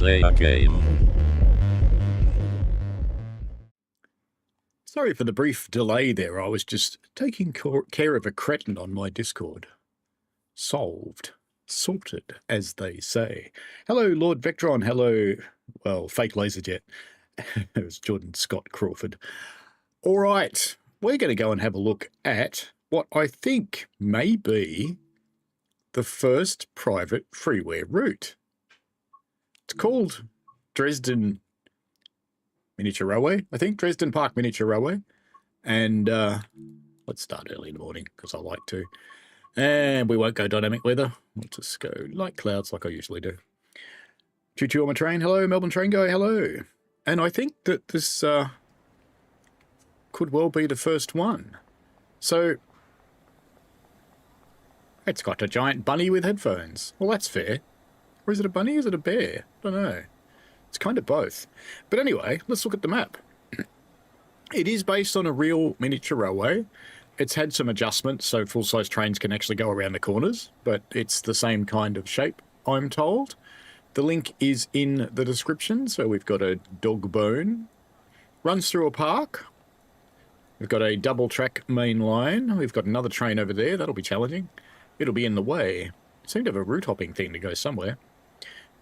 play a game. Sorry for the brief delay there. I was just taking care of a cretin on my Discord. Solved. Sorted, as they say. Hello, Lord Vectron. Hello, well, fake Laserjet. It was Jordan Scott Crawford. All right, we're going to go and have a look at what I think may be the first private freeware route. It's called Dresden Miniature Railway, I think. Dresden Park Miniature Railway. And let's start early in the morning, because I like to. And we won't go dynamic weather. We'll just go light clouds like I usually do. Choo-choo on my train. Hello, Melbourne train guy. Hello. And I think that this could well be the first one. So, it's got a giant bunny with headphones. Well, that's fair. Or is it a bunny? Is it a bear? I don't know. It's kind of both. But anyway, let's look at the map. It is based on a real miniature railway. It's had some adjustments so full-size trains can actually go around the corners, but it's the same kind of shape, I'm told. The link is in the description, so we've got a dog bone. Runs through a park. We've got a double-track main line. We've got another train over there. That'll be challenging. It'll be in the way. Seem to have a route-hopping thing to go somewhere.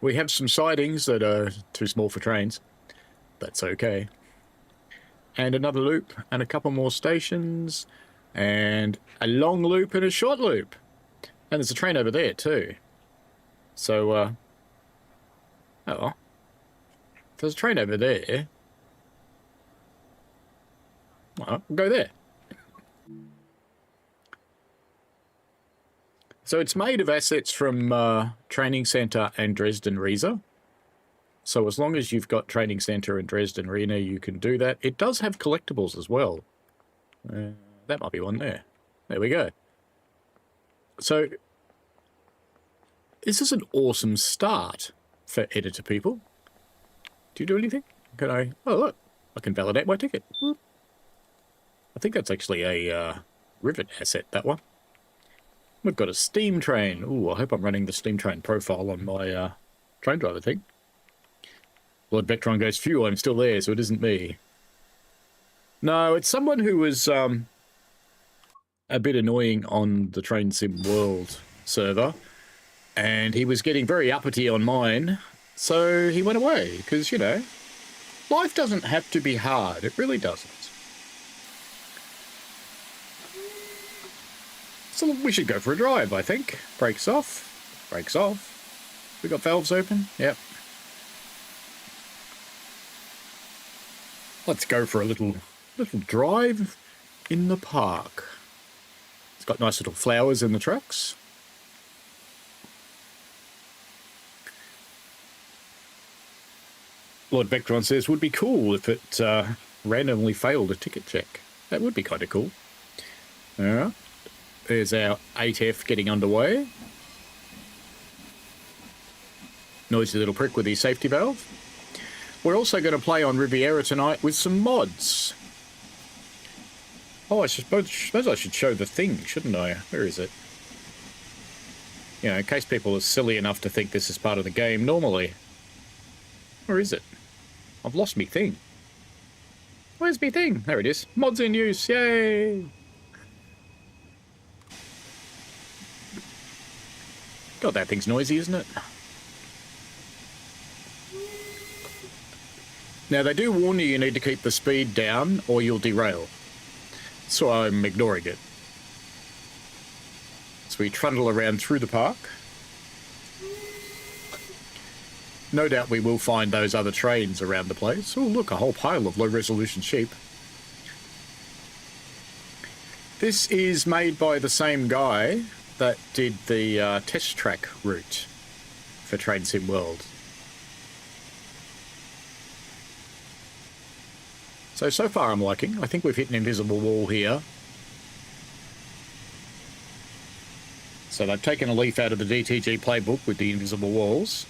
We have some sidings that are too small for trains. That's okay. And another loop, and a couple more stations, and a long loop and a short loop. And there's a train over there too. So, oh, there's a train over there. Well, we'll go there. So it's made of assets from Training Centre and Dresden Riesa. So as long as you've got Training Centre and Dresden Riesa, you can do that. It does have collectibles as well. That might be one there. There we go. So this is an awesome start for editor people. Do you do anything? Can I? Oh, look. I can validate my ticket. I think that's actually a rivet asset, that one. We've got a steam train. Ooh, I hope I'm running the steam train profile on my train driver thing. Lord Vectron goes, phew, I'm still there, so it isn't me. No, it's someone who was a bit annoying on the Train Sim World server, and he was getting very uppity on mine, so he went away, because, you know, life doesn't have to be hard. It really doesn't. So we should go for a drive, I think. Brakes off. Brakes off. We got valves open? Yep. Let's go for a little drive in the park. It's got nice little flowers in the tracks. Lord Vectron says, would be cool if it randomly failed a ticket check. That would be kind of cool. Yeah. There's our 8F getting underway. Noisy little prick with his safety valve. We're also going to play on Riviera tonight with some mods. Oh, I suppose I should show the thing, shouldn't I? Where is it? You know, in case people are silly enough to think this is part of the game normally. Where is it? I've lost me thing. Where's me thing? There it is. Mods in use. Yay! God, that thing's noisy, isn't it? Now, they do warn you need to keep the speed down or you'll derail. So I'm ignoring it. So we trundle around through the park. No doubt we will find those other trains around the place. Oh, look, a whole pile of low-resolution sheep. This is made by the same guy that did the test track route for Train Sim World. So far I'm liking. I think we've hit an invisible wall here. So they've taken a leaf out of the DTG playbook with the invisible walls.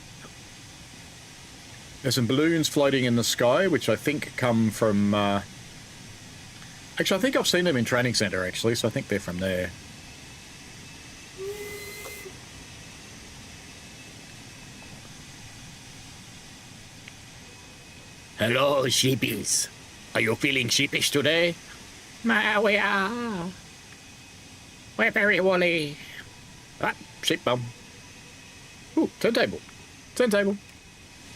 There's some balloons floating in the sky, which I think come from... Actually, I think I've seen them in Training Centre, actually, so I think they're from there. Hello, sheepies. Are you feeling sheepish today? We are. We're very woolly. Ah, sheep bum. Ooh, turntable. Turntable.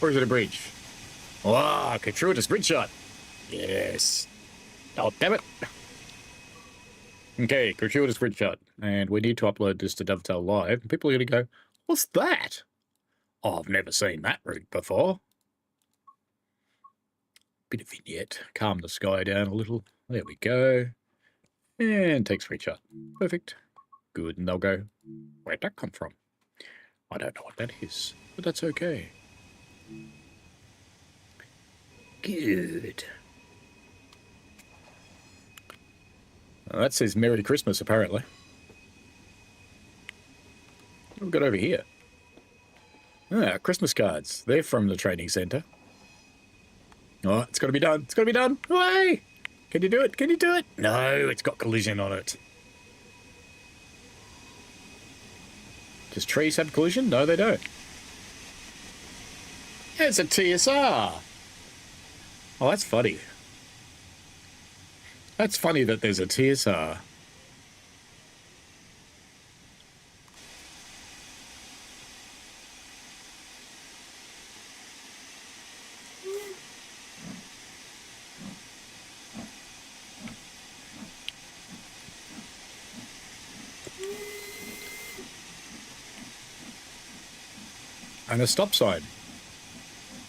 Or is it a bridge? Ah, gratuitous bridge shot. Yes. Oh, damn it. Okay, gratuitous bridge shot. And we need to upload this to Dovetail Live. And people are going to go, what's that? Oh, I've never seen that route before. Bit of vignette. Calm the sky down a little. There we go. And take screenshot. Perfect. Good. And they'll go, where'd that come from? I don't know what that is, but that's okay. Good. Well, that says Merry Christmas, apparently. What have we got over here? Ah, Christmas cards. They're from the training centre. Oh, it's got to be done. It's got to be done. Way! Can you do it? Can you do it? No, it's got collision on it. Does trees have collision? No, they don't. It's a TSR. Oh, that's funny. That's funny that there's a TSR. And a stop sign.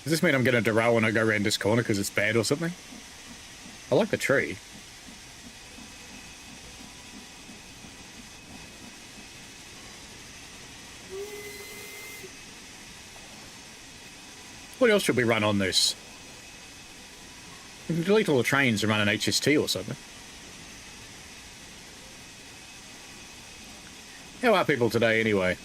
Does this mean I'm going to derail when I go around this corner because it's bad or something? I like the tree. What else should we run on this? We can delete all the trains and run an HST or something. How are people today anyway?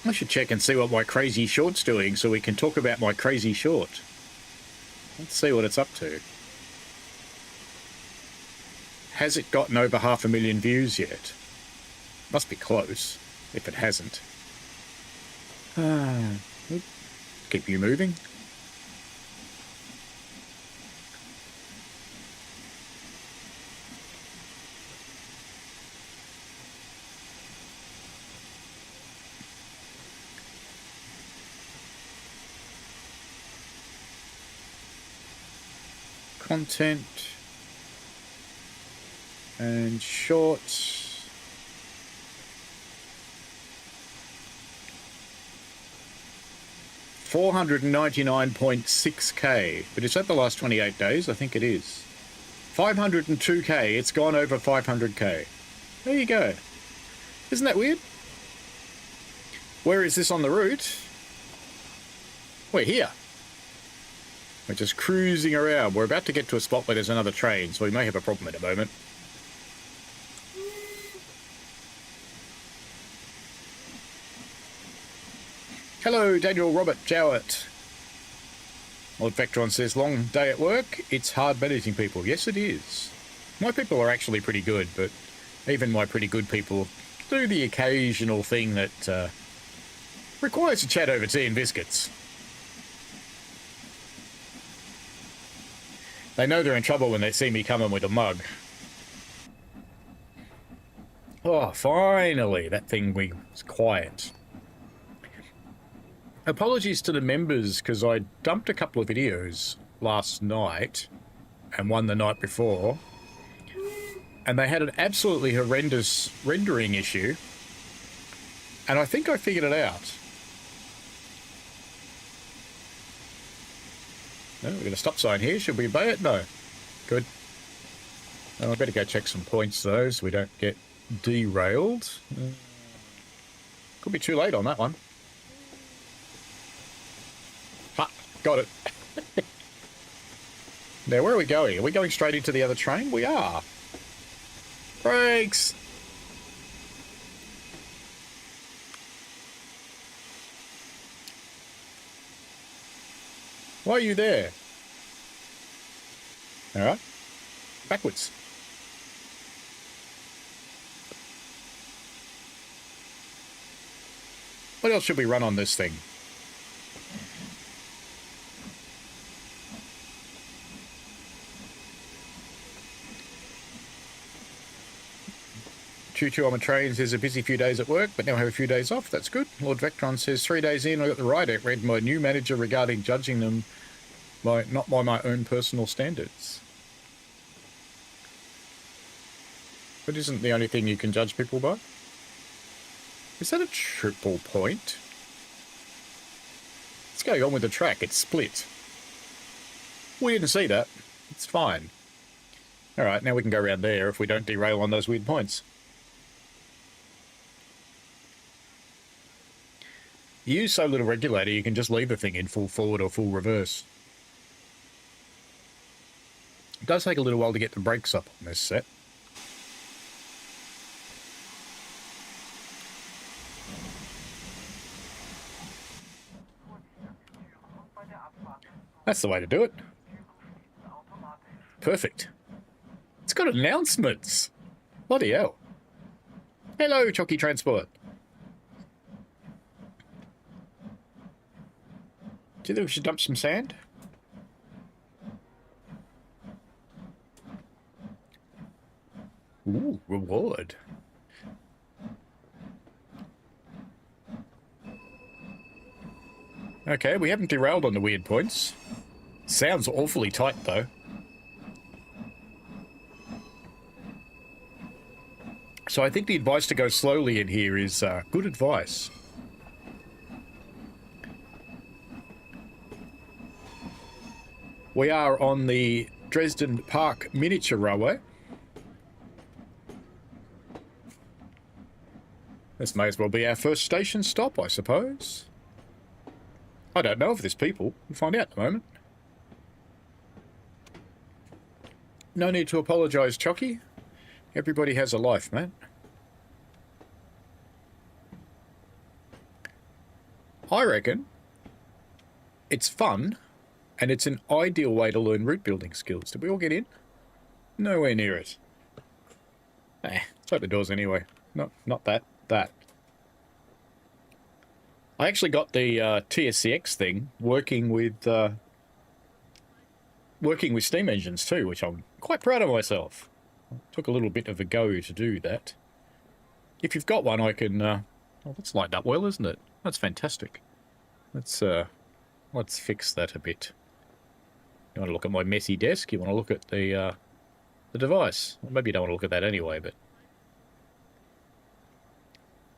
I should check and see what my crazy short's doing so we can talk about my crazy short. Let's see what it's up to. Has it gotten over 500,000 views yet? Must be close, if it hasn't. Keep you moving. Content and shorts. $499.6K, but is that the last 28 days? I think it is. 502K, it's gone over 500K. There you go. Isn't that weird? Where is this on the route? We're here. We're just cruising around. We're about to get to a spot where there's another train, so we may have a problem in a moment. Hello, Daniel Robert Jowett. Odd Vectron says, long day at work. It's hard managing people. Yes, it is. My people are actually pretty good, but even my pretty good people do the occasional thing that requires a chat over tea and biscuits. They know they're in trouble when they see me coming with a mug. Oh, finally, that thing was quiet. Apologies to the members, because I dumped a couple of videos last night and one the night before, and they had an absolutely horrendous rendering issue, and I think I figured it out. No, we've got a stop sign here. Should we obey it? No. Good. Well, I better go check some points, though, so we don't get derailed. Could be too late on that one. Ha! Got it. Now, where are we going? Are we going straight into the other train? We are. Brakes! Why are you there? All right. Backwards. What else should we run on this thing? Choo-choo on the train says a busy few days at work, but now I have a few days off. That's good. Lord Vectron says 3 days in, I got the right out. Read my new manager regarding judging them not by my own personal standards. But isn't the only thing you can judge people by? Is that a triple point? What's going on with the track? It's split. We didn't see that. It's fine. Alright, now we can go around there if we don't derail on those weird points. You use so little regulator, you can just leave the thing in full forward or full reverse. It does take a little while to get the brakes up on this set. That's the way to do it. Perfect. It's got announcements. Bloody hell. Hello, Chalky Transport. Do you think we should dump some sand? Ooh, reward. Okay, we haven't derailed on the weird points. Sounds awfully tight, though. So I think the advice to go slowly in here is good advice. We are on the Dresden Park Miniature Railway. This may as well be our first station stop, I suppose. I don't know if there's people. We'll find out in a moment. No need to apologise, Chucky. Everybody has a life, man. I reckon it's fun, and it's an ideal way to learn route building skills. Did we all get in? Nowhere near it. Let's open the doors anyway. Not that. That. I actually got the TSCX thing working with steam engines too, which I'm quite proud of myself. Took a little bit of a go to do that. If you've got one, I can... oh, that's lined up well, isn't it? That's fantastic. Let's fix that a bit. You want to look at my messy desk? You want to look at the device? Well, maybe you don't want to look at that anyway, but...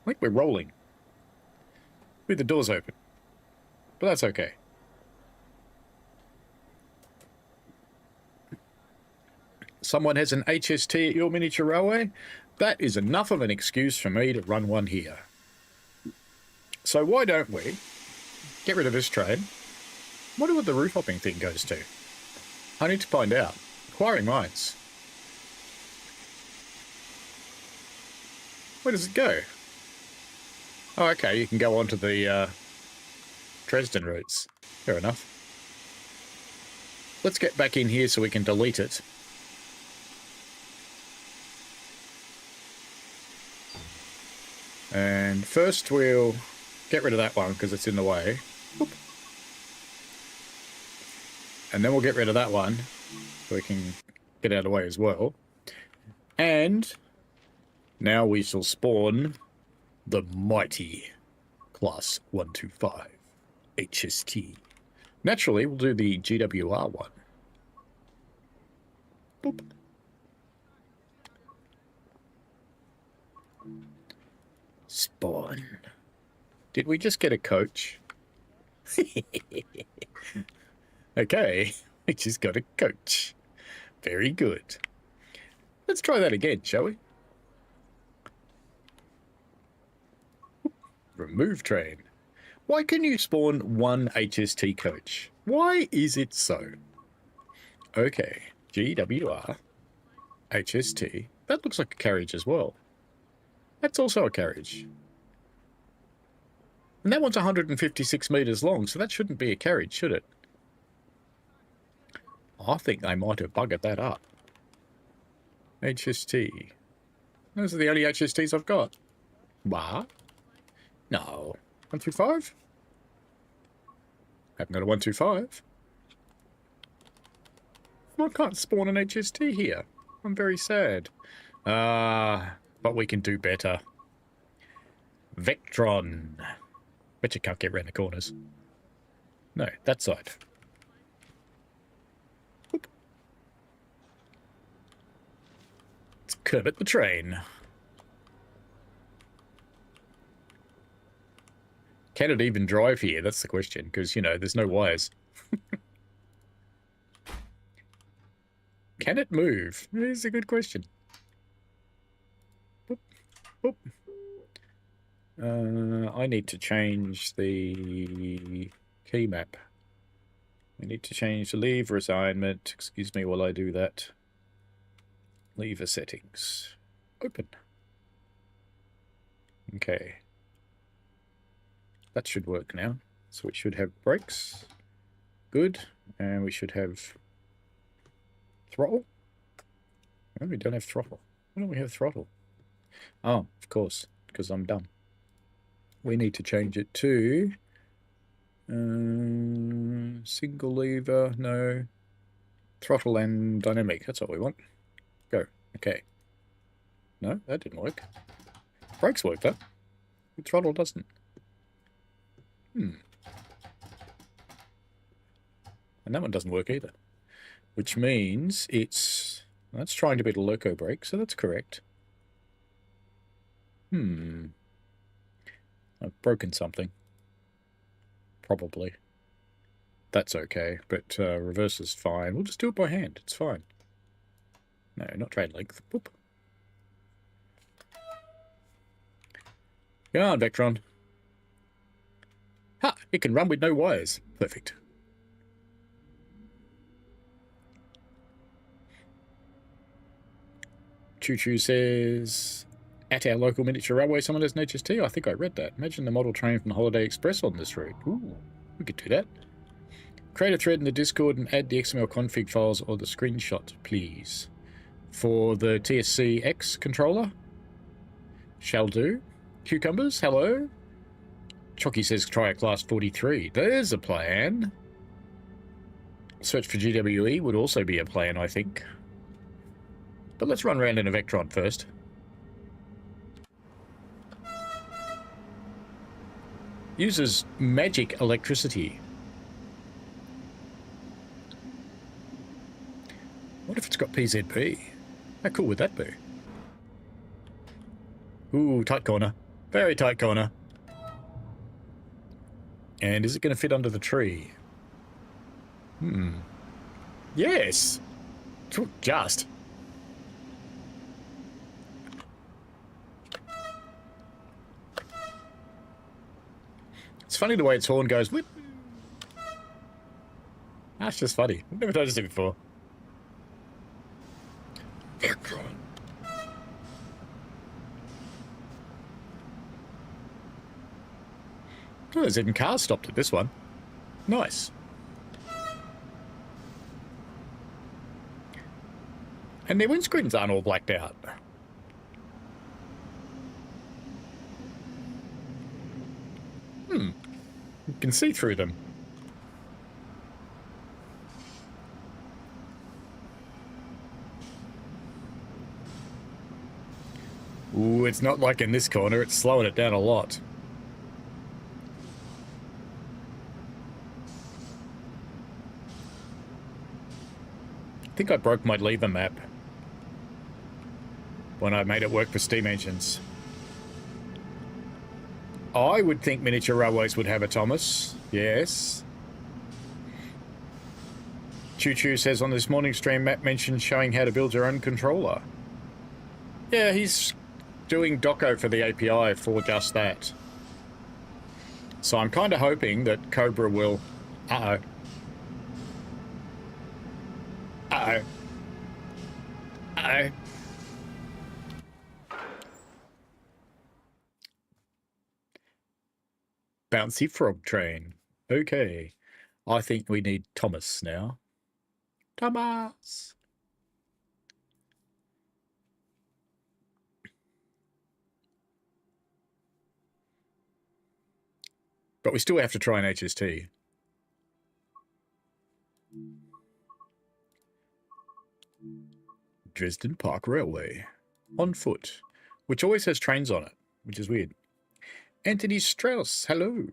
I think we're rolling. With the doors open. But that's okay. Someone has an HST at your miniature railway? That is enough of an excuse for me to run one here. So why don't we get rid of this train? I wonder what the roof hopping thing goes to. I need to find out. Inquiring minds. Where does it go? Oh, okay, you can go on to the Dresden routes. Fair enough. Let's get back in here so we can delete it. And first we'll get rid of that one because it's in the way. Oop. And then we'll get rid of that one so we can get out of the way as well. And now we shall spawn the mighty Class 125 HST. Naturally, we'll do the GWR one. Boop. Spawn. Did we just get a coach? Okay, we just got a coach. Very good. Let's try that again, shall we? Remove train. Why can you spawn one HST coach? Why is it so? Okay, GWR, HST. That looks like a carriage as well. That's also a carriage. And that one's 156 metres long, so that shouldn't be a carriage, should it? I think they might have buggered that up. HST. Those are the only HSTs I've got. What? No. 125? Haven't got a 125. Well, I can't spawn an HST here. I'm very sad. But we can do better. Vectron. Bet you can't get around the corners. No, that side. Whoop. Let's Kermit the train. Can it even drive here? That's the question, because, you know, there's no wires. Can it move? It's a good question. Boop, boop. I need to change the key map. I need to change the lever assignment. Excuse me while I do that. Lever settings. Open. Okay. That should work now. So we should have brakes. Good. And we should have throttle. No, we don't have throttle. Why don't we have throttle? Oh, of course, because I'm dumb. We need to change it to single lever, no. Throttle and dynamic, that's what we want. Go. Okay. No, that didn't work. Brakes work though. The throttle doesn't. And that one doesn't work either. Which means it's... That's trying to beat a loco brake, so that's correct. I've broken something. Probably. That's okay, but reverse is fine. We'll just do it by hand. It's fine. No, not train length. Boop. Come on, Vectron. Ha! It can run with no wires. Perfect. Choo Choo says, at our local miniature railway, someone has an HST. I think I read that. Imagine the model train from the Holiday Express on this route. Ooh, we could do that. Create a thread in the Discord and add the XML config files or the screenshot, please. For the TSC X controller. Shall do. Cucumbers, hello. Chocky says try a class 43. There's a plan. Search for GWE would also be a plan, I think. But let's run around in a Vectron first. Uses magic electricity. What if it's got PZP? How cool would that be? Ooh, tight corner. Very tight corner. And is it going to fit under the tree? Yes! Just. It's funny the way its horn goes, whip. That's just funny. I've never noticed it before. Vectron. Oh, there's even cars stopped at this one. Nice. And their windscreens aren't all blacked out. You can see through them. Ooh, it's not like in this corner. It's slowing it down a lot. I think I broke my lever map when I made it work for steam engines. I would think miniature railways would have a Thomas. Yes. Choo Choo says on this morning stream, Matt mentioned showing how to build your own controller. Yeah, he's doing doco for the API for just that. So I'm kind of hoping that Cobra will... Uh-oh. Uh-oh. Uh-oh. Bouncy frog train. Okay. I think we need Thomas now. Thomas! But we still have to try an HST. Dresden Park Railway. On foot. Which always has trains on it, which is weird. Anthony Strauss, hello.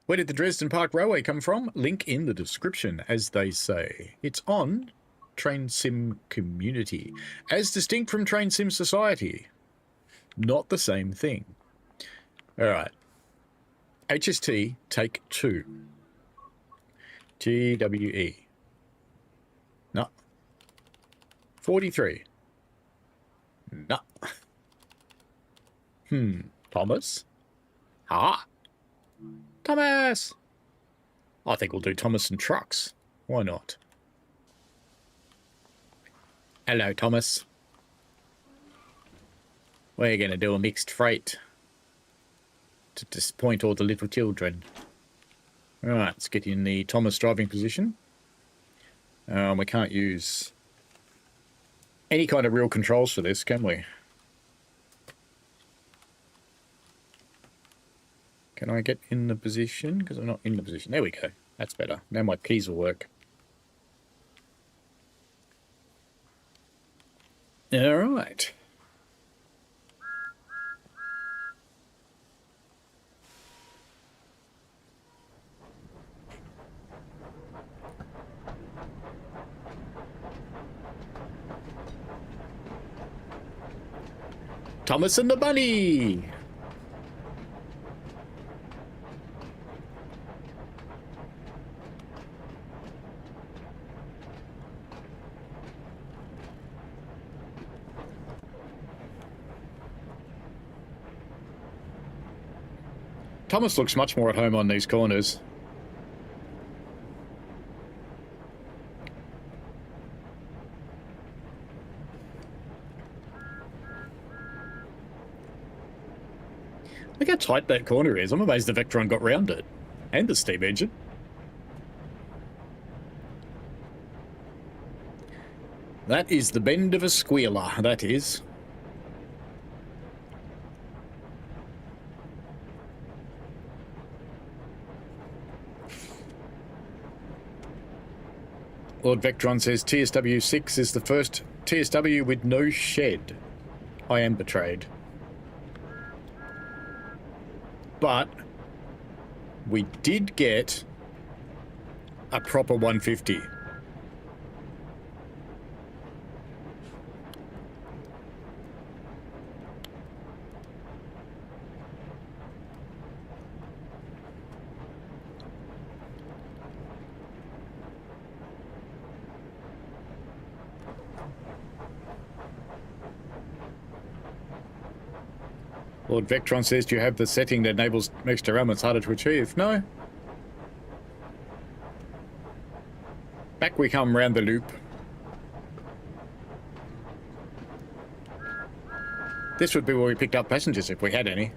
Where did the Dresden Park Railway come from? Link in the description, as they say. It's on Train Sim Community, as distinct from Train Sim Society. Not the same thing. Alright. HST, take 2. GWE. No. 43. No. Thomas? Ah. Thomas! I think we'll do Thomas and trucks. Why not? Hello, Thomas. We're going to do a mixed freight to disappoint all the little children. Right, let's get in the Thomas driving position. We can't use any kind of real controls for this, can we? Can I get in the position? Because I'm not in the position. There we go. That's better. Now my keys will work. All right. Thomas and the Bunny! Thomas looks much more at home on these corners. Look how tight that corner is. I'm amazed the Vectron got round it. And the steam engine. That is the bend of a squealer, that is. Lord Vectron says TSW6 is the first TSW with no shed. I am betrayed. But we did get a proper 150. Lord Vectron says, do you have the setting that enables extra elements harder to achieve? No. Back we come round the loop. This would be where we picked up passengers if we had any.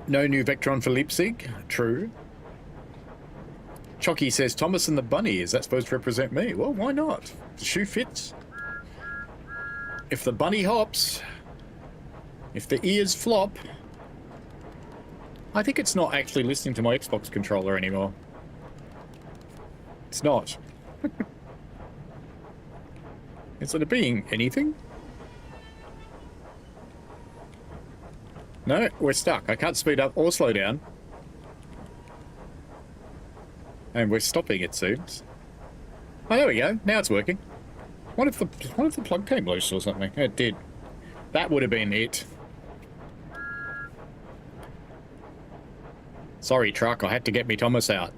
No new Vectron for Leipzig? True. Chocky says, Thomas and the Bunny, is that supposed to represent me? Well, why not? The shoe fits. If the bunny hops, if the ears flop, I think it's not actually listening to my Xbox controller anymore. It's not. Instead of being anything. No, we're stuck. I can't speed up or slow down. And we're stopping, it seems. Oh, there we go. Now it's working. What if the plug came loose or something? It did. That would have been it. Sorry, truck. I had to get me Thomas out.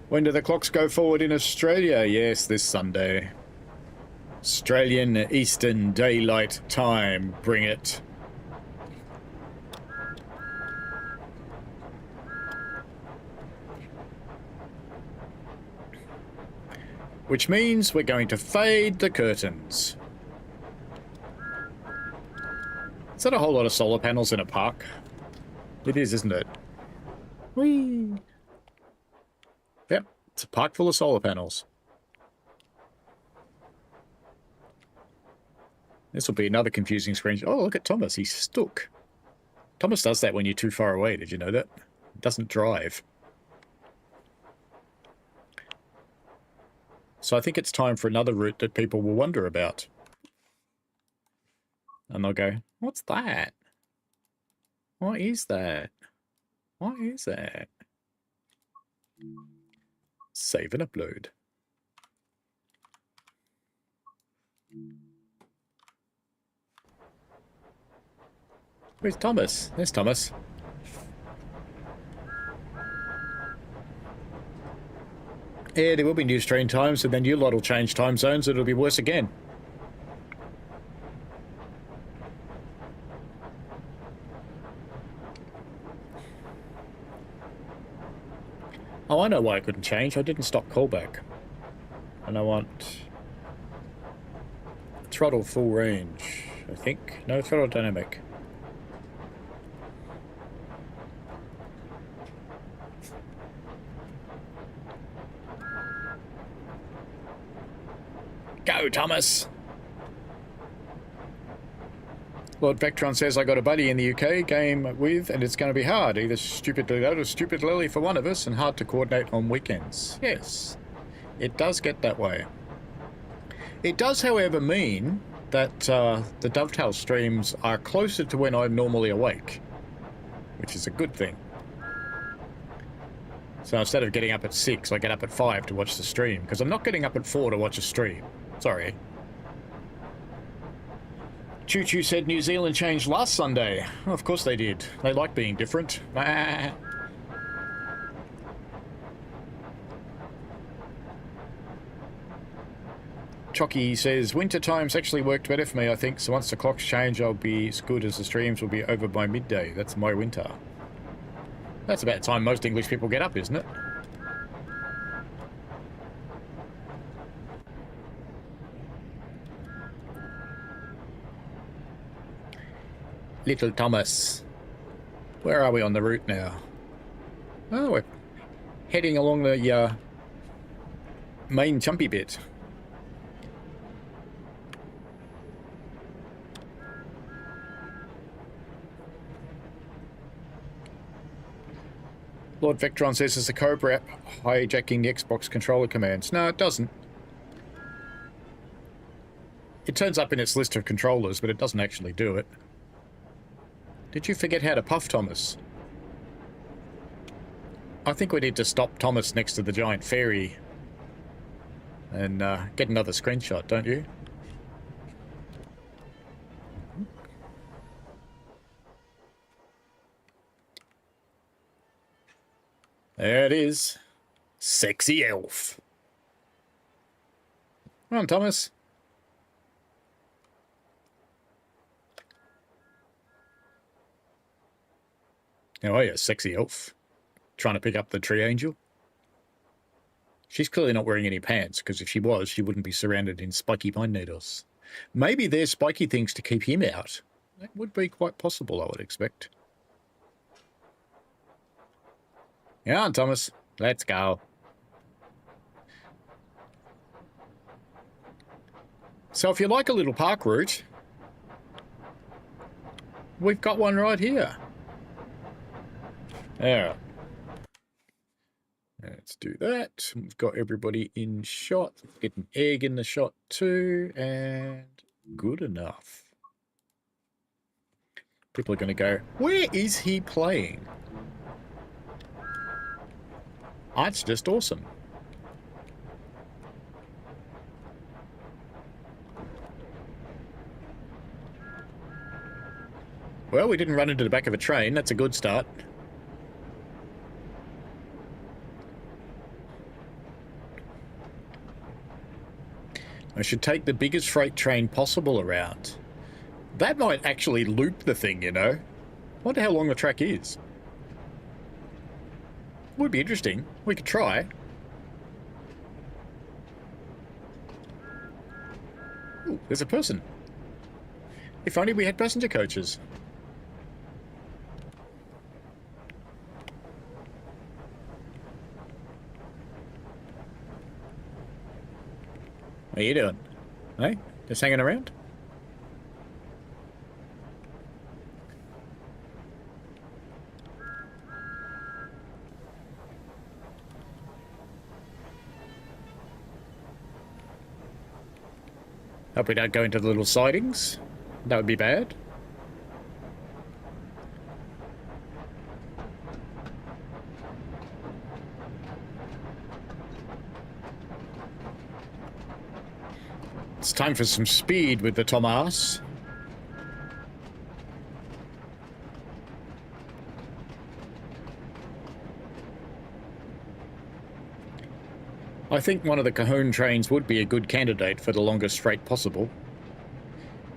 When do the clocks go forward in Australia? Yes, this Sunday. Australian Eastern Daylight Time. Bring it. Which means we're going to fade the curtains. Is that a whole lot of solar panels in a park? It is, isn't it? Whee! Yep, it's a park full of solar panels. This will be another confusing screen. Oh, look at Thomas. He's stuck. Thomas does that when you're too far away. Did you know that? It doesn't drive. So I think it's time for another route that people will wonder about. And they'll go, what's that? What is that? What is that? Save and upload. Where's Thomas? There's Thomas. Yeah, there will be new train times, and then you lot will change time zones, and it'll be worse again. Oh, I know why I couldn't change. I didn't stop callback. And I want throttle full range, I think. No, throttle dynamic. Go, Thomas! Lord Vectron says I got a buddy in the UK game with, and it's going to be hard. Either stupidly loud or stupid Lily for one of us, and hard to coordinate on weekends. Yes, it does get that way. It does, however, mean that the Dovetail streams are closer to when I'm normally awake, which is a good thing. So instead of getting up at 6, I get up at 5 to watch the stream, because I'm not getting up at 4 to watch a stream. Sorry. Choo Choo said New Zealand changed last Sunday. Well, of course they did. They like being different. Chocky says, winter times actually worked better for me, I think, so once the clocks change, I'll be as good as the streams will be over by midday. That's my winter. That's about the time most English people get up, isn't it? Little Thomas. Where are we on the route now? Oh, we're heading along the main chumpy bit. Lord Vectron says, is the Cobra app hijacking the Xbox controller commands? No, it doesn't. It turns up in its list of controllers, but it doesn't actually do it. Did you forget how to puff, Thomas? I think we need to stop Thomas next to the giant fairy and get another screenshot, don't you? There it is. Sexy elf. Come on, Thomas. How are you, sexy elf? Trying to pick up the tree angel? She's clearly not wearing any pants, because if she was, she wouldn't be surrounded in spiky pine needles. Maybe there's spiky things to keep him out. That would be quite possible, I would expect. Come on, Thomas. Let's go. So if you like a little park route, we've got one right here. Alright. Let's do that. We've got everybody in shot. Let's get an egg in the shot too, and good enough. People are going to go, where is he playing? That's just awesome. Well, we didn't run into the back of a train. That's a good start. I should take the biggest freight train possible around. That might actually loop the thing, you know. Wonder how long the track is. Would be interesting. We could try. Ooh, there's a person. If only we had passenger coaches. What are you doing? Hey? Just hanging around? Hope we don't go into the little sidings. That would be bad. It's time for some speed with the Thomas. I think one of the Cajon trains would be a good candidate for the longest straight possible.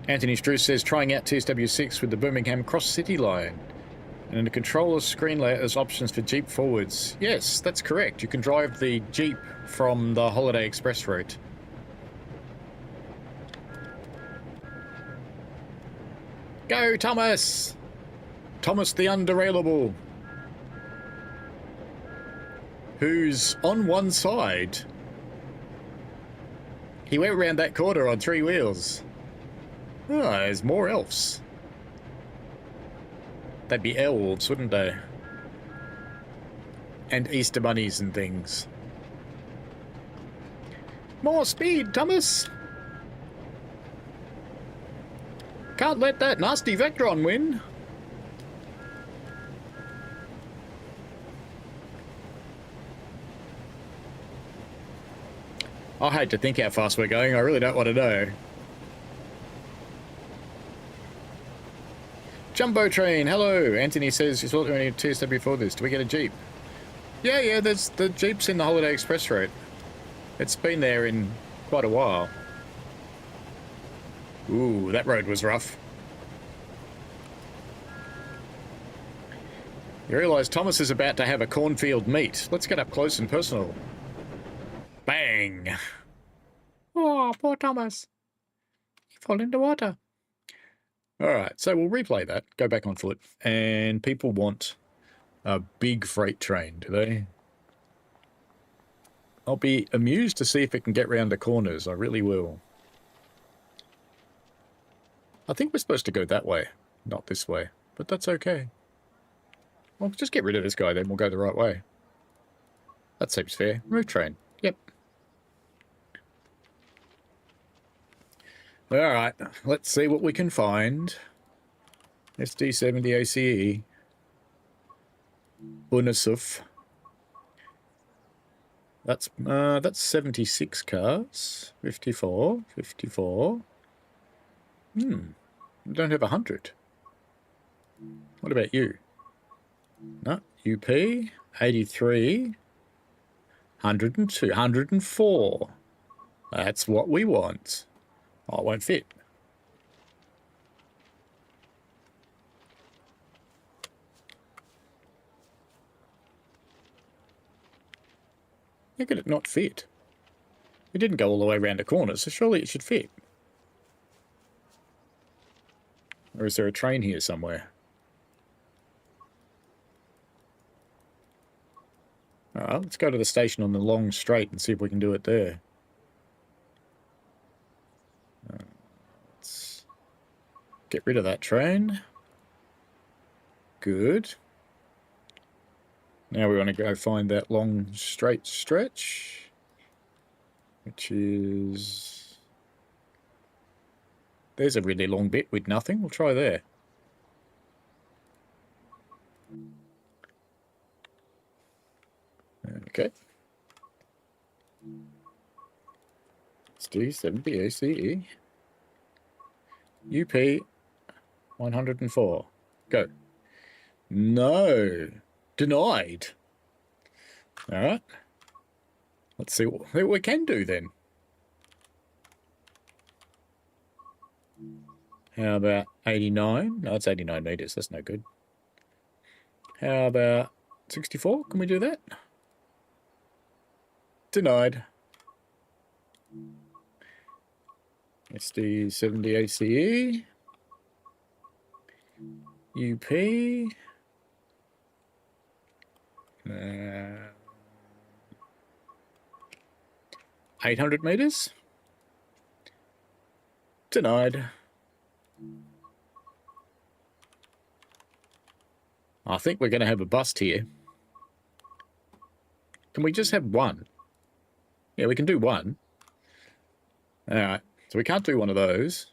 Anthony Struce says trying out TSW6 with the Birmingham Cross City line. And in the controller screen layout there's options for Jeep forwards. Yes, that's correct. You can drive the Jeep from the Holiday Express route. Go, Thomas! Thomas the Underailable. Who's on one side. He went around that corner on 3 wheels. Oh, there's more elves. They'd be elves, wouldn't they? And Easter bunnies and things. More speed, Thomas! Can't let that nasty Vectron win. I hate to think how fast we're going. I really don't want to know. Jumbo Train, hello. Anthony says he's looking at TSW for this. Do we get a Jeep? Yeah, there's the Jeep's in the Holiday Express route. It's been there in quite a while. Ooh, that road was rough. You realise Thomas is about to have a cornfield meet. Let's get up close and personal. Bang! Oh, poor Thomas. He fell into water. Alright, so we'll replay that. Go back on foot. And people want a big freight train, do they? I'll be amused to see if it can get round the corners. I really will. I think we're supposed to go that way, not this way. But that's okay. Well, just get rid of this guy then. We'll go the right way. That seems fair. Road train. Yep. Alright, let's see what we can find. SD70 ACE. Unasuf. That's 76 cars. 54. 54. We don't have 100. What about you? No, UP. 83. 102. 104. That's what we want. Oh, it won't fit. How could it not fit? It didn't go all the way around the corner, so surely it should fit. Or is there a train here somewhere? Alright, let's go to the station on the long straight and see if we can do it there. Let's get rid of that train. Good. Now we want to go find that long straight stretch, which is... There's a really long bit with nothing. We'll try there. Okay. Let's do 70 ACE. UP 104. Go. No. Denied. Alright. Let's see what we can do then. How about 89? No, it's 89 meters. That's no good. How about 64? Can we do that? Denied. SD70 ACE. UP. 800 meters. Denied. I think we're going to have a bust here. Can we just have one? Yeah, we can do one. Alright. So we can't do one of those.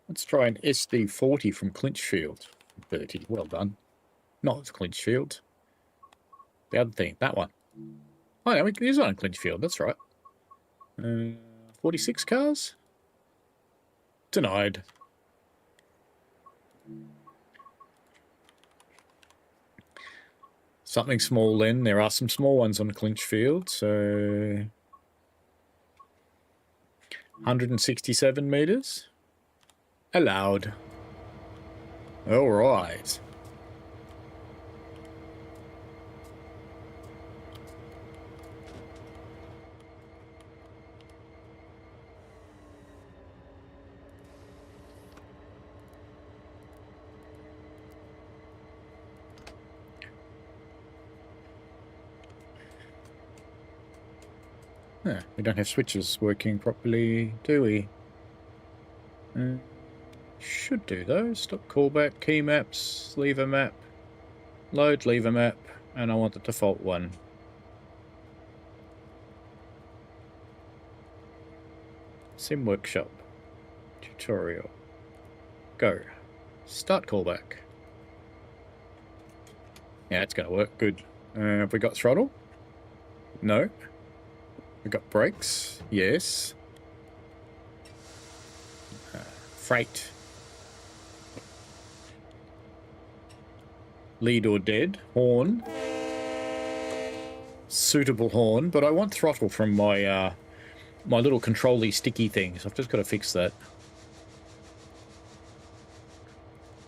Let's try an SD40 from Clinchfield. 30. Well done. Not Clinchfield. The other thing, that one. Oh, yeah, we can use it on Clinchfield. That's right. 46 cars? Denied. Something small then. There are some small ones on Clinchfield, so 167 meters. Allowed. All right. We don't have switches working properly, do we? Should do though. Stop callback, key maps, lever map, load lever map, and I want the default one. Sim workshop. Tutorial. Go. Start callback. Yeah, it's going to work. Good. Have we got throttle? No. We got brakes? Yes. Freight. Lead or dead. Horn. Suitable horn, but I want throttle from my my little control-y sticky things. I've just got to fix that.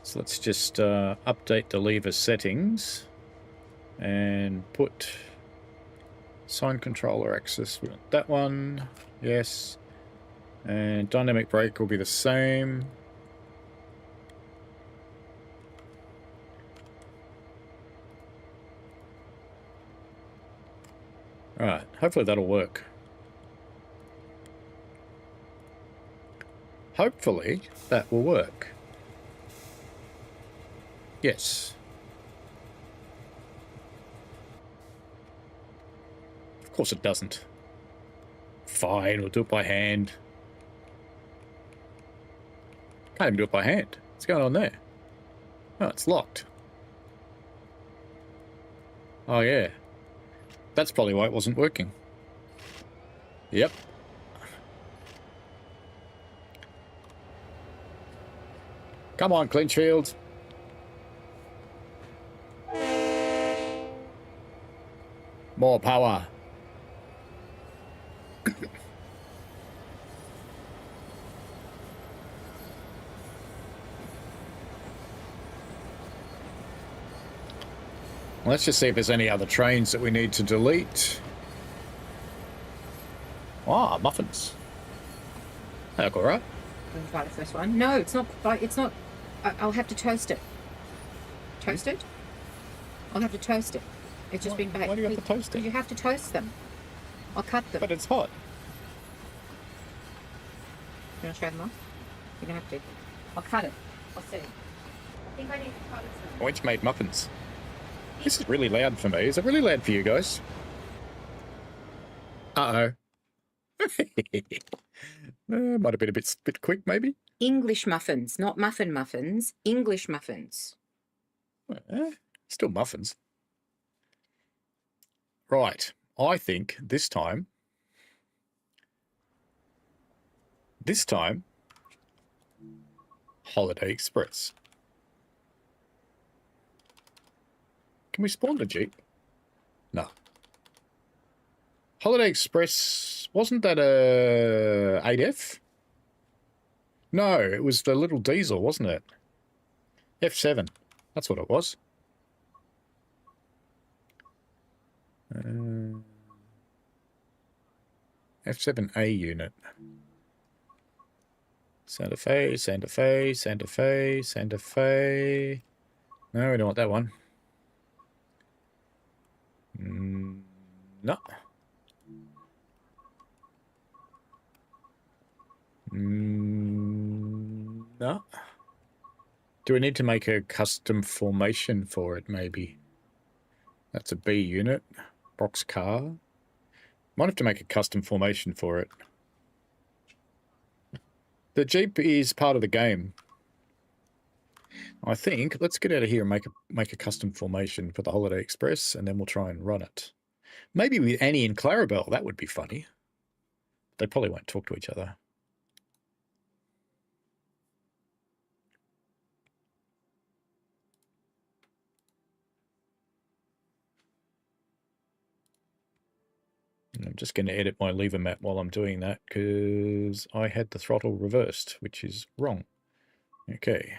So let's just update the lever settings and put sign controller axis. We want that one. Yes. And dynamic brake will be the same. Alright, hopefully that'll work. Hopefully that will work. Yes. Of course it doesn't. Fine, we'll do it by hand. Can't even do it by hand. What's going on there? Oh, it's locked. Oh, yeah. That's probably why it wasn't working. Yep. Come on, Clinchfield. More power. Let's just see if there's any other trains that we need to delete. Ah, muffins. They look all right. I'll try the first one. No, it's not. It's not. I'll have to toast it. Toast it? I'll have to toast it. It's just been baked. Why do you have to toast it? Because you have to toast them. I'll cut them. But it's hot. You want to show them off? You don't have to. I'll cut it. I'll see. I think I need to cut it. Which made muffins? This is really loud for me. Is it really loud for you guys? Uh-oh. Might have been a bit quick, maybe. English muffins, not muffins. English muffins. Still muffins. Right. I think this time, Holiday Express. Can we spawn the Jeep? No. Holiday Express, wasn't that a 8F? No, it was the little diesel, wasn't it? F7. That's what it was. F7A unit. Santa Fe, Santa Fe, Santa Fe, Santa Fe. No, we don't want that one. No. No. Do we need to make a custom formation for it, maybe? That's a B unit. Box car. Might have to make a custom formation for it. The Jeep is part of the game. I think, let's get out of here and make a custom formation for the Holiday Express, and then we'll try and run it. Maybe with Annie and Clarabelle, that would be funny. They probably won't talk to each other. And I'm just going to edit my lever map while I'm doing that, because I had the throttle reversed, which is wrong. Okay.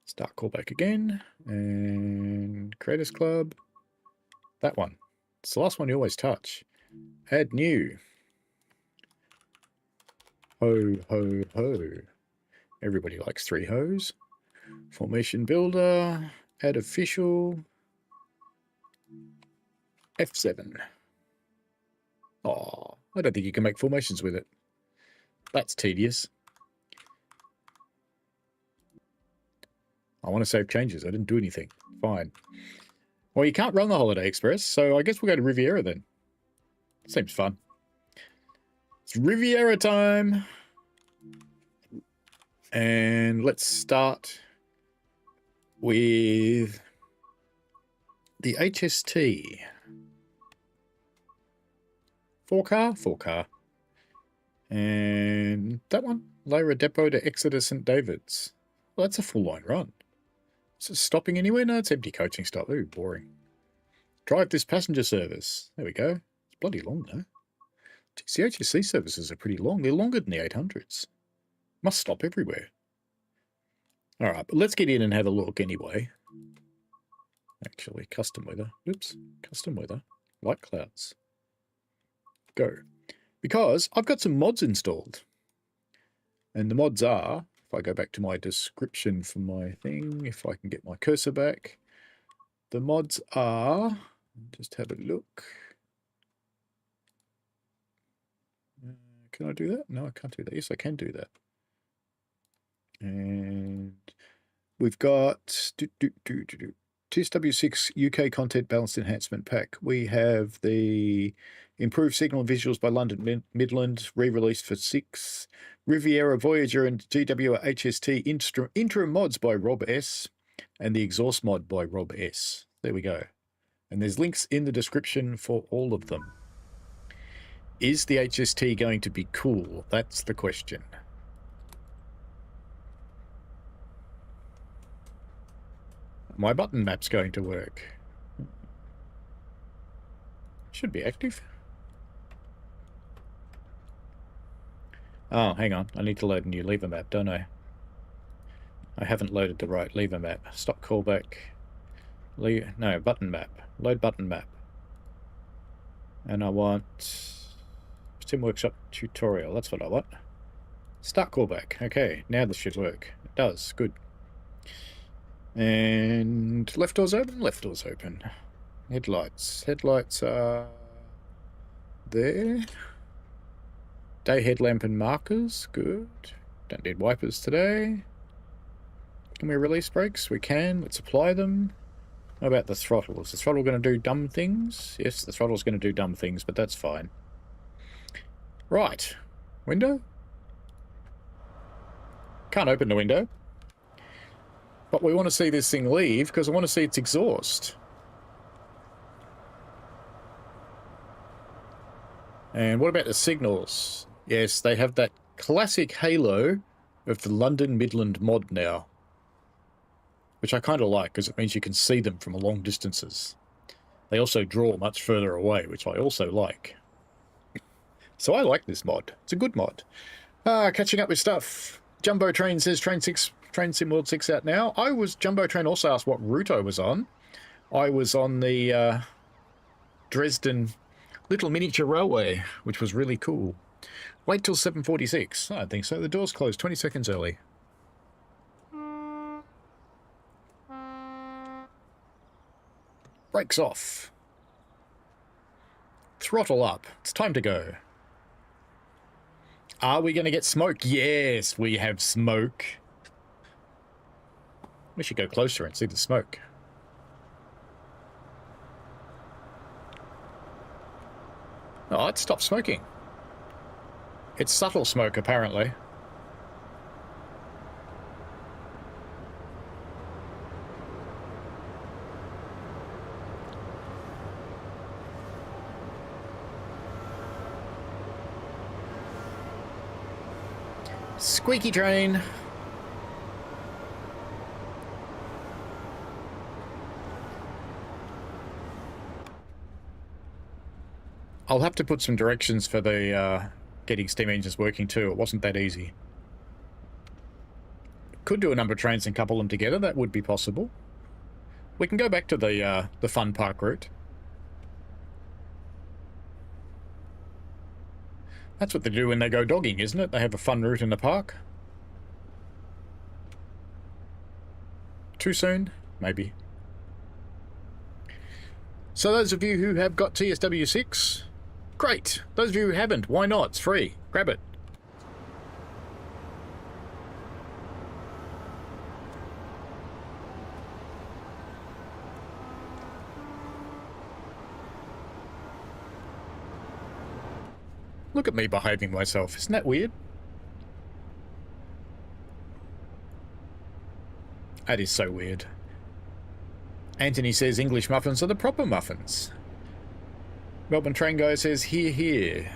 Start callback again, and Creators Club. That one. It's the last one you always touch. Add new. Ho, ho, ho. Everybody likes 3 hoes. Formation builder. Add official. F7. Oh, I don't think you can make formations with it. That's tedious. I want to save changes. I didn't do anything. Fine. Well, you can't run the Holiday Express, so I guess we'll go to Riviera then. Seems fun. It's Riviera time. And let's start with the HST. 4 car. And that one, Lyra Depot to Exeter St. David's. Well, that's a full-line run. Is it stopping anywhere? No, it's empty coaching stop. Ooh, boring. Drive this passenger service. There we go. It's bloody long, though. Geez, the HSC services are pretty long. They're longer than the 800s. Must stop everywhere. All right, but let's get in and have a look anyway. Actually, custom weather. Oops, custom weather. Light clouds. Go. Because I've got some mods installed. And the mods are, if I go back to my description for my thing, if I can get my cursor back, the mods are, just have a look. Can I do that? No, I can't do that. Yes, I can do that. And we've got TSW6 UK Content Balanced Enhancement Pack. We have the Improved Signal and Visuals by London Midland, re-released for 6. Riviera, Voyager, and GW HST interim mods by Rob S. And the exhaust mod by Rob S. There we go. And there's links in the description for all of them. Is the HST going to be cool? That's the question. My button map's going to work. Should be active. Oh, hang on. I need to load a new lever map, don't I? I haven't loaded the right lever map. Stop callback. No, button map. Load button map. And I want Sim Workshop tutorial. That's what I want. Start callback. Okay, now this should work. It does. Good. And left door's open, left door's open. Headlights. Headlights are there. Day headlamp and markers. Good. Don't need wipers today. Can we release brakes? We can. Let's apply them. How about the throttle? Is the throttle going to do dumb things? Yes, the throttle's going to do dumb things, but that's fine. Right. Window? Can't open the window. But we want to see this thing leave because I want to see its exhaust. And what about the signals? Yes, they have that classic halo of the London Midland mod now. Which I kind of like because it means you can see them from long distances. They also draw much further away, which I also like. So I like this mod. It's a good mod. Catching up with stuff. Jumbo Train says Train Sim World 6 out now. Jumbo Train also asked what route I was on. I was on the Dresden Little Miniature Railway, which was really cool. Wait till 7:46. I don't think so. The door's closed 20 seconds early. Brakes off. Throttle up. It's time to go. Are we going to get smoke? Yes, we have smoke. We should go closer and see the smoke. Oh, it stopped smoking. It's subtle smoke, apparently. Squeaky train. I'll have to put some directions for the getting steam engines working too. It wasn't that easy. Could do a number of trains and couple them together. That would be possible. We can go back to the fun park route. That's what they do when they go dogging, isn't it? They have a fun route in the park. Too soon? Maybe. So those of you who have got TSW6, great. Those of you who haven't, why not? It's free. Grab it. Look at me behaving myself. Isn't that weird? That is so weird. Anthony says English muffins are the proper muffins. Melbourne Train Guy says, hear, hear.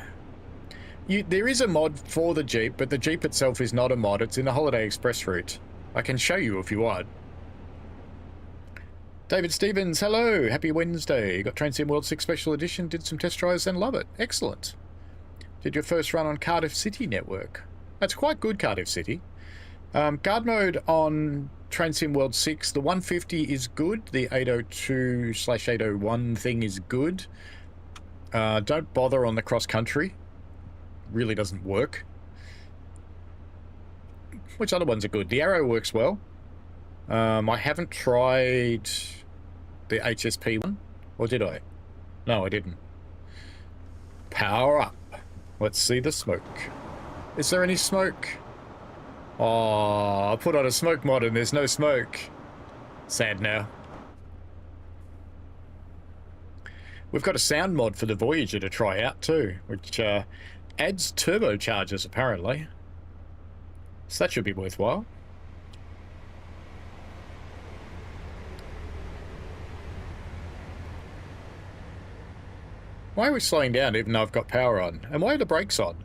There is a mod for the Jeep, but the Jeep itself is not a mod. It's in the Holiday Express route. I can show you if you want. David Stevens, hello. Happy Wednesday. Got Train Sim World 6 Special Edition, did some test drives and love it. Excellent. Did your first run on Cardiff City Network. That's quite good, Cardiff City. Guard mode on Train Sim World 6, the 150 is good. The 802/801 thing is good. Don't bother on the cross country. Really doesn't work. Which other ones are good? The Arrow works well. I haven't tried the HSP one. Or did I? No, I didn't. Power up. Let's see the smoke. Is there any smoke? Oh, I put on a smoke mod and there's no smoke. Sad now. We've got a sound mod for the Voyager to try out too, which adds turbochargers apparently. So that should be worthwhile. Why are we slowing down even though I've got power on? And why are the brakes on?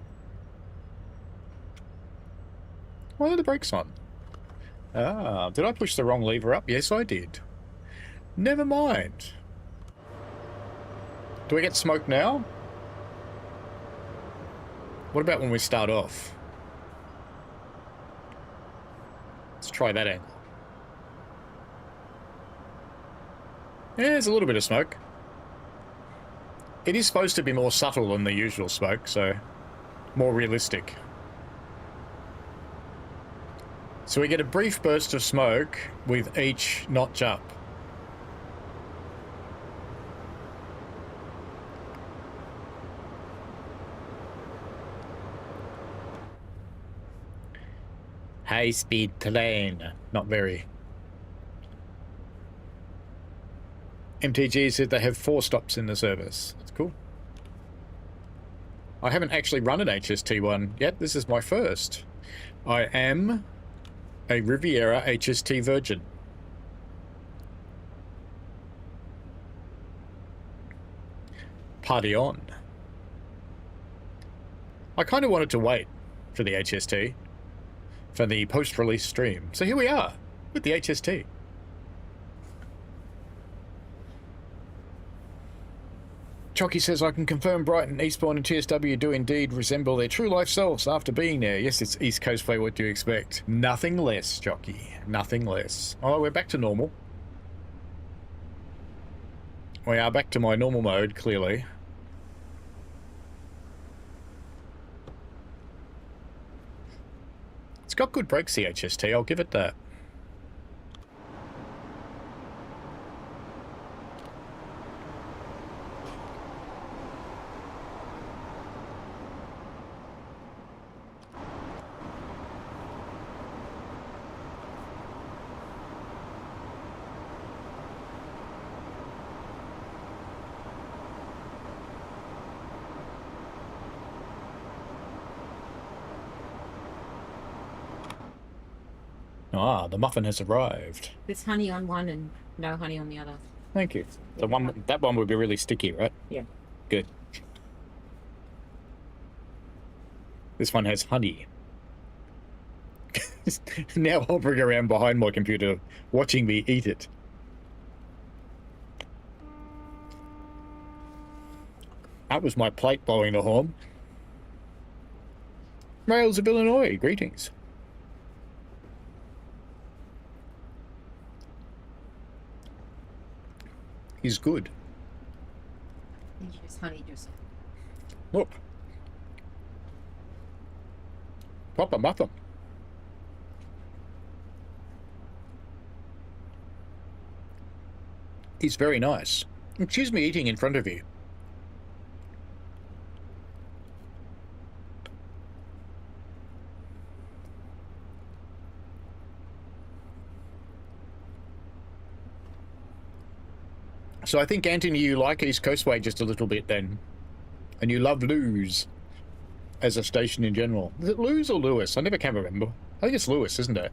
Why are the brakes on? Ah, did I push the wrong lever up? Yes, I did. Never mind. Do we get smoke now? What about when we start off? Let's try that angle. Yeah, there's a little bit of smoke. It is supposed to be more subtle than the usual smoke, so more realistic. So we get a brief burst of smoke with each notch up. High-speed plane. Not very. MTG said they have 4 stops in the service. That's cool. I haven't actually run an HST1 yet. This is my first. I am a Riviera HST virgin. Party on. I kind of wanted to wait for the HST, for the post-release stream. So here we are, with the HST. Chocky says, I can confirm Brighton, Eastbourne and TSW do indeed resemble their true life selves after being there. Yes, it's East Coast play, what do you expect? Nothing less, Chocky. Nothing less. Oh, we're back to normal. We are back to my normal mode, clearly. It's got good brakes, the HST, I'll give it that. Ah, the muffin has arrived. There's honey on one and no honey on the other. Thank you. That one would be really sticky, right? Yeah. Good. This one has honey. Now hovering around behind my computer, watching me eat it. That was my plate blowing the horn. Rails of Illinois, greetings. He's good. Just honey juice. Look. Proper muffin. He's very nice. Excuse me eating in front of you. So I think, Anthony, you like East Coastway just a little bit then. And you love Lewes as a station in general. Is it Lewes or Lewis? I never can remember. I think it's Lewis, isn't it?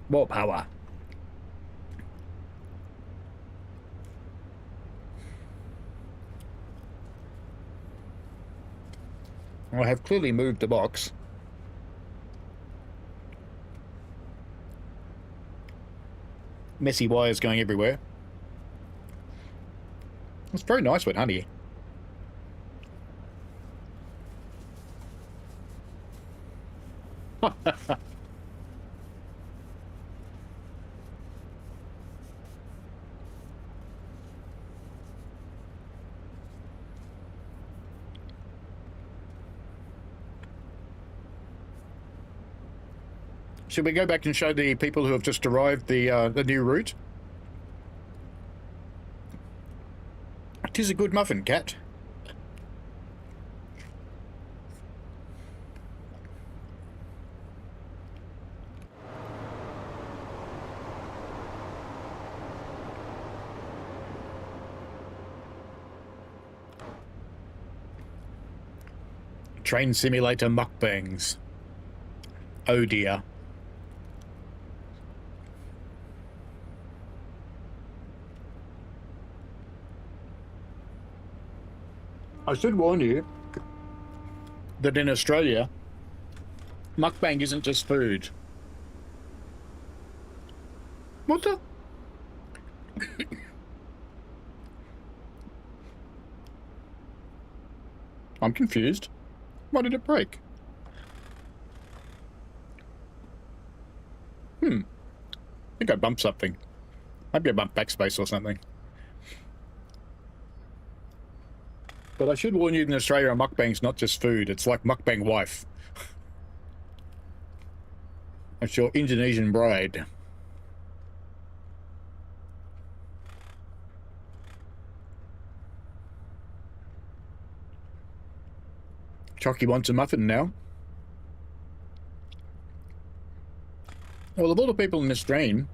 More power. I have clearly moved the box. Messy wires going everywhere. It's very nice with honey. Should we go back and show the people who have just arrived the new route? It is a good muffin, Cat. Train simulator mukbangs. Oh dear. I should warn you that in Australia, mukbang isn't just food. What the? I'm confused. Why did it break? I think I bumped something. Maybe I bumped backspace or something. But I should warn you, in Australia, a mukbang's not just food. It's like mukbang wife. It's your Indonesian bride. Chucky wants a muffin now. Well, of all the people in this stream,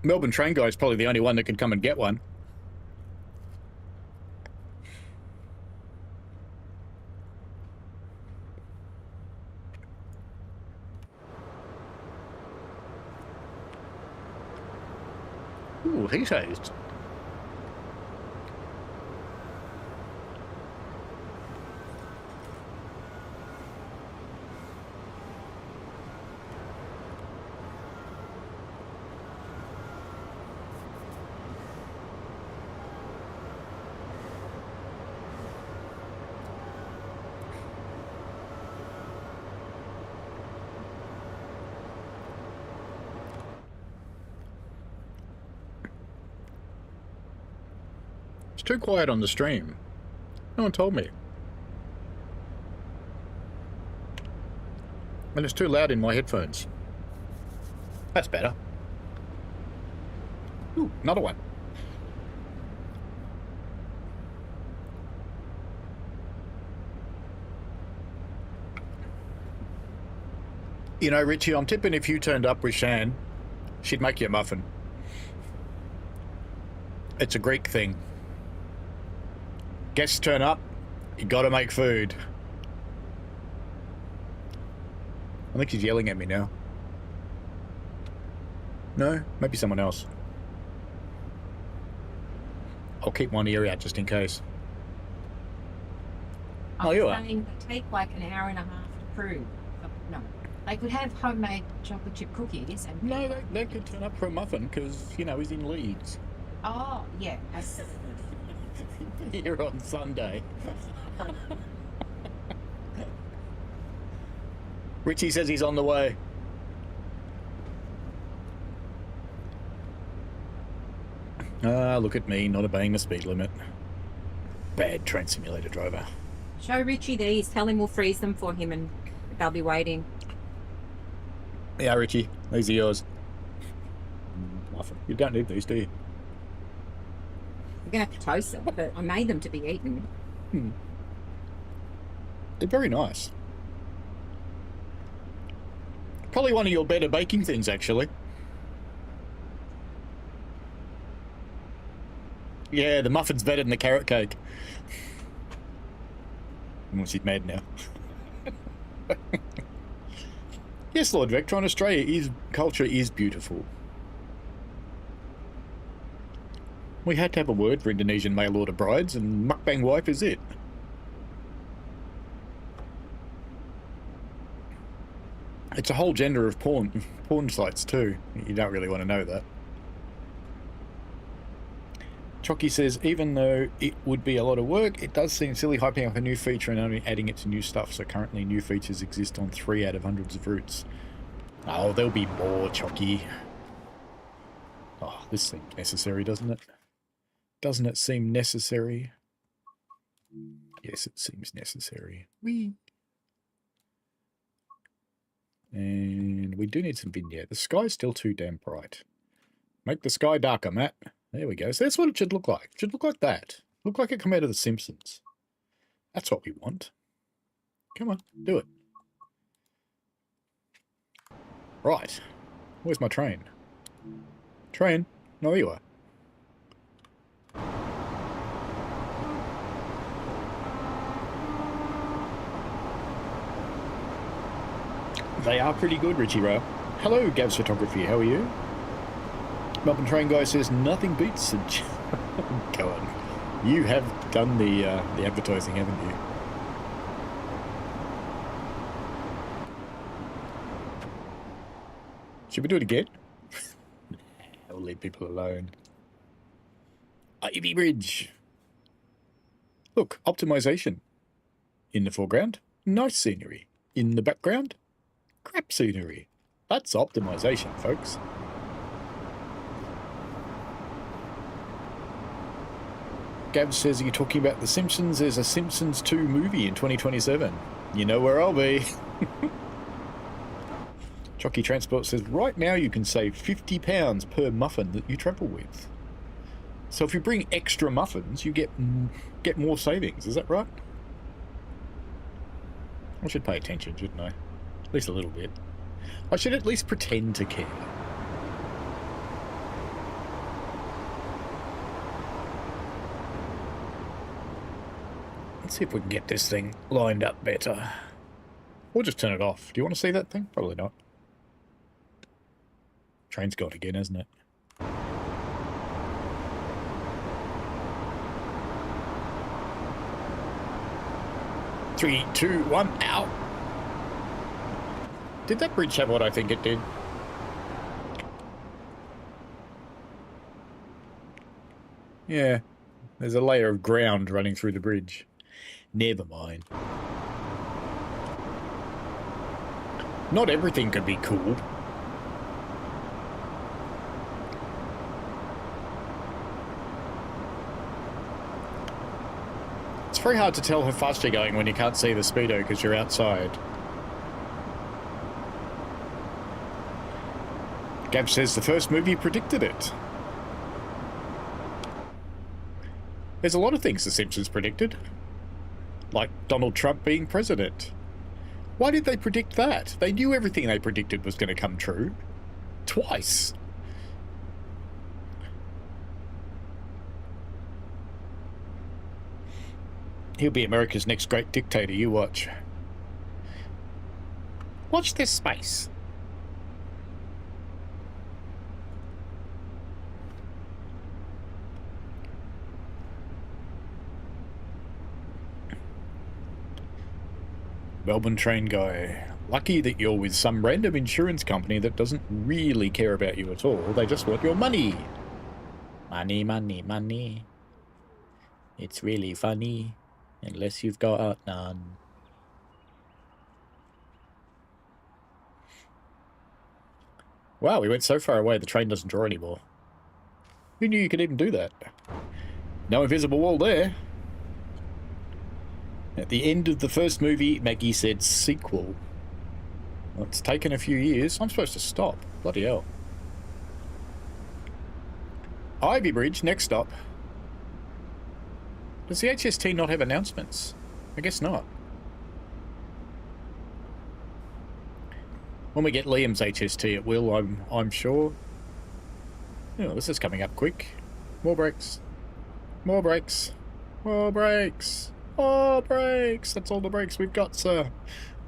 Melbourne Train Guy is probably the only one that can come and get one. Ooh, he says. It's too quiet on the stream. No one told me. And it's too loud in my headphones. That's better. Ooh, another one. You know, Richie, I'm tipping if you turned up with Shan, she'd make you a muffin. It's a Greek thing. Guests turn up, you gotta make food. I think she's yelling at me now. No? Maybe someone else. I'll keep one ear out just in case. I was saying they take like an hour and a half to prove. No. They could have homemade chocolate chip cookies and... No, they could turn up for a muffin because, you know, he's in Leeds. Oh, yeah. Here on Sunday. Richie says he's on the way. Ah, look at me, not obeying the speed limit. Bad train simulator driver. Show Richie these. Tell him we'll freeze them for him and they'll be waiting. Yeah, Richie, these are yours. You don't need these, do you? We're going to have to toast them, but I made them to be eaten. They're very nice. Probably one of your better baking things, actually. Yeah, the muffin's better than the carrot cake. She's mad now. Yes, Lord Vectron, Australia culture is beautiful. We had to have a word for Indonesian mail order brides, and mukbang wife is it. It's a whole gender of porn sites too. You don't really want to know that. Chocky says, even though it would be a lot of work, it does seem silly hyping up a new feature and only adding it to new stuff. So currently new features exist on 3 out of hundreds of routes. Oh, there'll be more, Chocky. Oh, this seems necessary, doesn't it? Doesn't it seem necessary? Yes, it seems necessary. Whee! And we do need some vignette. The sky's still too damn bright. Make the sky darker, Matt. There we go. So that's what it should look like. It should look like that. Look like it come out of The Simpsons. That's what we want. Come on, do it. Right. Where's my train? Train? No, there you are. They are pretty good, Richie Rowe. Hello, Gav's Photography. How are you? Melbourne Train Guy says nothing beats a... Go on. You have done the advertising, haven't you? Should we do it again? I'll leave people alone. Ivy Bridge. Look, optimization. In the foreground, nice scenery. In the background, crap scenery. That's optimization, folks. Gab says, are you talking about The Simpsons? There's a Simpsons 2 movie in 2027. You know where I'll be. Chocky Transport says, right now you can save £50 per muffin that you travel with. So if you bring extra muffins, you get more savings. Is that right? I should pay attention, shouldn't I? At least a little bit. I should at least pretend to care. Let's see if we can get this thing lined up better. Or just turn it off. Do you want to see that thing? Probably not. Train's gone again, hasn't it? Three, two, one, out. Did that bridge have what I think it did? Yeah. There's a layer of ground running through the bridge. Never mind. Not everything can be cool. It's very hard to tell how fast you're going when you can't see the speedo because you're outside. Gab says the first movie predicted it. There's a lot of things The Simpsons predicted. Like Donald Trump being president. Why did they predict that? They knew everything they predicted was going to come true. Twice. He'll be America's next great dictator, you watch. Watch this space. Melbourne train guy. Lucky that you're with some random insurance company that doesn't really care about you at all. They just want your money. Money, money, money. It's really funny. Unless you've got none. Wow, we went so far away the train doesn't draw anymore. Who knew you could even do that? No invisible wall there. At the end of the first movie, Maggie said sequel. Well, it's taken a few years. I'm supposed to stop. Bloody hell. Ivy Bridge, next stop. Does the HST not have announcements? I guess not. When we get Liam's HST, it will, I'm sure. Oh, this is coming up quick. More brakes. More brakes. More brakes. More brakes. That's all the brakes we've got, sir.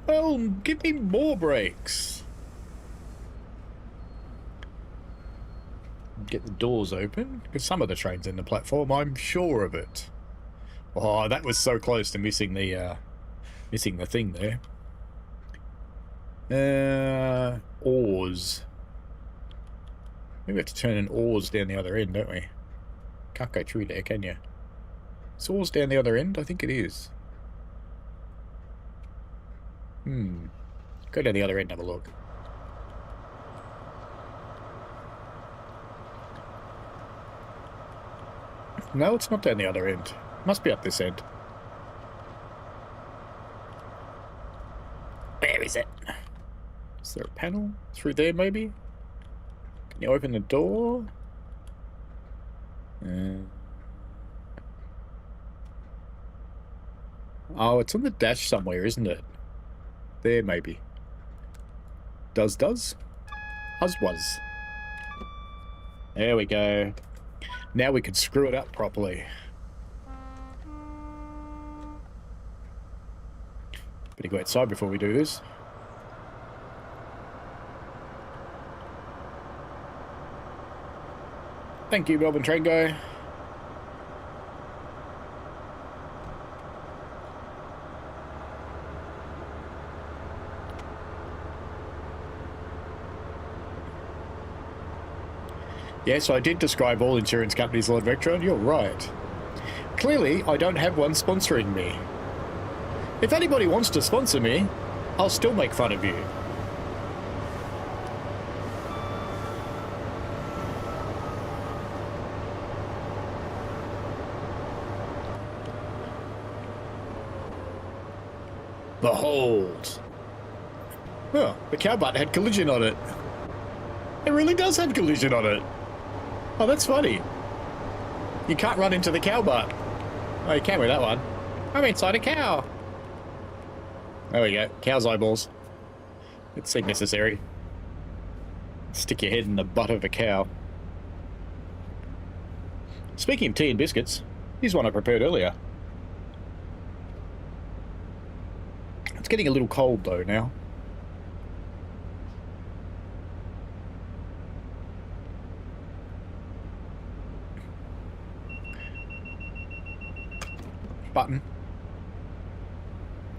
Well, give me more brakes. Get the doors open, because some of the trains in the platform, I'm sure of it. Oh, that was so close to missing the thing there. Oars. Maybe we have to turn an oars down the other end, don't we? Can't go through there, can you? Is oars down the other end? I think it is. Go down the other end and have a look. No, it's not down the other end. Must be up this end. Where is it? Is there a panel? Through there, maybe? Can you open the door? Oh, it's on the dash somewhere, isn't it? There, maybe. Does? Was. There we go. Now we can screw it up properly. Better go outside before we do this. Thank you, Melbourne train guy. Yes, I did describe all insurance companies, Lord Vectron. You're right. Clearly, I don't have one sponsoring me. If anybody wants to sponsor me, I'll still make fun of you. Behold. Oh, the cow butt had collision on it. It really does have collision on it. Oh, that's funny. You can't run into the cow butt. Oh, you can with that one. I'm inside a cow. There we go. Cow's eyeballs. It seemed necessary. Stick your head in the butt of a cow. Speaking of tea and biscuits, here's one I prepared earlier. It's getting a little cold though now. Button.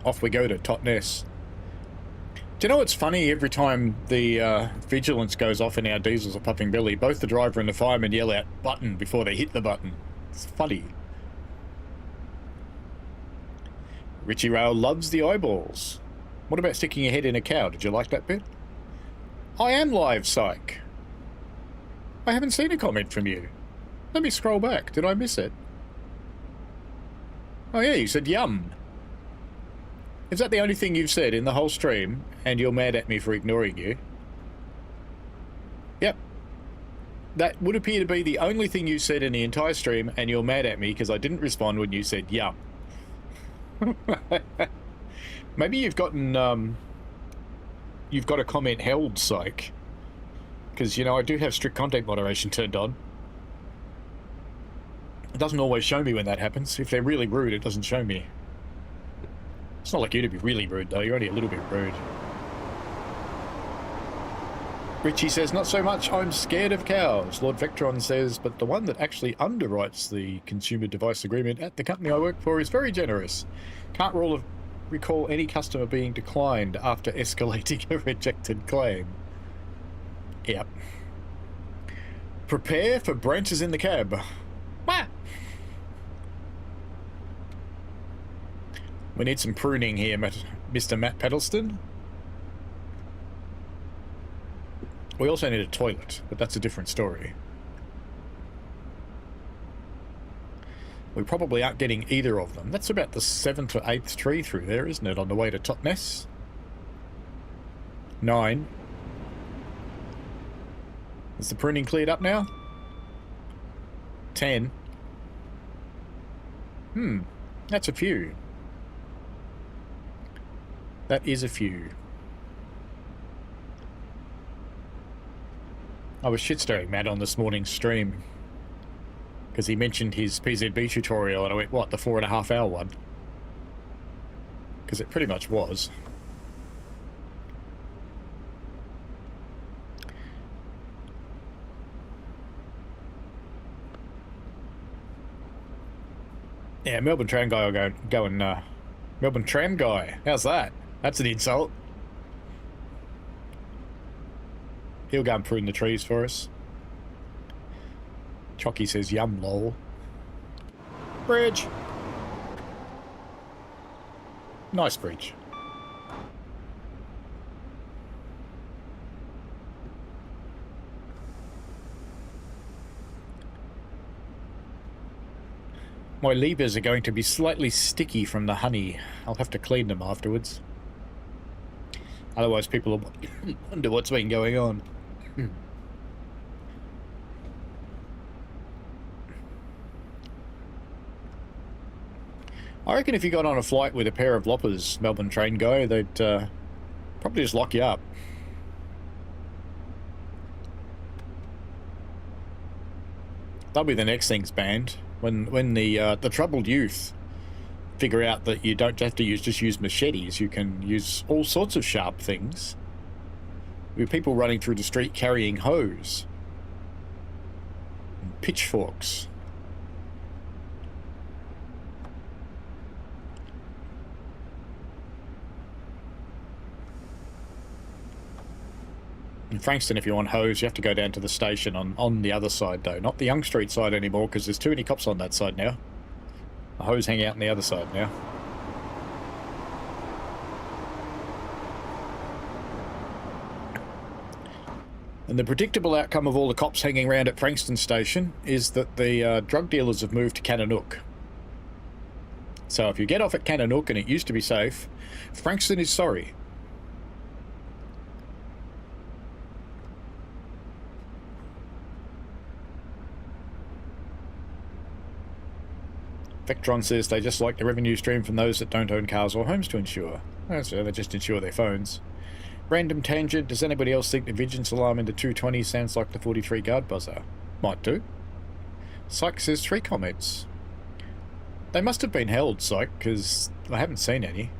Off we go to Totnes. Do you know what's funny? Every time the vigilance goes off and our diesels are popping belly, both the driver and the fireman yell out button before they hit the button. It's funny. Richie Rail loves the eyeballs. What about sticking your head in a cow? Did you like that bit? I am live, psych. I haven't seen a comment from you. Let me scroll back. Did I miss it? Oh yeah, you said yum. Is that the only thing you've said in the whole stream, and you're mad at me for ignoring you? Yep. That would appear to be the only thing you said in the entire stream, and you're mad at me because I didn't respond when you said yum. Maybe you've gotten, you've got a comment held, psych. Because, you know, I do have strict content moderation turned on. It doesn't always show me when that happens. If they're really rude, it doesn't show me. It's not like you to be really rude, though. You're only a little bit rude. Richie says, not so much, I'm scared of cows. Lord Vectron says, but the one that actually underwrites the consumer device agreement at the company I work for is very generous. Can't recall any customer being declined after escalating a rejected claim. Yep. Prepare for branches in the cab. Wah! We need some pruning here, Mr. Matt Peddleston. We also need a toilet, but that's a different story. We probably aren't getting either of them. That's about the 7th or 8th tree through there, isn't it, on the way to Totnes? 9. Is the pruning cleared up now? 10. That's a few. That is a few. I was shit-staring Matt on this morning's stream because he mentioned his PZB tutorial and I went, what, the 4.5 hour one? Because it pretty much was. Yeah, Melbourne Tram Guy will go and Melbourne Tram Guy, how's that? That's an insult. He'll go and prune the trees for us. Chocky says, yum, lol. Bridge. Nice bridge. My levers are going to be slightly sticky from the honey. I'll have to clean them afterwards. Otherwise people will wonder what's been going on. I reckon if you got on a flight with a pair of loppers, Melbourne Train Guy, they'd probably just lock you up. That'll be the next thing's banned. When the troubled youth figure out that you don't have to just use machetes, you can use all sorts of sharp things. With people running through the street carrying hose and pitchforks. In Frankston, if you want hose, you have to go down to the station on the other side, though. Not the Young Street side anymore, because there's too many cops on that side now. The hose hang out on the other side now. And the predictable outcome of all the cops hanging around at Frankston Station is that the drug dealers have moved to Kannanook. So if you get off at Kannanook and it used to be safe, Frankston is sorry. Vectron says they just like the revenue stream from those that don't own cars or homes to insure. So they just insure their phones. Random tangent, does anybody else think the vigilance alarm in the 220 sounds like the 43 guard buzzer? Might do. Psych says 3 comments. They must have been held, Psych, because I haven't seen any.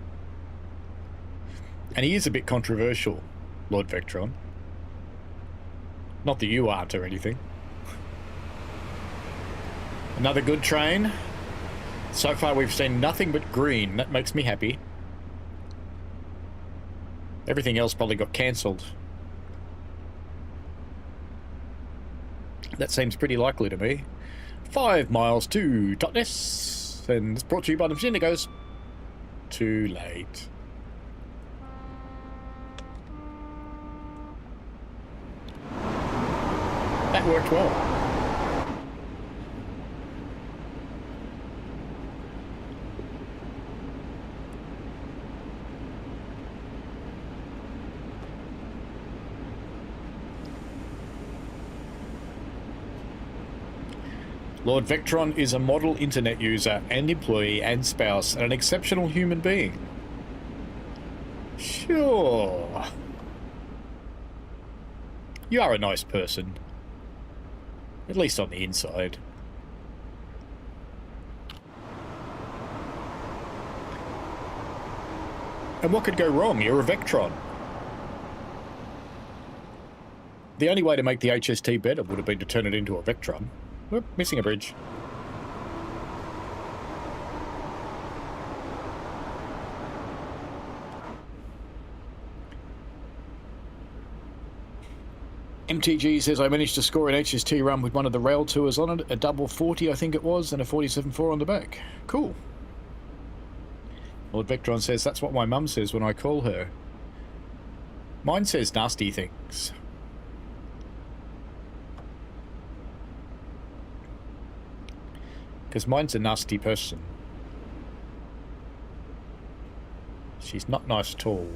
And he is a bit controversial, Lord Vectron. Not that you aren't or anything. Another good train. So far we've seen nothing but green. That makes me happy. Everything else probably got cancelled. That seems pretty likely to me. 5 miles to Totnes. And it's brought to you by the machine that goes too late. That worked well. Lord Vectron is a model internet user and employee and spouse and an exceptional human being. Sure. You are a nice person. At least on the inside. And what could go wrong? You're a Vectron. The only way to make the HST better would have been to turn it into a Vectron. Whoop, missing a bridge. MTG says I managed to score an HST run with one of the rail tours on it, a double 40 I think it was, and a 47.4 on the back. Cool. Lord Vectron says that's what my mum says when I call her. Mine says nasty things. Because mine's a nasty person. She's not nice at all.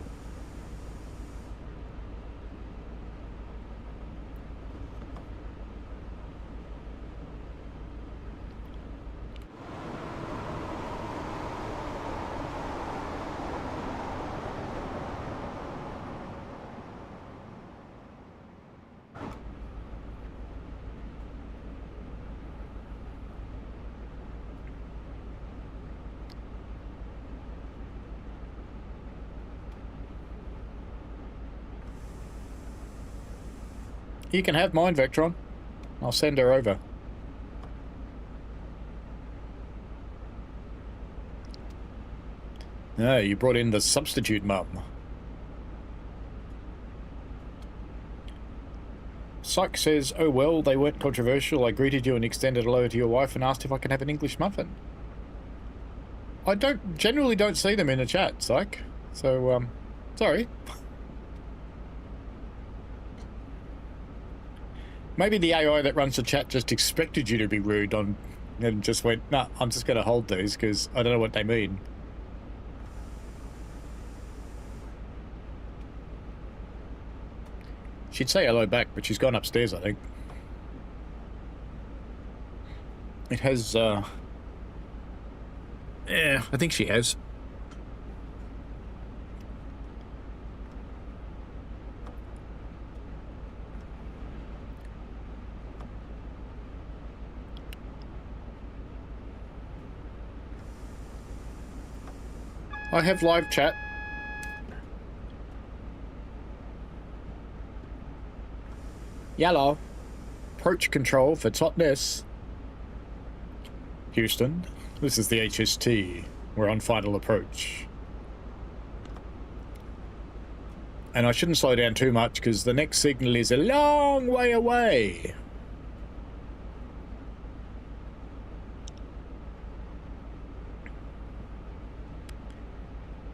You can have mine, Vectron. I'll send her over. No, you brought in the substitute mum. Psych says, oh well, they weren't controversial. I greeted you and extended a hello to your wife and asked if I can have an English muffin. I generally don't see them in the chat, Psych. So, sorry. Maybe the AI that runs the chat just expected you to be rude and just went, nah, I'm just going to hold these because I don't know what they mean. She'd say hello back, but she's gone upstairs, I think. It has, yeah, I think she has. I have live chat. Yellow. Approach control for Totnes. Houston, this is the HST. We're on final approach. And I shouldn't slow down too much because the next signal is a long way away.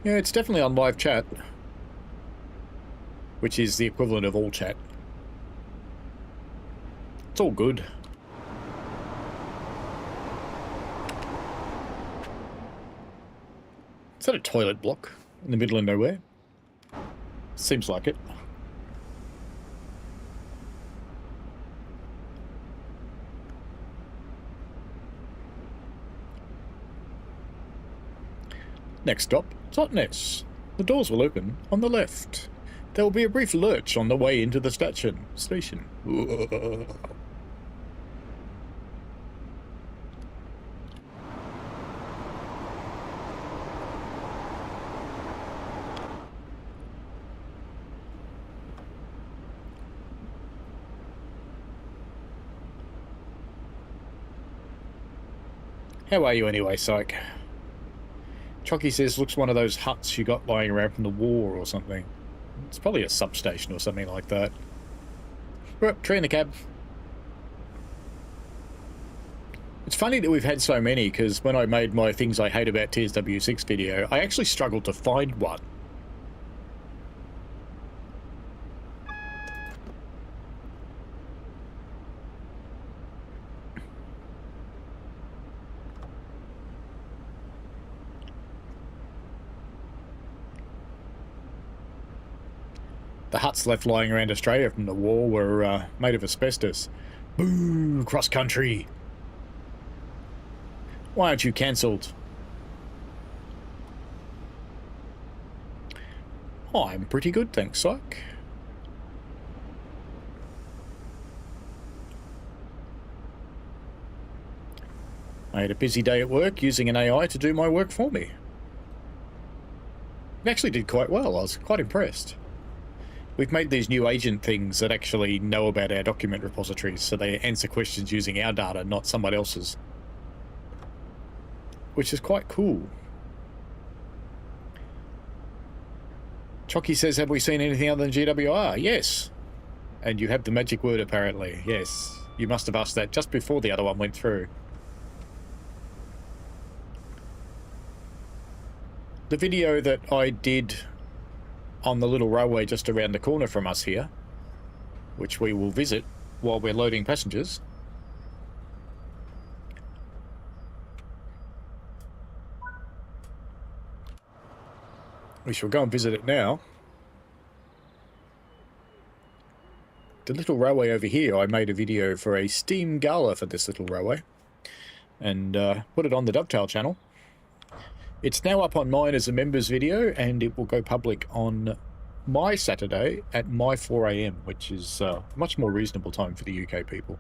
Yeah, it's definitely on live chat, which is the equivalent of all chat. It's all good. Is that a toilet block in the middle of nowhere? Seems like it. Next stop, Totnes. The doors will open on the left. There will be a brief lurch on the way into the station. How are you anyway, Psych? Chucky says, looks one of those huts you got lying around from the war or something. It's probably a substation or something like that. Well, tree in the cab. It's funny that we've had so many, because when I made my Things I Hate About TSW6 video, I actually struggled to find one. The huts left lying around Australia from the war were made of asbestos. Boo! Cross country! Why aren't you cancelled? I'm pretty good, thanks, Psych. I had a busy day at work using an AI to do my work for me. It actually did quite well. I was quite impressed. We've made these new agent things that actually know about our document repositories, so they answer questions using our data, not someone else's. Which is quite cool. Chocky says, have we seen anything other than GWR? Yes. And you have the magic word, apparently. Yes. You must have asked that just before the other one went through. The video that I did on the little railway just around the corner from us here, which we will visit while we're loading passengers. We shall go and visit it now. The little railway over here, I made a video for a Steam Gala for this little railway and put it on the Dovetail channel. It's now up on mine as a members video, and it will go public on my Saturday at my 4 AM, which is a much more reasonable time for the UK people.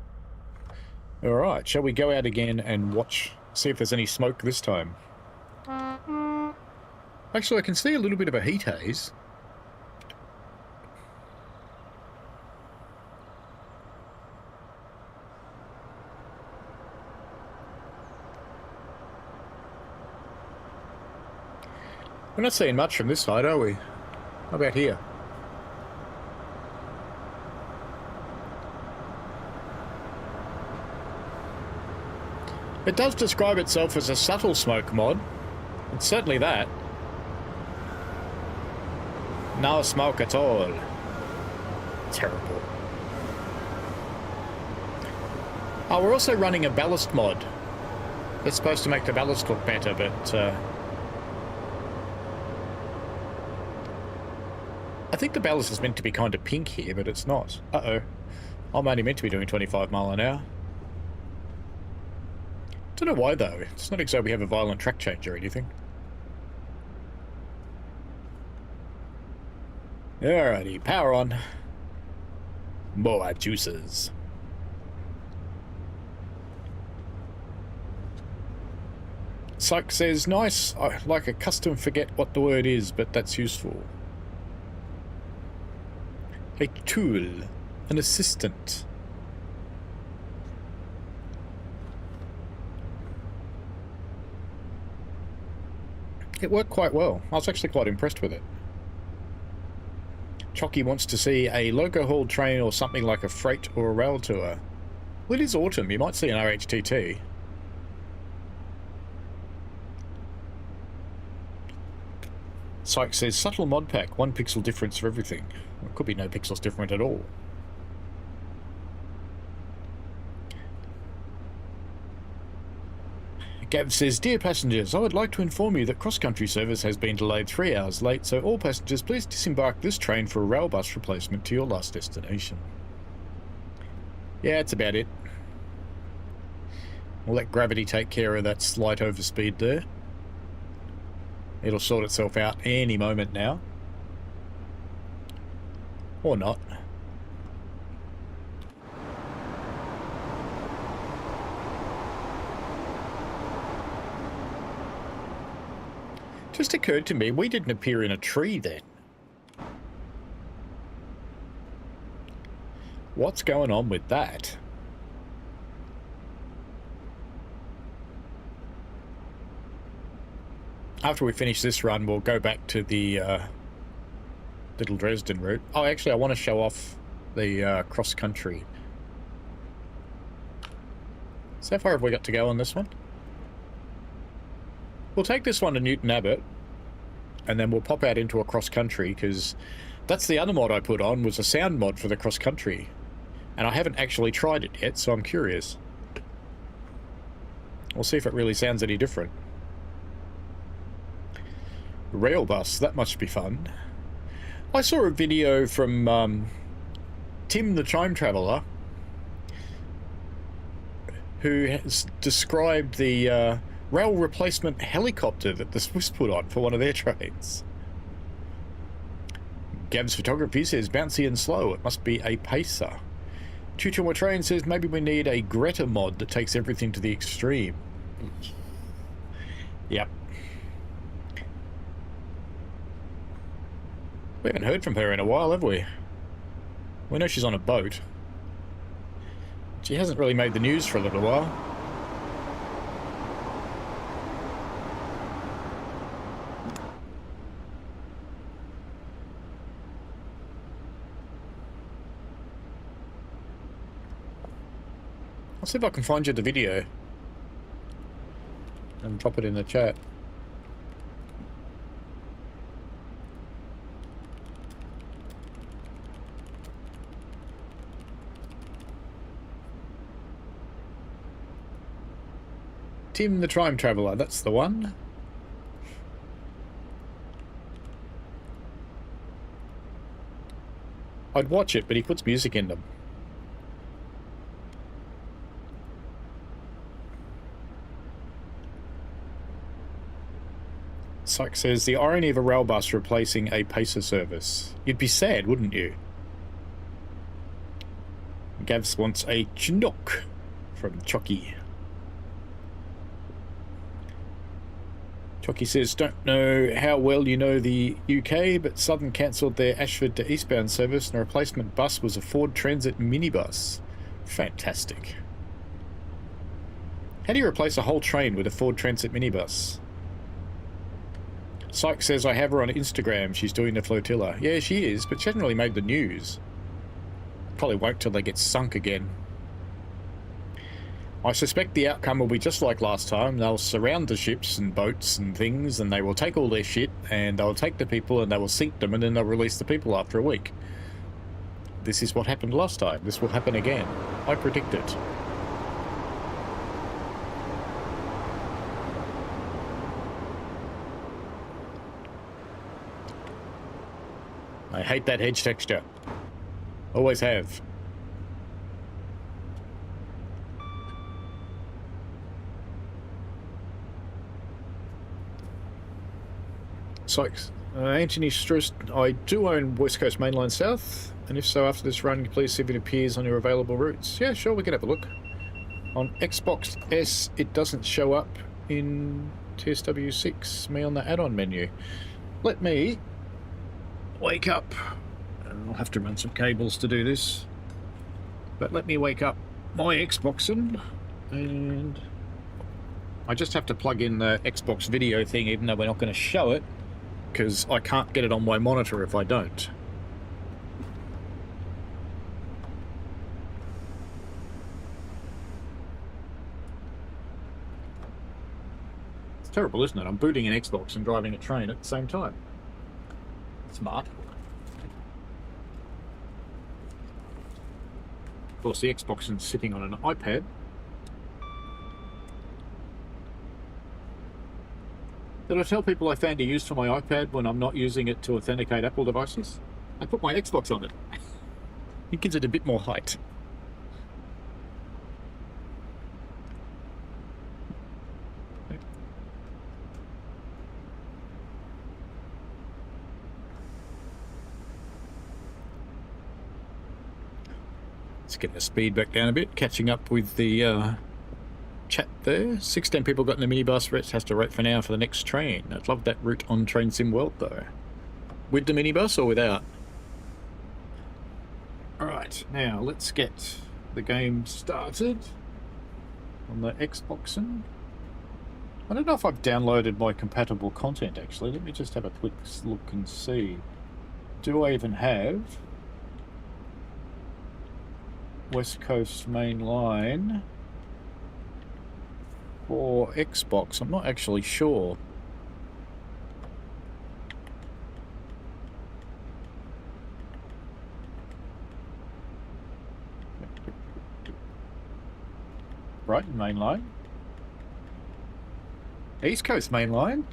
Alright, shall we go out again and watch, see if there's any smoke this time? Actually, I can see a little bit of a heat haze. We're not seeing much from this side, are we? How about here? It does describe itself as a subtle smoke mod. It's certainly that. No smoke at all. Terrible. Oh, we're also running a ballast mod. It's supposed to make the ballast look better, but I think the ballast is meant to be kind of pink here, but it's not. Uh-oh. I'm only meant to be doing 25 mile an hour. Don't know why, though. It's not exactly we have a violent track change or anything. Alrighty, power on. More juices. Psych says, nice, I like a custom forget what the word is, but that's useful. A tool, an assistant. It worked quite well. I was actually quite impressed with it. Chocky wants to see a loco-hauled train or something like a freight or a rail tour. Well, it is autumn. You might see an RHTT. Psych says, subtle mod pack, 1 pixel difference for everything. Well, it could be no pixels different at all. Gav says, dear passengers, I would like to inform you that cross-country service has been delayed 3 hours late, so all passengers please disembark this train for a rail bus replacement to your last destination. Yeah, that's about it. We'll let gravity take care of that slight overspeed there. It'll sort itself out any moment now. Or not. Just occurred to me, we didn't appear in a tree then. What's going on with that? After we finish this run, we'll go back to the little Dresden route. Oh, actually, I want to show off the cross-country. So how far have we got to go on this one? We'll take this one to Newton Abbot, and then we'll pop out into a cross-country, because that's the other mod I put on, was a sound mod for the cross-country. And I haven't actually tried it yet, so I'm curious. We'll see if it really sounds any different. Rail bus, that must be fun. I saw a video from Tim the Time Traveller, who has described the rail replacement helicopter that the Swiss put on for one of their trains. Gav's photography says bouncy and slow, it must be a pacer. Tutor Train says maybe we need a Greta mod that takes everything to the extreme. Yep. We haven't heard from her in a while, have we? We know she's on a boat. She hasn't really made the news for a little while. I'll see if I can find you the video and drop it in the chat. Tim the Time Traveller, that's the one. I'd watch it, but he puts music in them. Syke says, the irony of a rail bus replacing a pacer service. You'd be sad, wouldn't you? Gavs wants a Chinook from Chucky. Chucky says, don't know how well you know the UK, but Southern cancelled their Ashford to eastbound service and a replacement bus was a Ford Transit minibus. Fantastic. How do you replace a whole train with a Ford Transit minibus? Syke says, I have her on Instagram. She's doing the flotilla. Yeah, she is, but she hasn't really made the news. Probably won't till they get sunk again. I suspect the outcome will be just like last time. They'll surround the ships and boats and things, and they will take all their shit, and they'll take the people, and they will sink them, and then they'll release the people after a week. This is what happened last time. This will happen again. I predict it. I hate that hedge texture. Always have. Sykes. Anthony stressed, I do own West Coast Mainline South, and if so, after this run, please see if it appears on your available routes. Yeah, sure, we can have a look. On Xbox S, it doesn't show up in TSW6, me on the add-on menu. Let me wake up. I'll have to run some cables to do this. But let me wake up my Xboxen, and I just have to plug in the Xbox video thing, even though we're not going to show it, because I can't get it on my monitor if I don't. It's terrible, isn't it? I'm booting an Xbox and driving a train at the same time. Smart. Of course, the Xbox is sitting on an iPad. Did I tell people I found a use for my iPad when I'm not using it to authenticate Apple devices? I put my Xbox on it. It gives it a bit more height. Let's get the speed back down a bit, catching up with the chat there. 16 people got in the minibus. Rets has to wait for now for the next train. I'd love that route on Train Sim World though. With the minibus or without? Alright, now let's get the game started on the Xboxen. I don't know if I've downloaded my compatible content actually. Let me just have a quick look and see. Do I even have West Coast Main Line for Xbox? I'm not actually sure. Brighton Main Line. East Coast Main Line.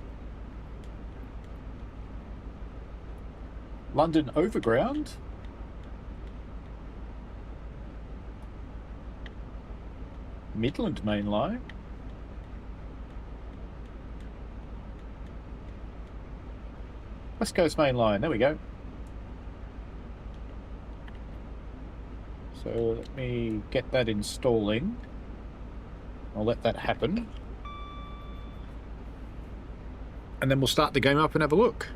London Overground. Midland Main Line. West Coast Main Line, there we go. So let me get that installing. I'll let that happen. And then we'll start the game up and have a look.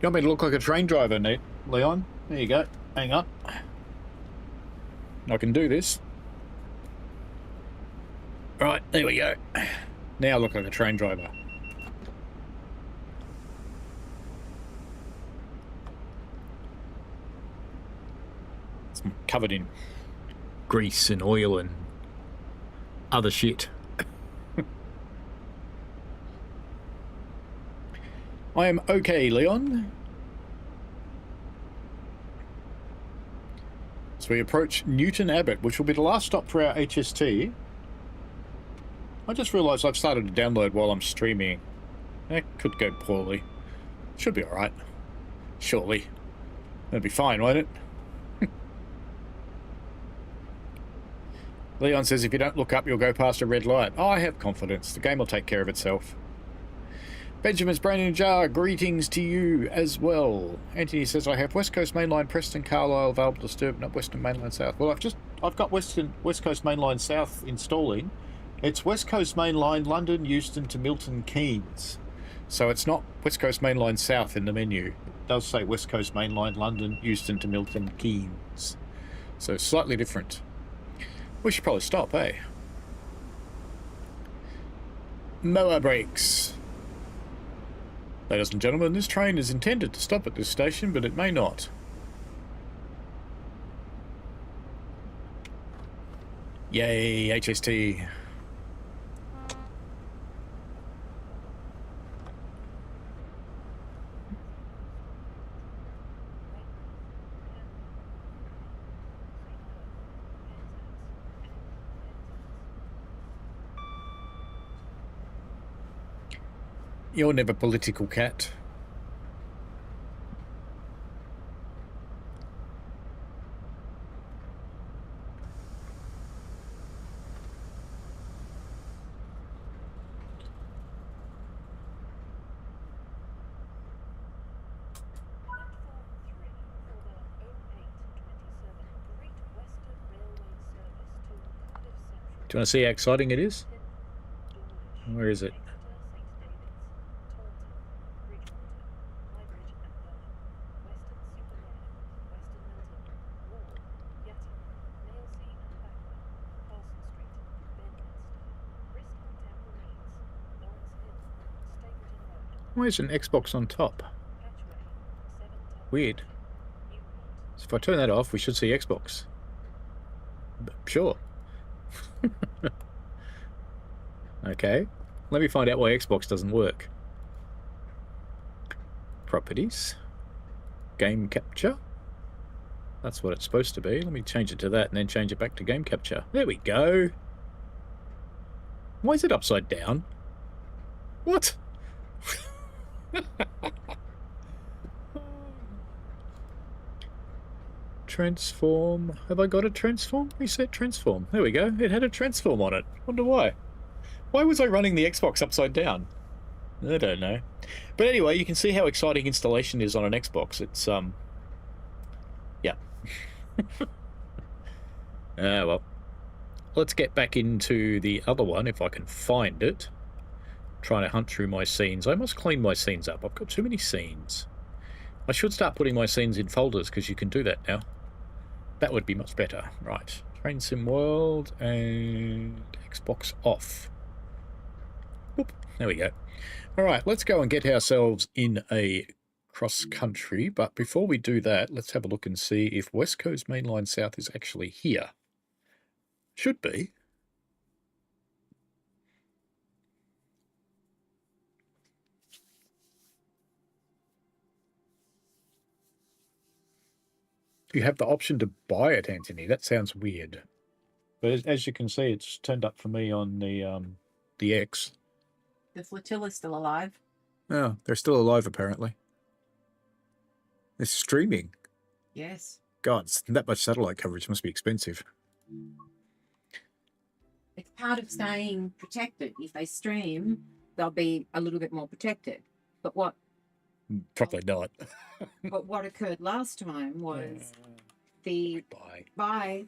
You want me to look like a train driver, Leon? There you go. Hang on. I can do this. Right, there we go. Now I look like a train driver. It's covered in grease and oil and other shit. I am okay, Leon. So we approach Newton Abbot, which will be the last stop for our HST. I just realised I've started to download while I'm streaming. That could go poorly. Should be alright. Surely. That'll be fine, won't it? Leon says if you don't look up, you'll go past a red light. Oh, I have confidence. The game will take care of itself. Benjamin's Brain in a Jar, greetings to you as well. Anthony says, I have West Coast Mainline Preston Carlisle available to serve, not Western Mainline South. Well, I've got West Coast Mainline South installing. It's West Coast Mainline London, Euston to Milton Keynes. So it's not West Coast Mainline South in the menu. It does say West Coast Mainline London, Euston to Milton Keynes. So slightly different. We should probably stop, eh? Mower brakes. Ladies and gentlemen, this train is intended to stop at this station, but it may not. Yay, HST. You're never political, cat. Do you want to see how exciting it is? Where is it? Where's an Xbox on top? Weird. So if I turn that off, we should see Xbox. Sure. Okay. Let me find out why Xbox doesn't work. Properties. Game capture. That's what it's supposed to be. Let me change it to that and then change it back to game capture. There we go. Why is it upside down? What? Transform. Have I got a transform? Reset transform. There we go. It had a transform on it. Wonder why. Why was I running the Xbox upside down? I don't know. But anyway, you can see how exciting installation is on an Xbox. It's, yeah. Well. Let's get back into the other one if I can find it. Trying to hunt through my scenes. I must clean my scenes up. I've got too many scenes. I should start putting my scenes in folders because you can do that now. That would be much better. Right. Train Sim World and Xbox off. Whoop. There we go. All right, let's go and get ourselves in a cross-country. But before we do that, let's have a look and see if West Coast Mainline South is actually here. Should be. You have the option to buy it, Anthony. That sounds weird. But as you can see, it's turned up for me on the X. The flotilla's still alive. Oh, they're still alive, apparently. They're streaming. Yes. God, that much satellite coverage must be expensive. It's part of staying protected. If they stream, they'll be a little bit more protected. But what? Probably not. But what occurred last time was the bye.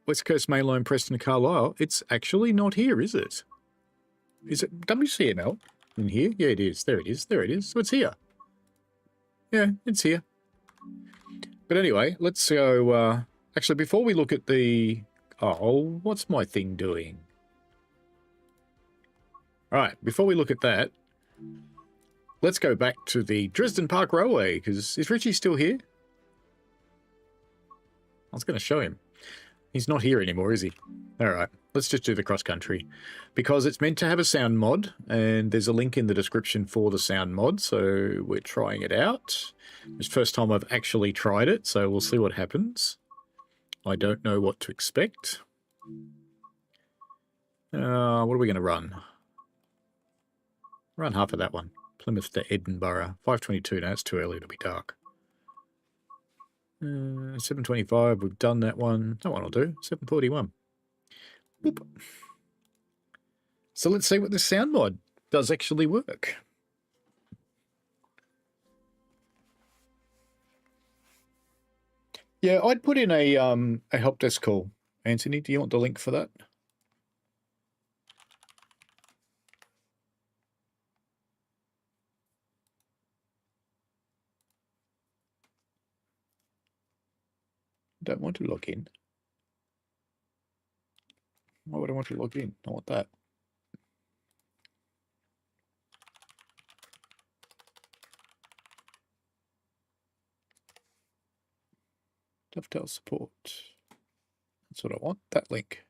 West Coast Mainline Preston Carlisle. It's actually not here, is it? Is it WCML? in here? Yeah, it is. There it is. There it is. So it's here. Yeah, it's here. But anyway, let's go... actually, before we look at the... Oh, what's my thing doing? Alright, before we look at that, let's go back to the Dresden Park Railway, because is Richie still here? I was going to show him. He's not here anymore, is he? Alright, let's just do the cross-country. Because it's meant to have a sound mod, and there's a link in the description for the sound mod, so we're trying it out. It's the first time I've actually tried it, so we'll see what happens. I don't know what to expect. What are we going to run? Run half of that one. Plymouth to Edinburgh. 5:22. No, it's too early. It'll be dark. 7:25. We've done that one. That one will do. 7:41. Boop. So let's see what this sound mod does actually work. Yeah, I'd put in a help desk call. Anthony, do you want the link for that? Don't want to log in. Why would I want to log in? I want that. Dovetail support. That's what I want. That link.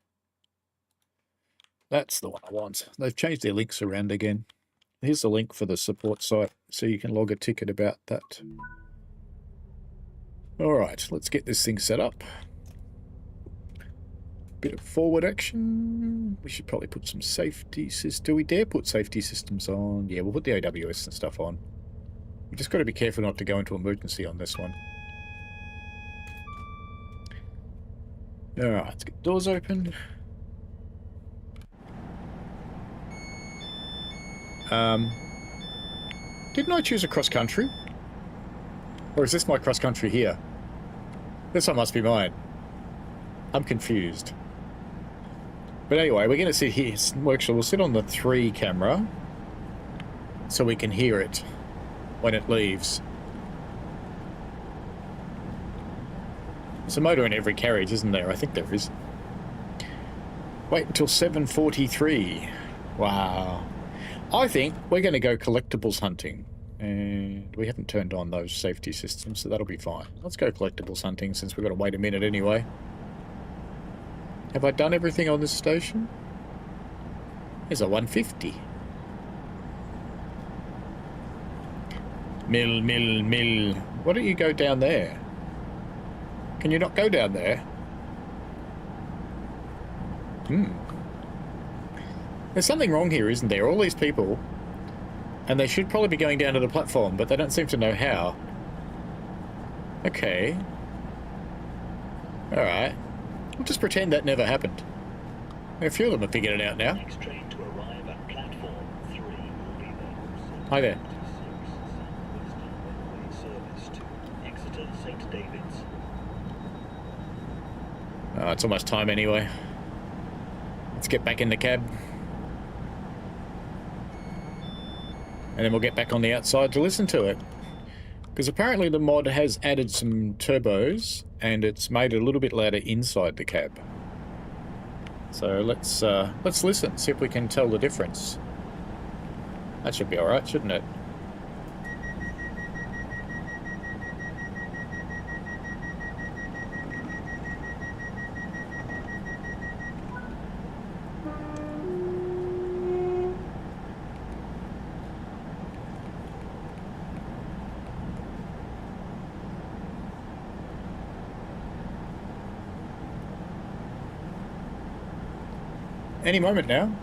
That's the one I want. They've changed their links around again. Here's the link for the support site, so you can log a ticket about that. Alright, let's get this thing set up. Bit of forward action. We should probably put some safety systems. Do we dare put safety systems on? Yeah, we'll put the AWS and stuff on. We've just got to be careful not to go into emergency on this one. Alright, let's get doors open. Didn't I choose a cross-country? Or is this my cross-country here? This one must be mine. I'm confused. But anyway, we're going to sit here. Actually, we'll sit on the 3 camera so we can hear it when it leaves. There's a motor in every carriage, isn't there? I think there is. Wait until 7:43. Wow. I think we're going to go collectibles hunting. And we haven't turned on those safety systems, so that'll be fine. Let's go collectibles hunting since we've got to wait a minute anyway. Have I done everything on this station? There's a 150. Mill. Why don't you go down there? Can you not go down there? There's something wrong here, isn't there? All these people, and they should probably be going down to the platform, but they don't seem to know how. Okay. Alright. We'll just pretend that never happened. A few of them have figured it out now. Next train to arrive at platform 3 will be the Hi there. service to Exeter St David's. It's almost time anyway. Let's get back in the cab. And then we'll get back on the outside to listen to it. Because apparently the mod has added some turbos and it's made it a little bit louder inside the cab. So let's listen, see if we can tell the difference. That should be alright, shouldn't it? Any moment now.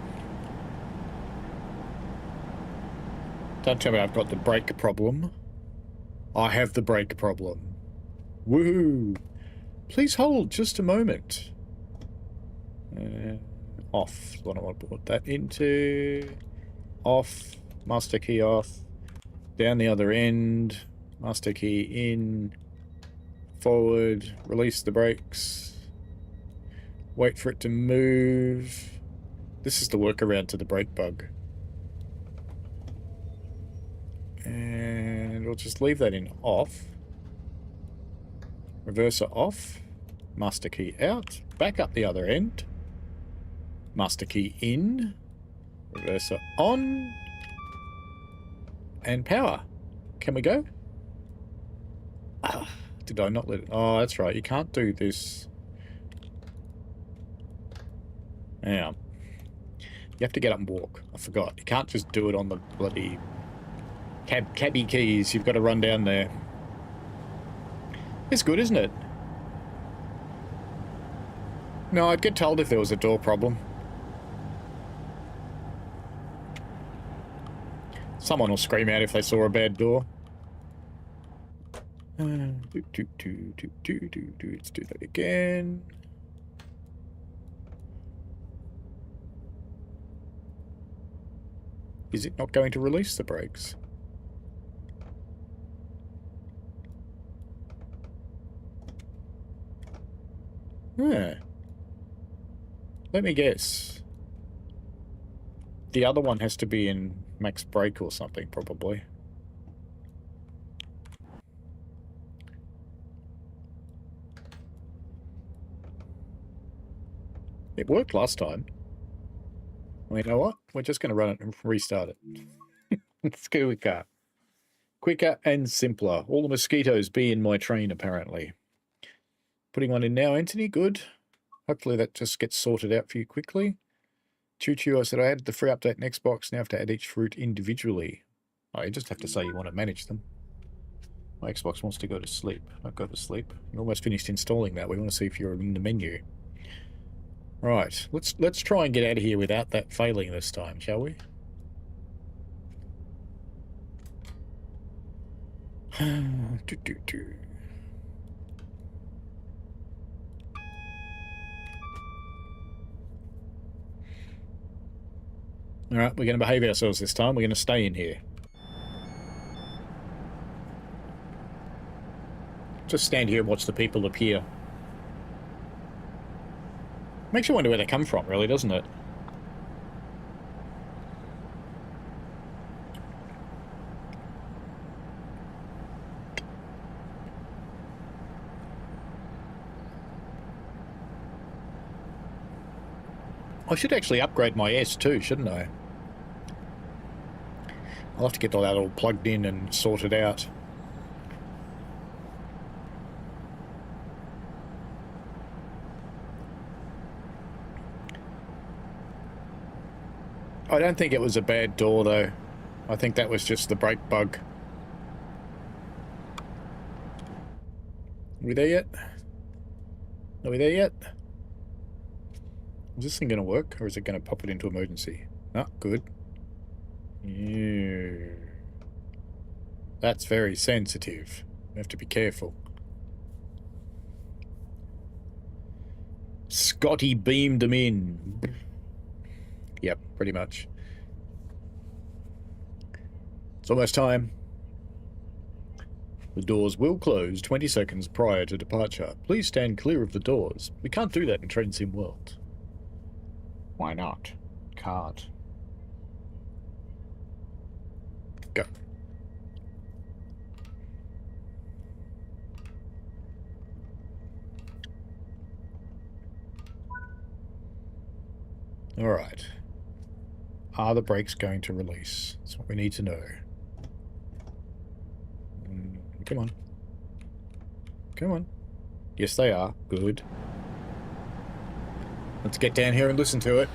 Don't tell me I've got the brake problem. I have the brake problem. Woohoo! Please hold just a moment. Off. What I want to put that into. Off. Master key off. Down the other end. Master key in. Forward. Release the brakes. Wait for it to move. This is the workaround to the brake bug. And we'll just leave that in off. Reverser off. Master key out. Back up the other end. Master key in. Reverser on. And power. Can we go? Ah, did I not let it? Oh, that's right. You can't do this. Yeah. You have to get up and walk. I forgot. You can't just do it on the bloody cabbie keys. You've got to run down there. It's good, isn't it? No, I'd get told if there was a door problem. Someone will scream out if they saw a bad door. Let's do that again. Is it not going to release the brakes? Yeah. Let me guess. The other one has to be in max brake or something, probably. It worked last time. Well, you know what? We're just going to run it and restart it. Let's go quicker. Quicker and simpler. All the mosquitoes be in my train, apparently. Putting one in now, Anthony. Good. Hopefully that just gets sorted out for you quickly. Choo-choo, I said I added the free update in Xbox. Now I have to add each fruit individually. Oh, you just have to say you want to manage them. My Xbox wants to go to sleep. Not go to sleep. You're almost finished installing that. We want to see if you're in the menu. Right, let's try and get out of here without that failing this time, shall we? Alright, we're going to behave ourselves this time. We're going to stay in here. Just stand here and watch the people appear. Makes you wonder where they come from, really, doesn't it? I should actually upgrade my S too, shouldn't I? I'll have to get all that all plugged in and sorted out. I don't think it was a bad door, though. I think that was just the brake bug. Are we there yet? Are we there yet? Is this thing going to work, or is it going to pop it into emergency? Ah, good. Yeah. That's very sensitive. We have to be careful. Scotty beamed them in. Yep, pretty much. It's almost time. The doors will close 20 seconds prior to departure. Please stand clear of the doors. We can't do that in Train Sim World. Why not? Can't. Go. All right. Are the brakes going to release? That's what we need to know. Come on. Come on. Yes, they are. Good. Let's get down here and listen to it.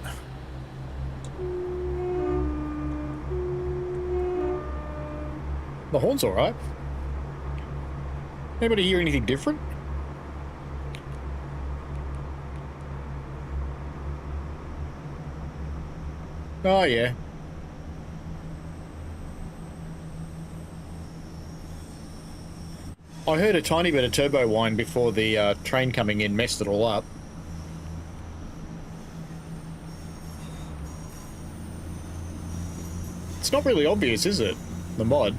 The horn's alright. Anybody hear anything different? Oh, yeah. I heard a tiny bit of turbo whine before the train coming in messed it all up. It's not really obvious, is it? The mod.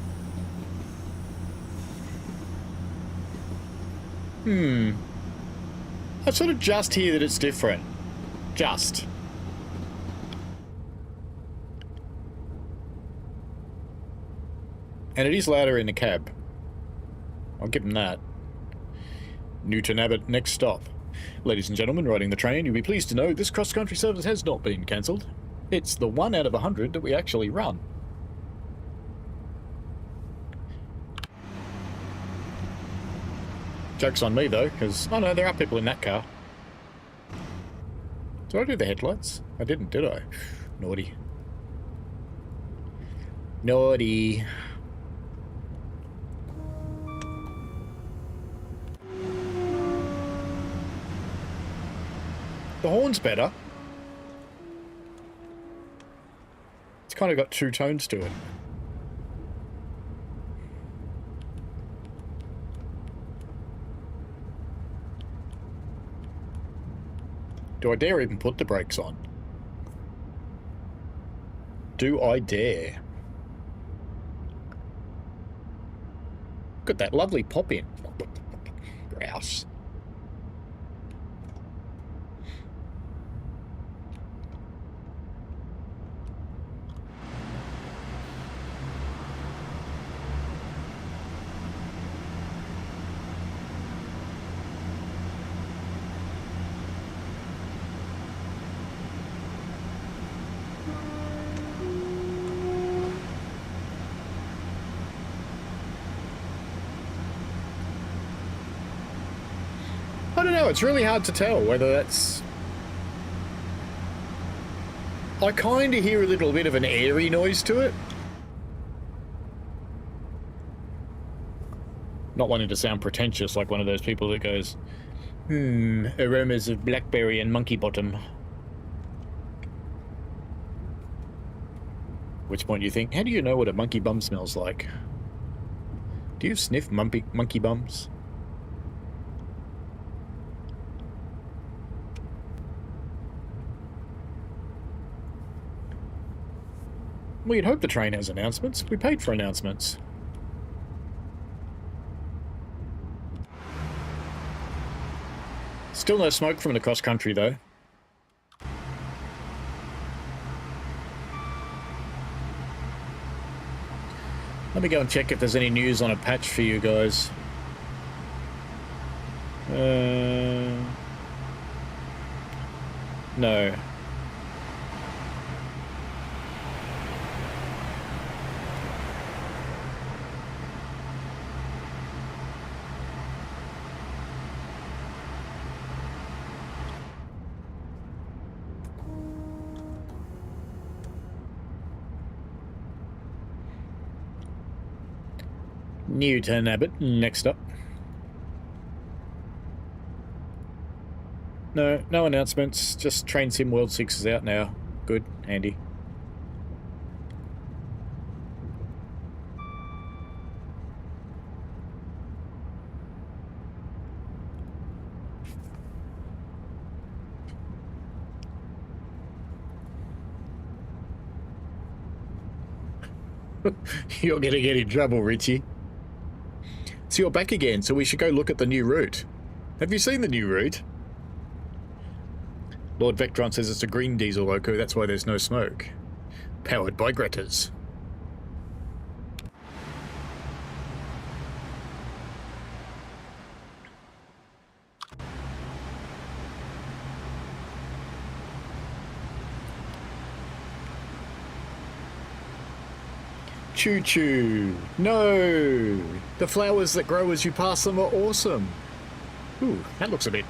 I sort of just hear that it's different. Just. And it is louder in the cab. I'll give him that. Newton Abbot, next stop. Ladies and gentlemen, riding the train, you'll be pleased to know this cross-country service has not been cancelled. It's the 1 out of 100 that we actually run. Joke's on me, though, because... Oh, no, there are people in that car. Did I do the headlights? I didn't, did I? Naughty. Naughty. The horn's better. It's kind of got two tones to it. Do I dare even put the brakes on? Do I dare? Look at that lovely pop in. Grouse. I don't know, it's really hard to tell whether that's... I kind of hear a little bit of an airy noise to it. Not wanting to sound pretentious like one of those people that goes, aromas of blackberry and monkey bottom. Which point you think, how do you know what a monkey bum smells like? Do you sniff monkey bums? Well, you'd hope the train has announcements. We paid for announcements. Still no smoke from the cross country, though. Let me go and check if there's any news on a patch for you guys. No. Newton Abbot, next up. No announcements. Just Train Sim World 6 is out now. Good, handy. You're gonna get in trouble, Richie. So you're back again, so we should go look at the new route. Have you seen the new route? Lord Vectron says it's a green diesel loco, that's why there's no smoke. Powered by Gretas. Choo-choo. No! The flowers that grow as you pass them are awesome. Ooh, that looks a bit...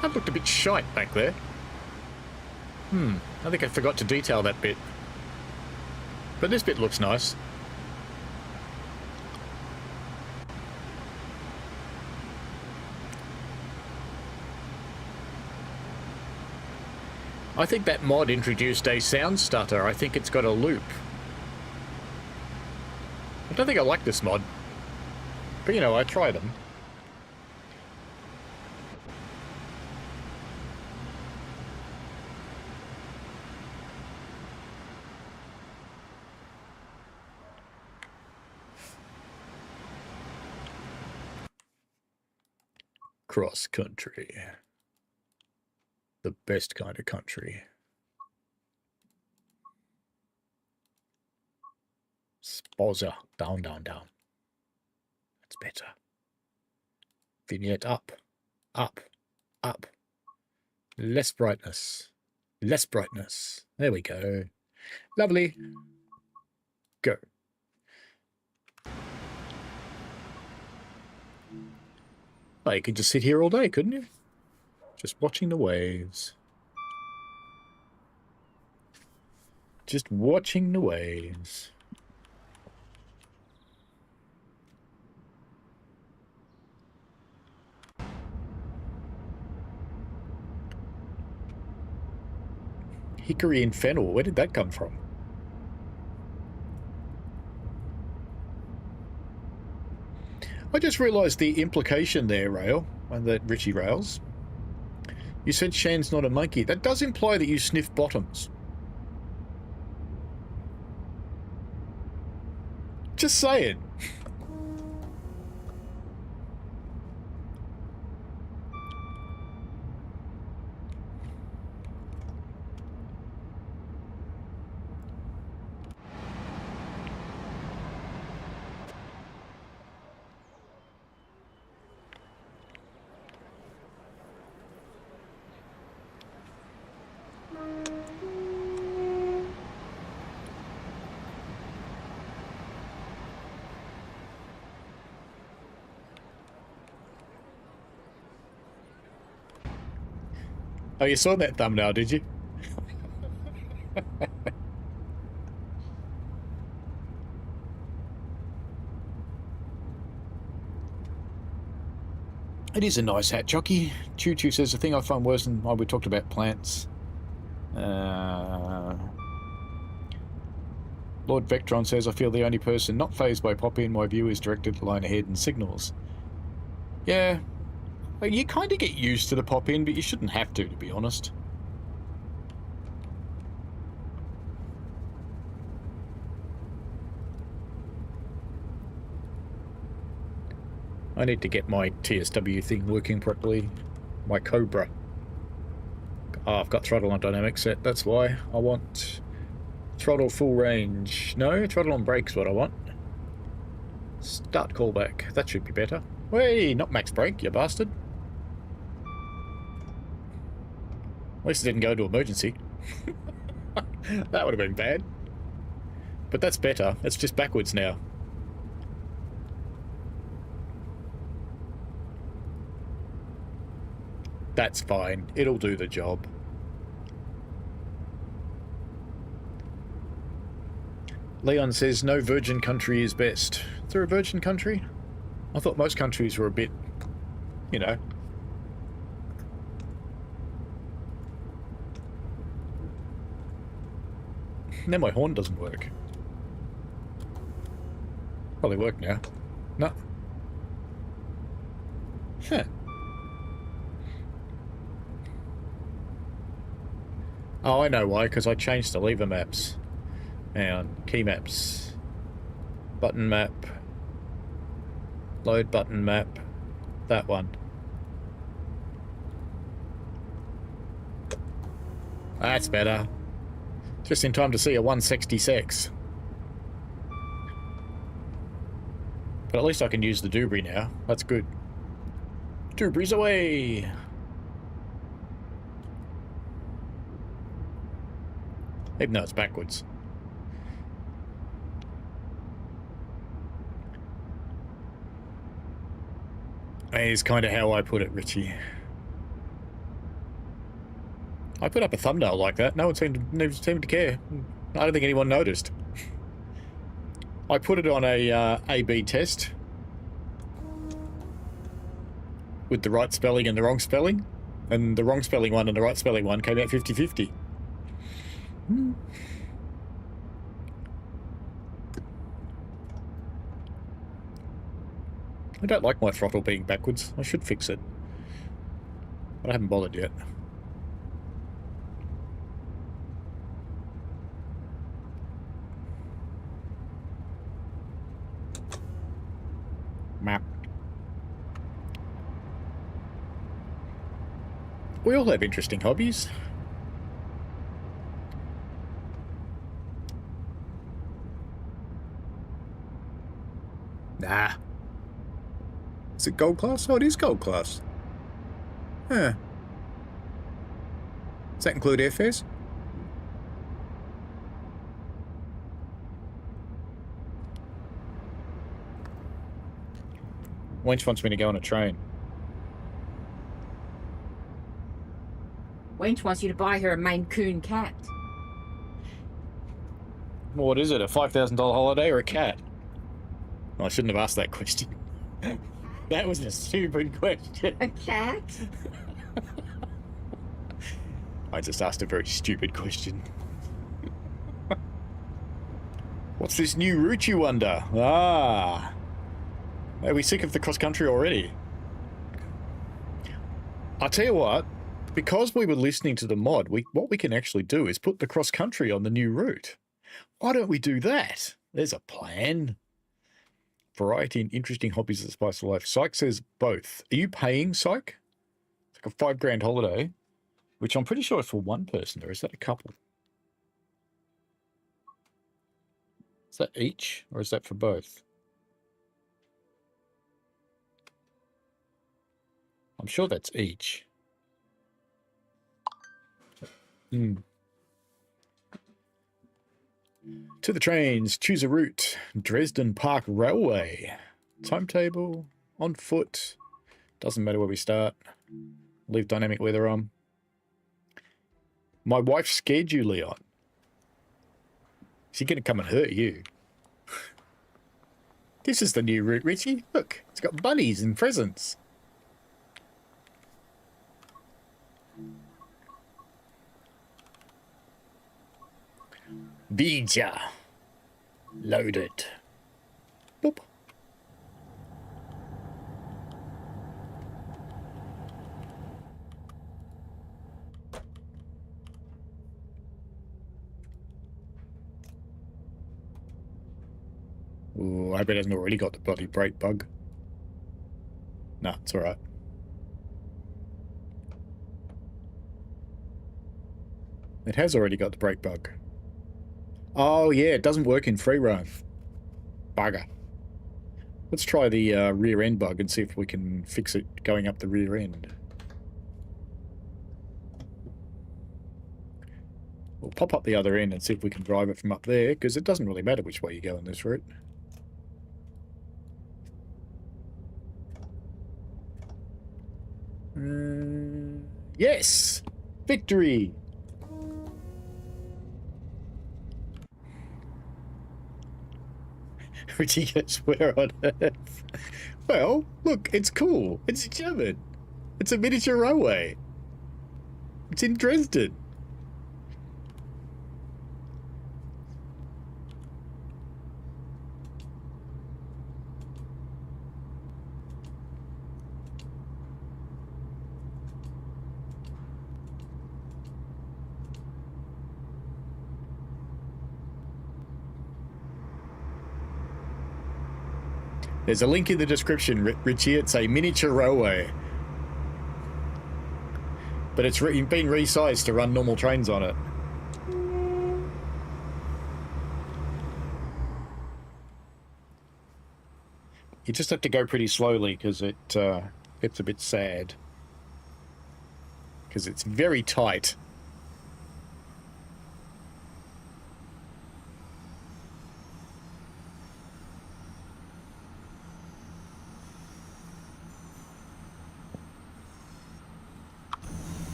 That looked a bit shite back there. I think I forgot to detail that bit. But this bit looks nice. I think that mod introduced a sound stutter. I think it's got a loop. I don't think I like this mod. But you know, I try them. Cross country. The best kind of country. Sponsor. Down, down, down. That's better. Vignette up. Up. Up. Less brightness. Less brightness. There we go. Lovely. Go. Oh, you could just sit here all day, couldn't you? Just watching the waves. Just watching the waves. Hickory and fennel, where did that come from? I just realised the implication there, Rail, and that Richie Rails. You said Shan's not a monkey. That does imply that you sniff bottoms. Just saying. Oh, you saw that thumbnail, did you? It is a nice hat, Jockey. Choo Choo says the thing I find worse than we talked about plants. Lord Vectron says I feel the only person not phased by Poppy in my view is directed line ahead and signals. Yeah. You kind of get used to the pop-in, but you shouldn't have to be honest. I need to get my TSW thing working properly. My Cobra. Oh, I've got throttle on dynamic set, that's why. I want throttle full range. No, throttle on brake's what I want. Start callback. That should be better. Hey, not max brake, you bastard. At least it didn't go to emergency. That would have been bad. But that's better. It's just backwards now. That's fine. It'll do the job. Leon says no virgin country is best. Is there a virgin country? I thought most countries were a bit, you know. Now my horn doesn't work. Probably work now. No. Huh. Oh, I know why, because I changed the lever maps. Hang on, key maps. Button map. Load button map. That one. That's better. Just in time to see a 166. But at least I can use the Dubry now. That's good. Dubry's away! Even though it's backwards. Is kind of how I put it, Richie. I put up a thumbnail like that. No one never seemed to care. I don't think anyone noticed. I put it on a A/B test with the right spelling and the wrong spelling, and the wrong spelling one and the right spelling one came out 50-50. I don't like my throttle being backwards. I should fix it. But I haven't bothered yet. Map. We all have interesting hobbies. Is it gold class? Oh, it is gold class. Huh. Does that include airfares? Wench wants me to go on a train. Wench wants you to buy her a Maine Coon cat. Well, what is it, a $5,000 holiday or a cat? Well, I shouldn't have asked that question. That was a stupid question. A cat? I just asked a very stupid question. What's this new route, you wonder? Ah. Are we sick of the cross-country already? I'll tell you what, because we were listening to the mod, what we can actually do is put the cross-country on the new route. Why don't we do that? There's a plan. Variety and interesting hobbies that spice of life. Psych says both. Are you paying, Psych? It's like a $5,000 holiday, which I'm pretty sure is for one person, or is that a couple? Is that each, or is that for both? I'm sure that's each. To the trains, choose a route. Dresden Park Railway. Timetable, on foot. Doesn't matter where we start. Leave dynamic weather on. My wife scared you, Leon. She's going to come and hurt you. This is the new route, Richie. Look, it's got bunnies and presents. Voyager. Loaded. Boop. Ooh, I bet it hasn't already got the bloody brake bug. Nah, it's alright. It has already got the brake bug. Oh, yeah, it doesn't work in free roam. Bugger. Let's try the rear end bug and see if we can fix it going up the rear end. We'll pop up the other end and see if we can drive it from up there, because it doesn't really matter which way you go on this route. Yes! Victory! Ridiculous, where on earth? Well, look, it's cool. It's German. It's a miniature railway. It's in Dresden. There's a link in the description, Richie. It's a miniature railway. But it's been resized to run normal trains on it. You just have to go pretty slowly because it gets a bit sad. Because it's very tight.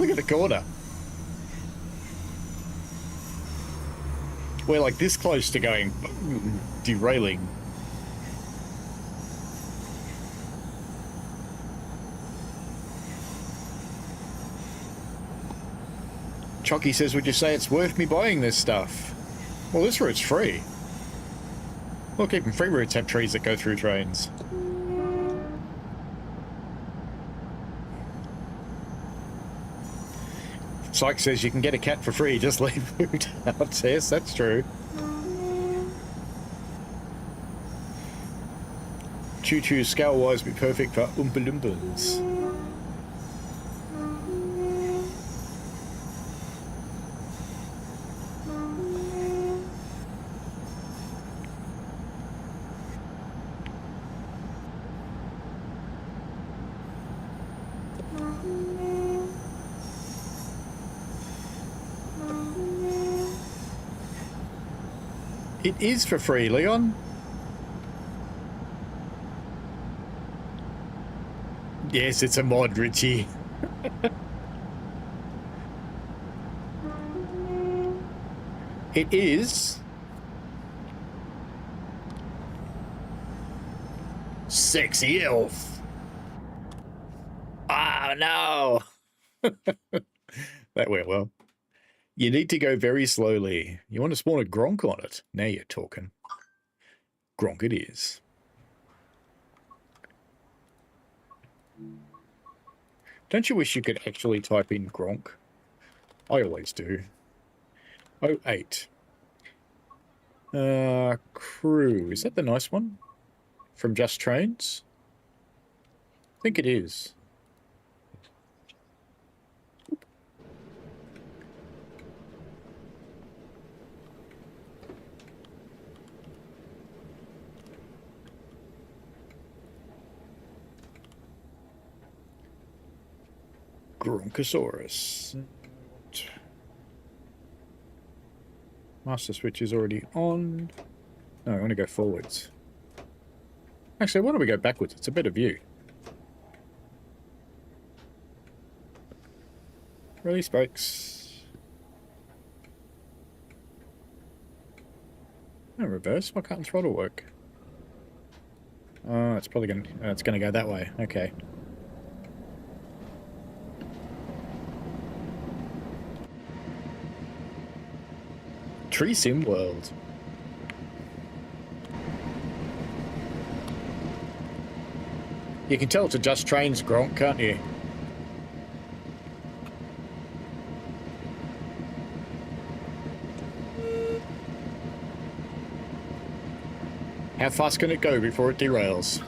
Look at the corner. We're like this close to going derailing. Chocky says, would you say it's worth me buying this stuff? Well, this route's free. Look, even free routes have trees that go through trains. Psych says you can get a cat for free, just leave food out. Yes, that's true. Choo Choo scale-wise be perfect for Oompa Loompas. It is for free, Leon. Yes, it's a mod, Richie. It is Sexy Elf. Ah, no. That went well. You need to go very slowly. You want to spawn a Gronk on it. Now you're talking. Gronk it is. Don't you wish you could actually type in Gronk? I always do. 08. Crew. Is that the nice one? From Just Trains? I think it is. Gronkosaurus. Master switch is already on. No, I want to go forwards. Actually, why don't we go backwards? It's a better view. Release brakes. No, reverse. Why can't the throttle work? Oh, it's probably it's gonna go that way. Okay. Tree Sim World. You can tell it's a Just Trains Gronk, can't you? How fast can it go before it derails?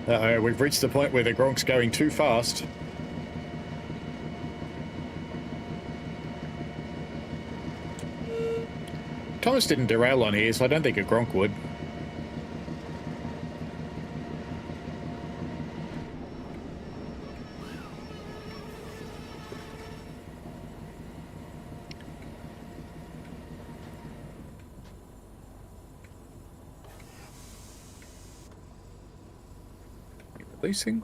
Uh-oh, we've reached the point where the Gronk's going too fast. Thomas didn't derail on here, so I don't think a Gronk would. Releasing.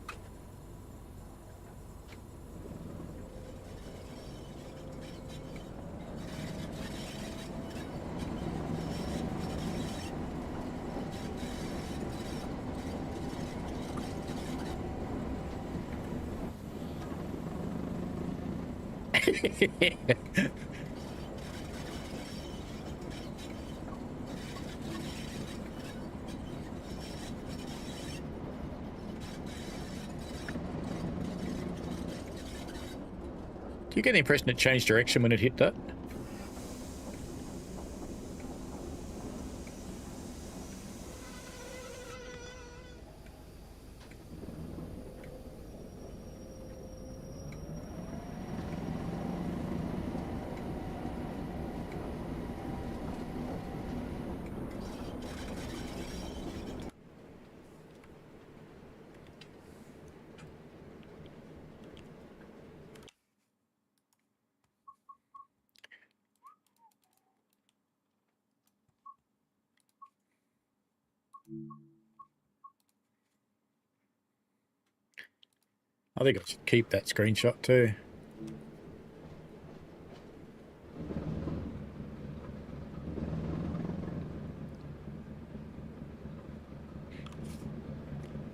Do you get the impression it changed direction when it hit that? I think I should keep that screenshot too.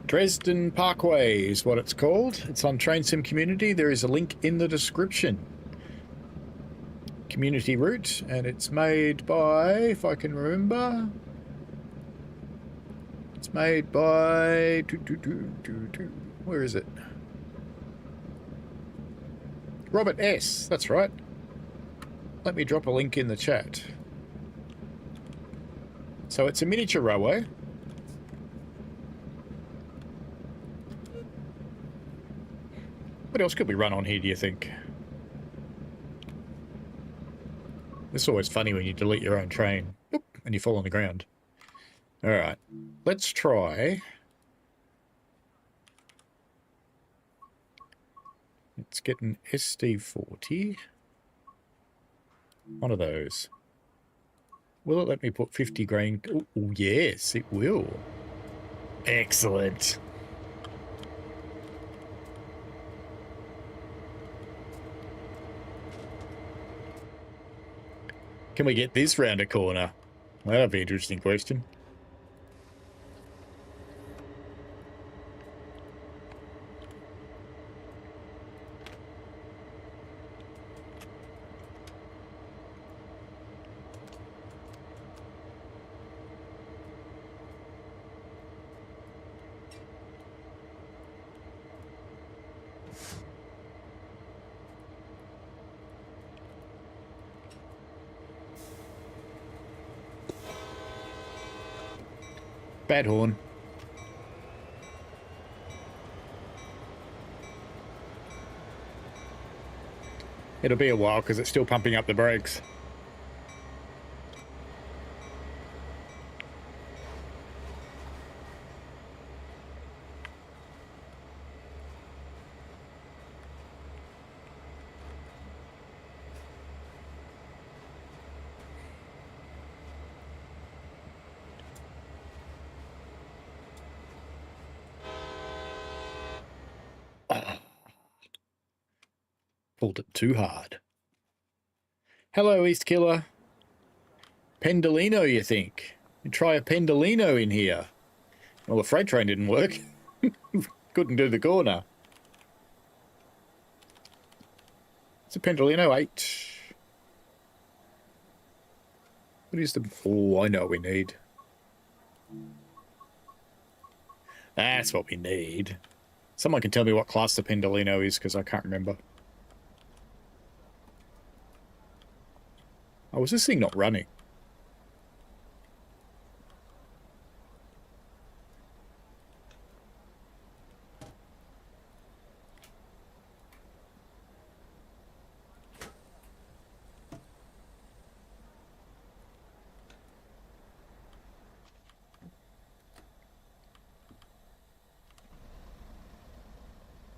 Dresden Parkway is what it's called. It's on Train Sim Community. There is a link in the description. Community route, and it's made by, if I can remember, it's made by, where is it? Robert S. That's right. Let me drop a link in the chat. So it's a miniature railway. What else could we run on here, do you think? It's always funny when you delete your own train. Boop, and you fall on the ground. Alright. Let's try... Let's get an SD40. One of those. Will it let me put 50 grain? Oh, yes, it will. Excellent. Can we get this round a corner? Well, that'd be an interesting question. Bad horn. It'll be a while because it's still pumping up the brakes. Pulled it too hard. Hello, East Killer. Pendolino, you think? You try a Pendolino in here. Well, the freight train didn't work. Couldn't do the corner. It's a Pendolino 8. What is the... Oh, I know what we need. That's what we need. Someone can tell me what class the Pendolino is, because I can't remember. Oh, was this thing not running?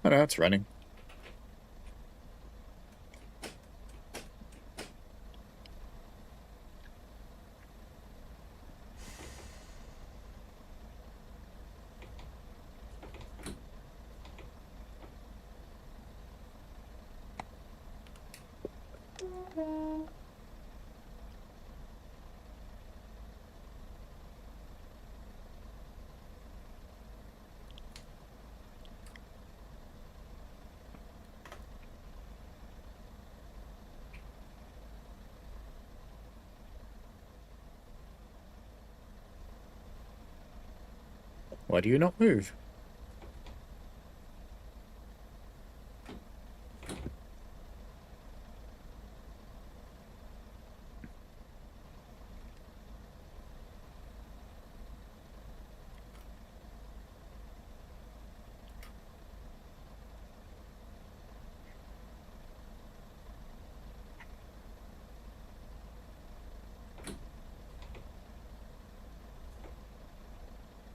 Oh no, it's running. Why do you not move?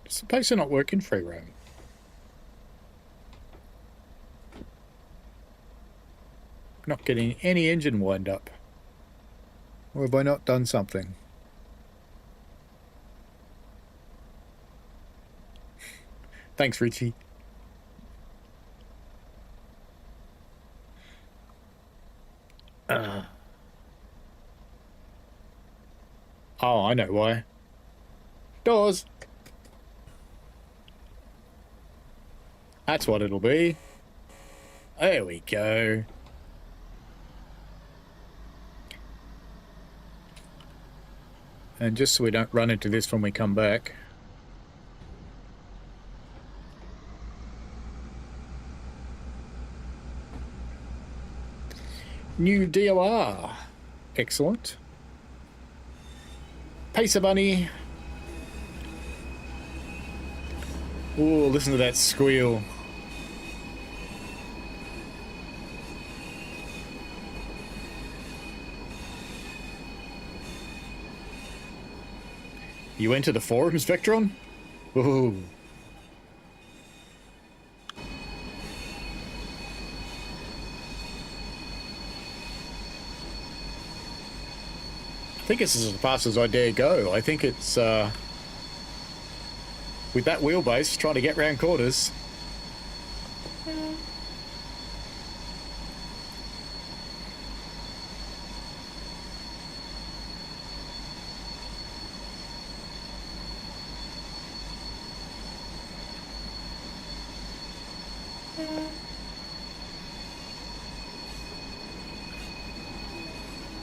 Does the pacer not work in free roam? Not getting any engine wind up. Or have I not done something? Thanks, Richie. Oh, I know why. Doors. That's what it'll be. There we go. And just so we don't run into this when we come back. New DLR. Excellent. Pacer Bunny. Ooh, listen to that squeal. You enter the forums, Vectron? Ooh. think this is as fast as I dare go. I think it's, with that wheelbase, trying to get round corners.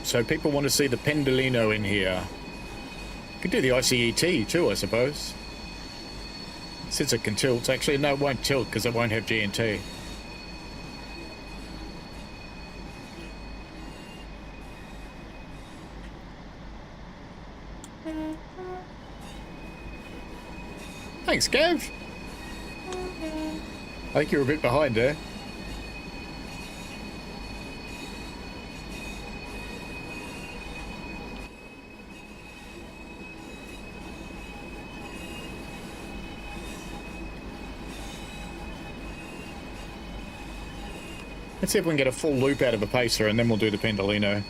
So people want to see the Pendolino in here. Could do the ICET too, I suppose. Since it can tilt. Actually, no, it won't tilt because it won't have GNT. Thanks, Gav. I think you're a bit behind there. Let's see if we can get a full loop out of a pacer and then we'll do the Pendolino.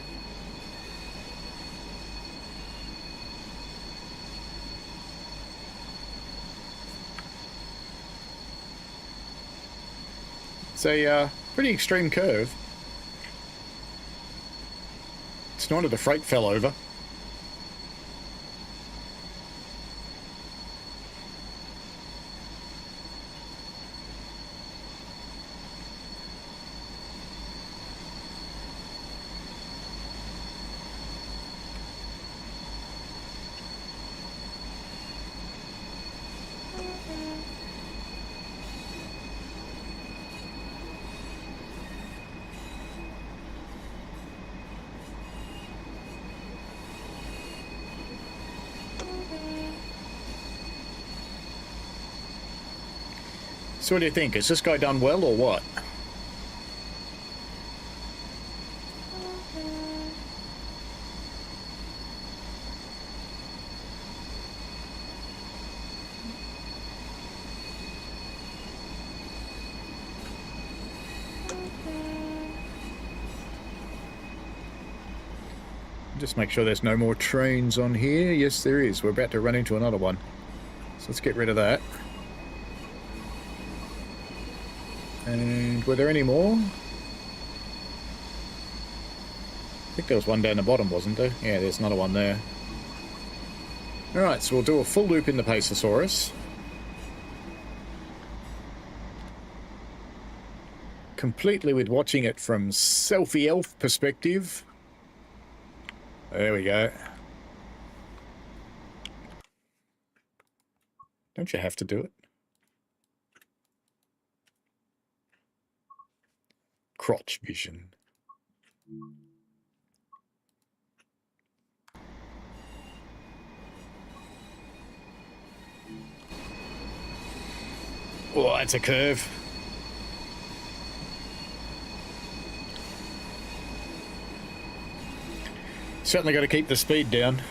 It's a pretty extreme curve. It's not that the freight fell over. So what do you think? Has this guy done well or what? Just make sure there's no more trains on here. Yes, there is. We're about to run into another one. So let's get rid of that. And were there any more? I think there was one down the bottom, wasn't there? Yeah, there's another one there. Alright, so we'll do a full loop in the Pacersaurus. Completely with watching it from selfie elf perspective. There we go. Don't you have to do it? Crotch vision. Oh, that's a curve. Certainly got to keep the speed down.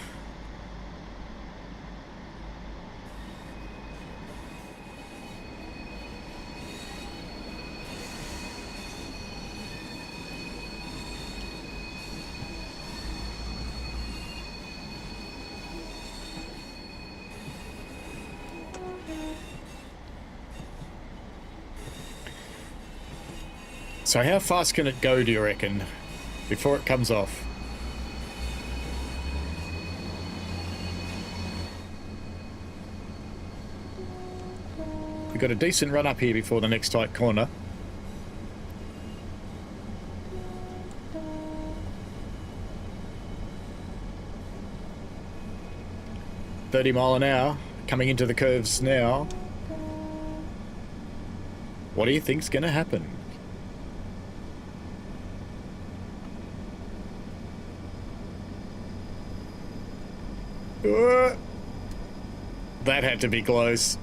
So how fast can it go, do you reckon, before it comes off? We've got a decent run up here before the next tight corner. £30 mph, coming into the curves now. What do you think's going to happen? That had to be close.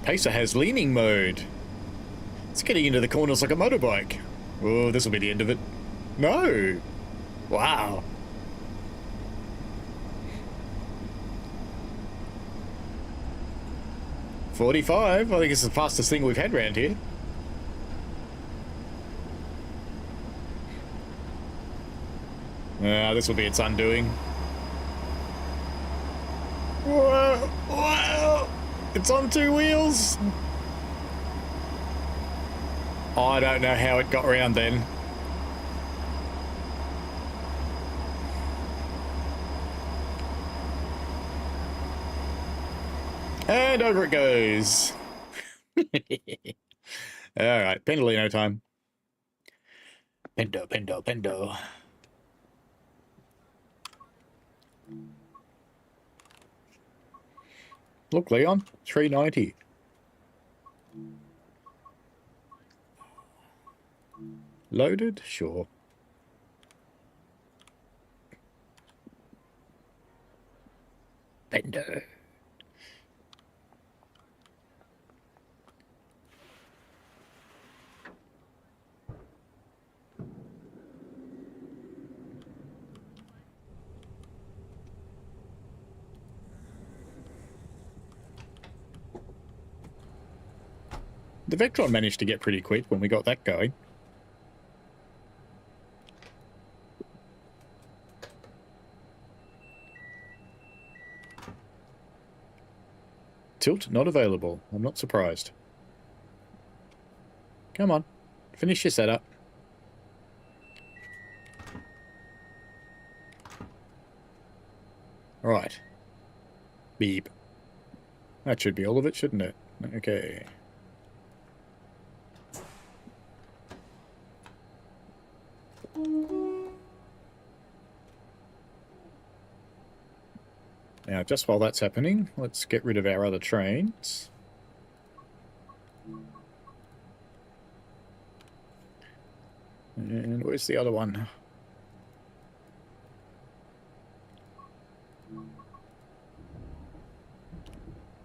Pacer has leaning mode. It's getting into the corners like a motorbike. Oh, this will be the end of it. No! Wow. .45. I think it's the fastest thing we've had around here. This will be its undoing. Whoa, whoa! It's on 2 wheels! I don't know how it got around then. And over it goes. Alright, Pendolino time. Pendo. Look, Leon, 390. Loaded? Sure. Pendo. The Vectron managed to get pretty quick when we got that going. Tilt not available. I'm not surprised. Come on. Finish your setup. Alright. Beep. That should be all of it, shouldn't it? Okay. Now, just while that's happening, let's get rid of our other trains. And where's the other one?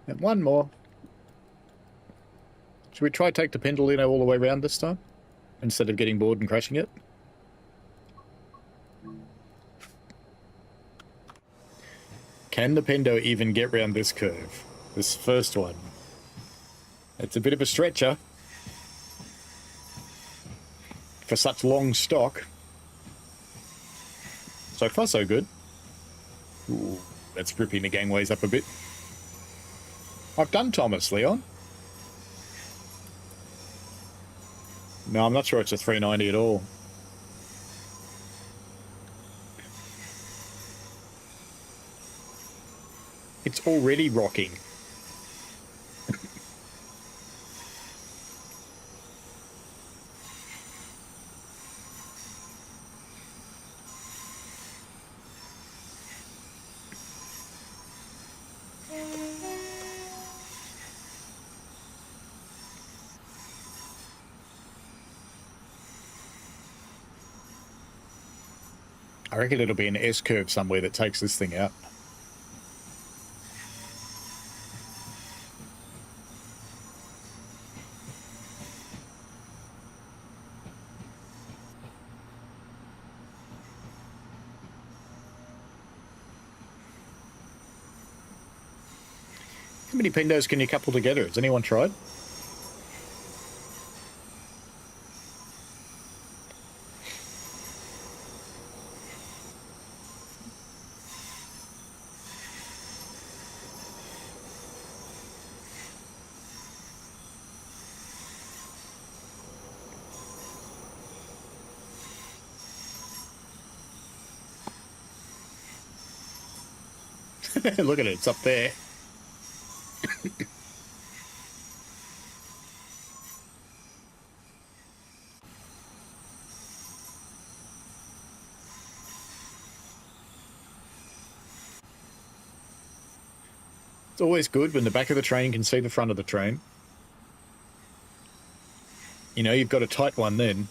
And one more. Should we try take the Pendolino all the way around this time? Instead of getting bored and crashing it? Can the Pendo even get round this curve? This first one. It's a bit of a stretcher. For such long stock. So far, so good. Ooh, that's ripping the gangways up a bit. I've done Thomas, Leon. No, I'm not sure it's a 390 at all. It's already rocking. I reckon it'll be an S-curve somewhere that takes this thing out. How many Pendos can you couple together? Has anyone tried? Look at it, it's up there. It's always good when the back of the train can see the front of the train. You know, you've got a tight one then.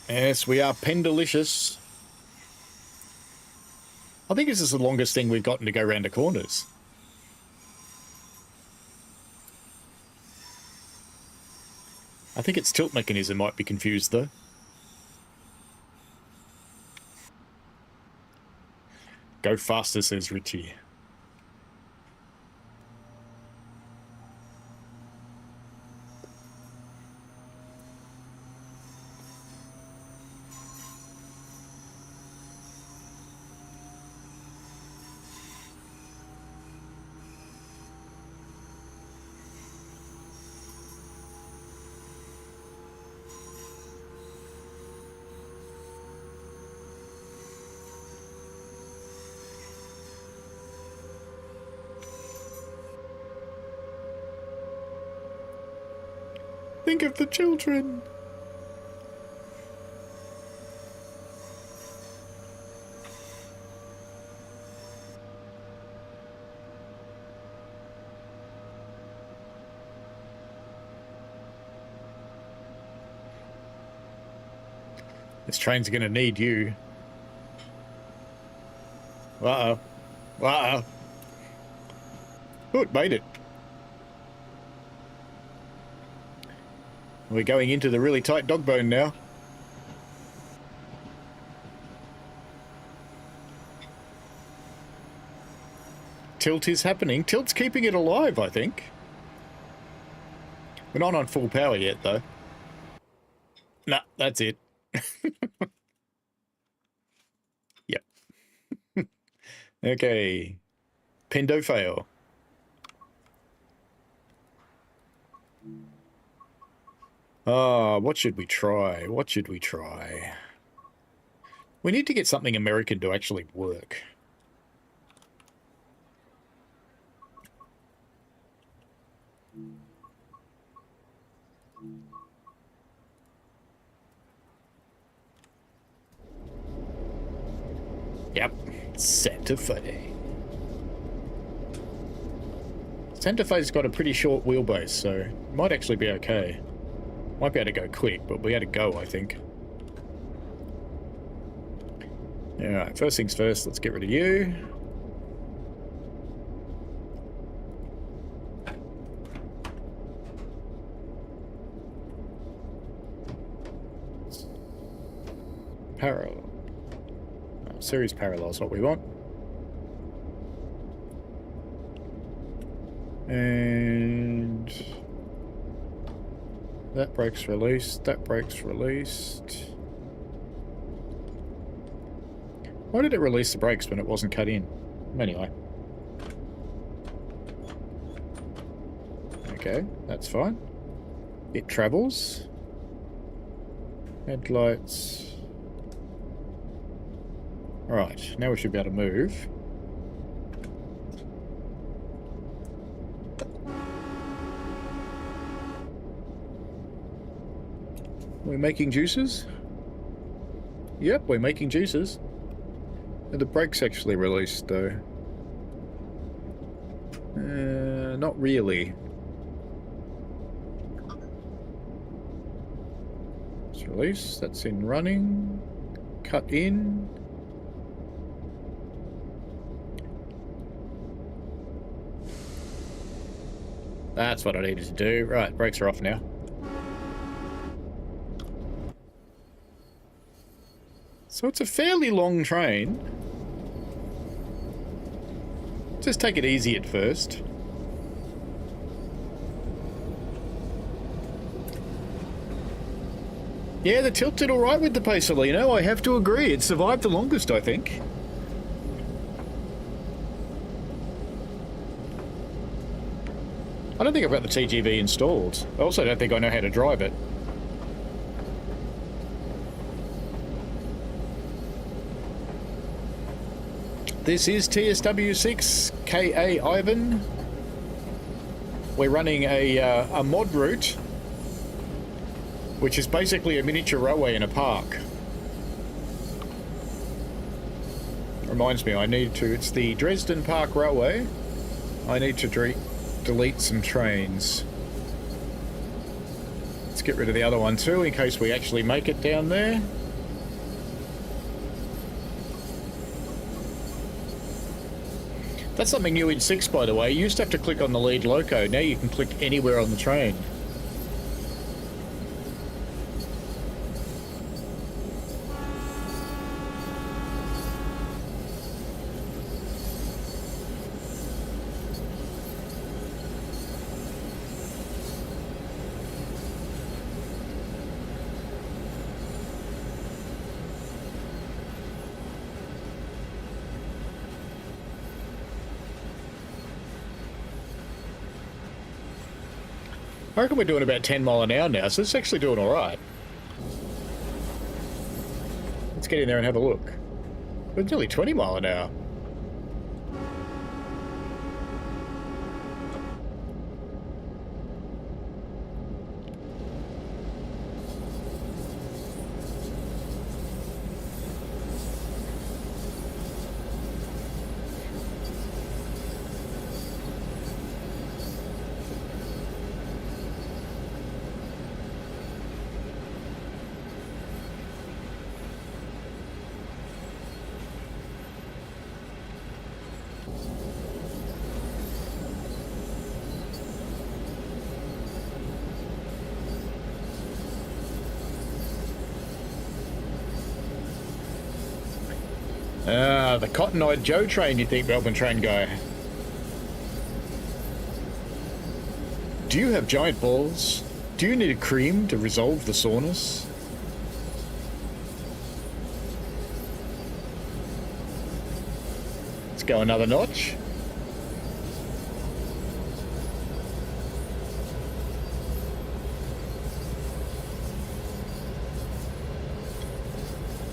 Yes, we are Pendolicious. I think this is the longest thing we've gotten to go round the corners. I think its tilt mechanism might be confused, though. Go faster, says Richie. Think of the children. This train's gonna need you. Uh-oh. Uh-oh. Oh, it made it. We're going into the really tight dog bone now. Tilt is happening. Tilt's keeping it alive, I think. We're not on full power yet, though. Nah, that's it. Yep. Okay. Pendo fail. What should we try? What should we try? We need to get something American to actually work. Yep, Santa Fe. Santa Fe's got a pretty short wheelbase, so it might actually be okay. Might be able to go quick, but we had to go, I think. Alright, first things first, let's get rid of you. Parallel. Series parallel is what we want. And that brake's released, that brake's released. Why did it release the brakes when it wasn't cut in? Anyway. Okay, that's fine. It travels. Headlights. Alright, now we should be able to move. We're making juices? Yep, we're making juices. And the brake's actually released, though. Not really. It's released, that's in running. Cut in. That's what I needed to do. Right, brakes are off now. So it's a fairly long train. Just take it easy at first. Yeah, the tilt did alright with the Pasolino, I have to agree. It survived the longest, I think. I don't think I've got the TGV installed. I also don't think I know how to drive it. This is TSW6 KA Ivan. We're running a mod route, which is basically a miniature railway in a park. Reminds me, I need to... It's the Dresden Park Railway. I need to delete some trains. Let's get rid of the other one too, in case we actually make it down there. That's something new in 6, by the way. You used to have to click on the lead loco. Now you can click anywhere on the train. I reckon we're doing about 10 mile an hour now, so it's actually doing alright. Let's get in there and have a look. We're nearly 20 mile an hour. The Cotton-Eyed Joe train, you think, Melbourne train guy? Do you have giant balls? Do you need a cream to resolve the soreness? Let's go another notch.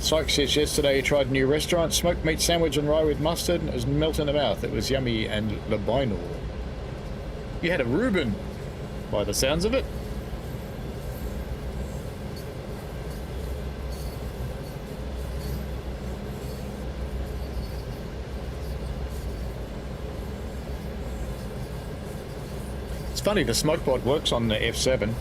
Sykes says yesterday he tried a new restaurant, smoked meat sandwich and rye with mustard, and it was melt in the mouth. It was yummy and libinal. You had a Reuben, by the sounds of it. It's funny, the smoke pod works on the F7.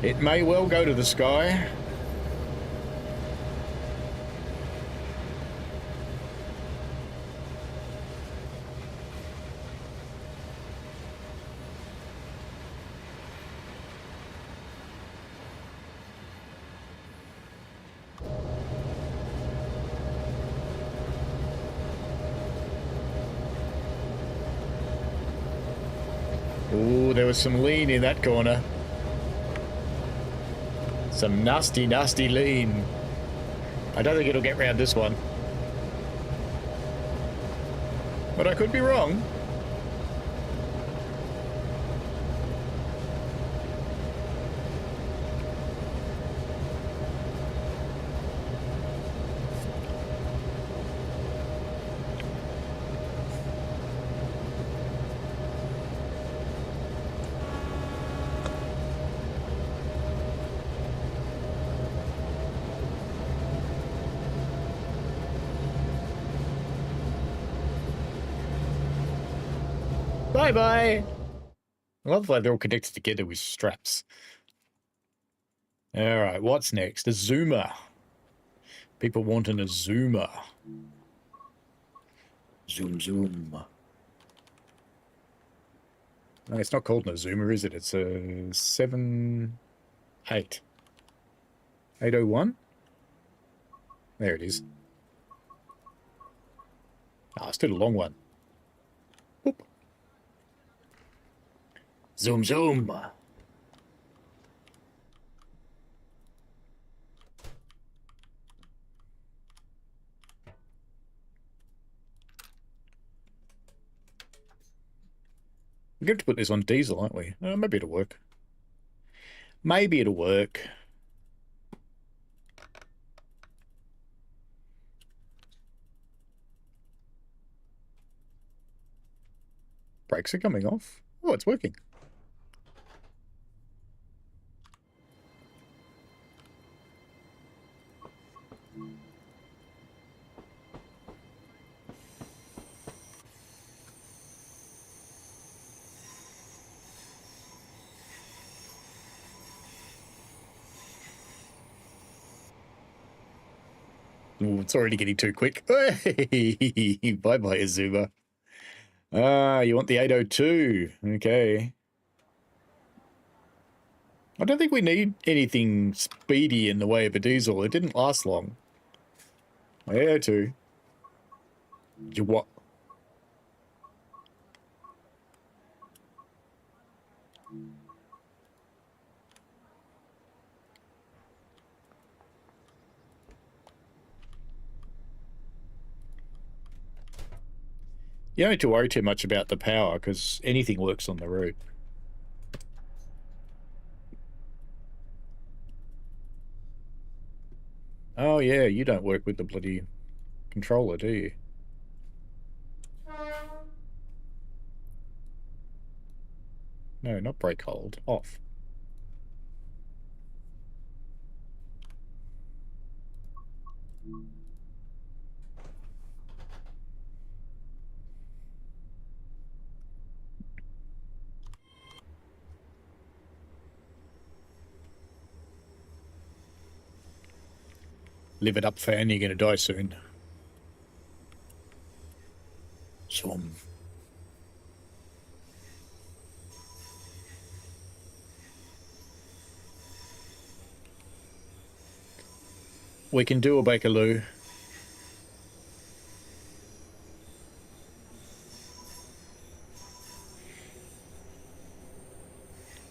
It may well go to the sky. Ooh, there was some lean in that corner. Some nasty, nasty lean. I don't think it'll get round this one. But I could be wrong. Bye-bye. I love that they're all connected together with straps. All right, what's next? A zoomer. People wanting a zoomer. Zoom, zoom. No, it's not called an zoomer, is it? It's a 801? There it is. Ah, it's still a long one. Boop. Zoom, zoom. We're going to put this on diesel, aren't we? Maybe it'll work. Maybe it'll work. Brakes are coming off. Oh, it's working. Ooh, it's already getting too quick. Hey, bye-bye, Azuma. Ah, you want the 802. Okay. I don't think we need anything speedy in the way of a diesel. It didn't last long. 802. You what? You don't need to worry too much about the power, because anything works on the route. Oh yeah, you don't work with the bloody controller, do you? No, not brake hold. Off. Live it up, fan. You're going to die soon. Swum. We can do a Bakerloo.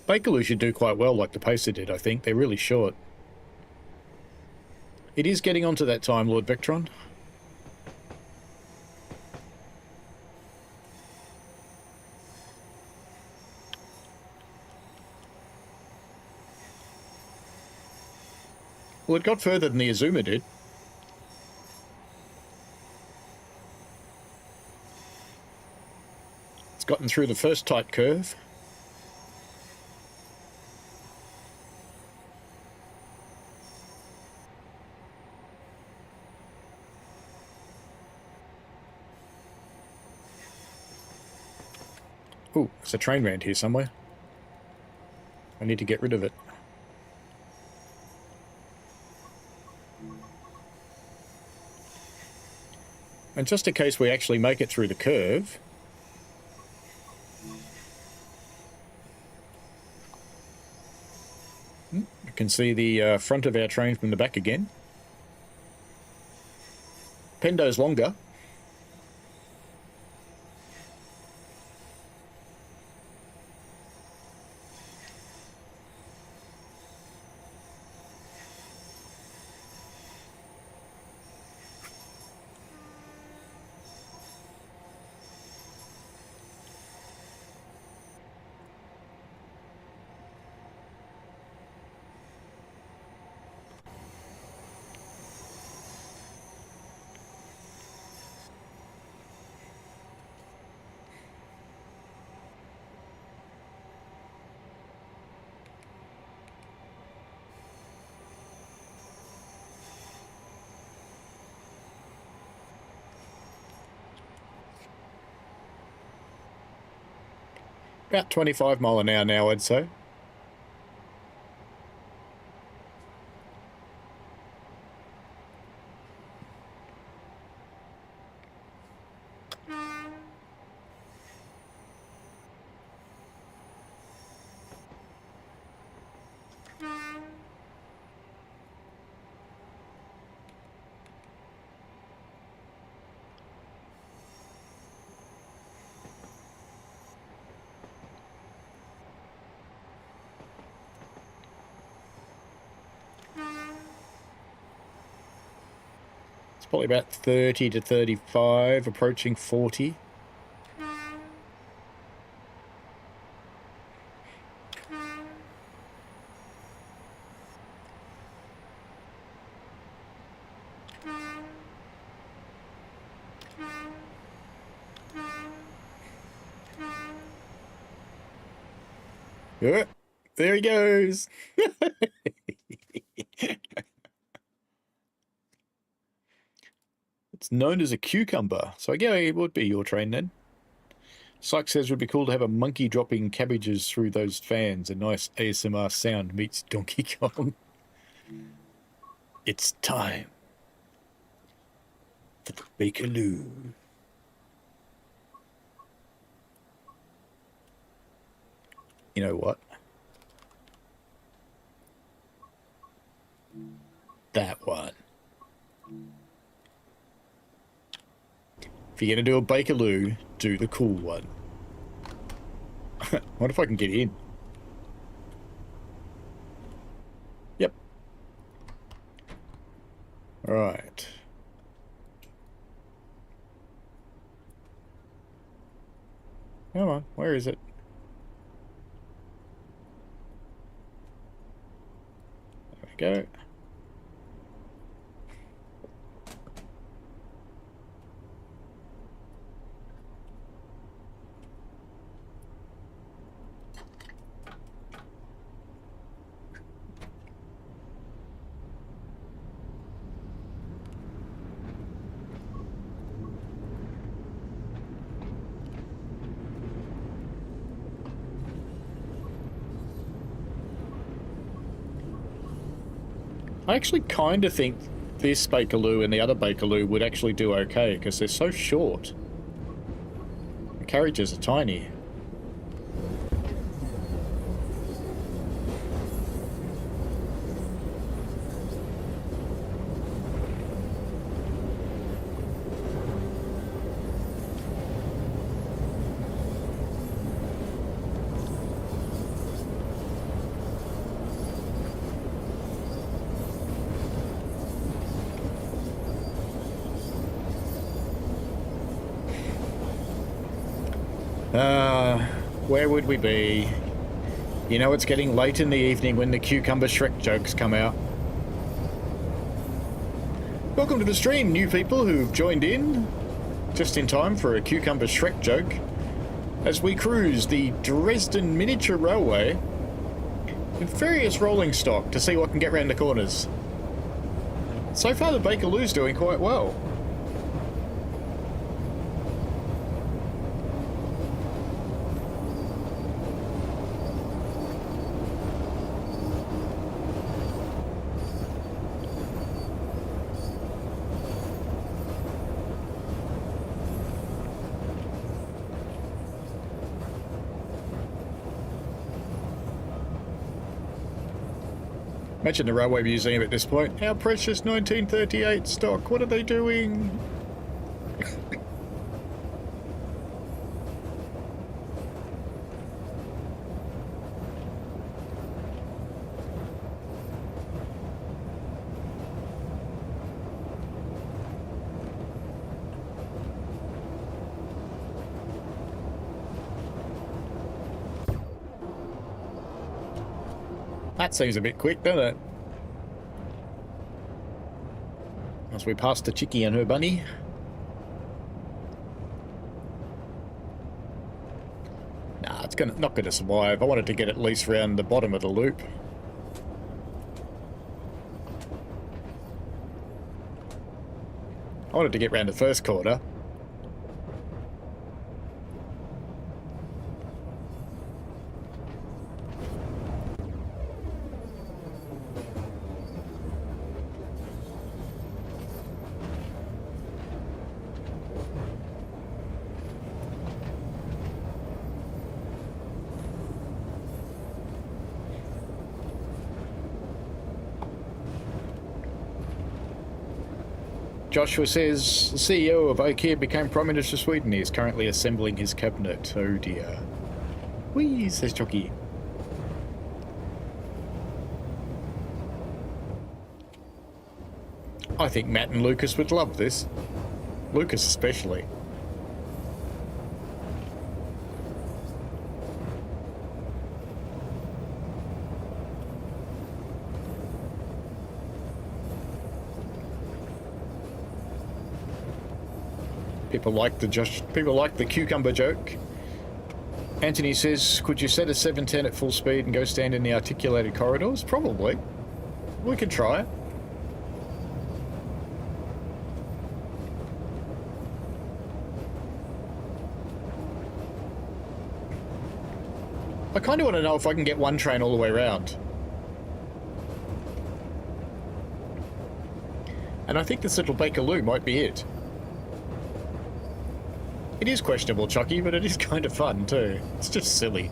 Bakerloo should do quite well like the Pacer did, I think. They're really short. It is getting onto that time, Lord Vectron. Well, it got further than the Azuma did. It's gotten through the first tight curve. Ooh, there's a train round here somewhere. I need to get rid of it. And just in case we actually make it through the curve, you can see the front of our train from the back again. Pendo's longer. About 25 mile an hour now, I'd say. It's probably about 30 to 35, approaching 40. Oh, there he goes. It's known as a cucumber. So yeah, it would be your train then. Sykes says it would be cool to have a monkey dropping cabbages through those fans. A nice ASMR sound meets Donkey Kong. It's time for the Bakerloo. You know what? That one. If you're going to do a Bakerloo, do the cool one. What if I can get in? Yep. Right. Come on, where is it? There we go. I actually kind of think this Bakerloo and the other Bakerloo would actually do okay, because they're so short. The carriages are tiny. Where would we be? You know, it's getting late in the evening when the Cucumber Shrek jokes come out. Welcome to the stream, new people who've joined in just in time for a Cucumber Shrek joke as we cruise the Dresden Miniature Railway with various rolling stock to see what can get round the corners. So far, the Bakerloo's doing quite well. Imagine the Railway Museum at this point. Our precious 1938 stock, what are they doing? That seems a bit quick, doesn't it? As we pass the chickie and her bunny. Nah, it's not gonna survive. I wanted to get at least round the bottom of the loop. I wanted to get round the first corner. Joshua says, the CEO of IKEA became Prime Minister of Sweden. He is currently assembling his cabinet. Oh dear. Whee, says Jockey. I think Matt and Lucas would love this. Lucas especially. People like the cucumber joke. Anthony says, could you set a 710 at full speed and go stand in the articulated corridors? Probably. We could try it. I kind of want to know if I can get one train all the way around. And I think this little Bakerloo might be it. It is questionable, Chucky, but it is kind of fun too. It's just silly.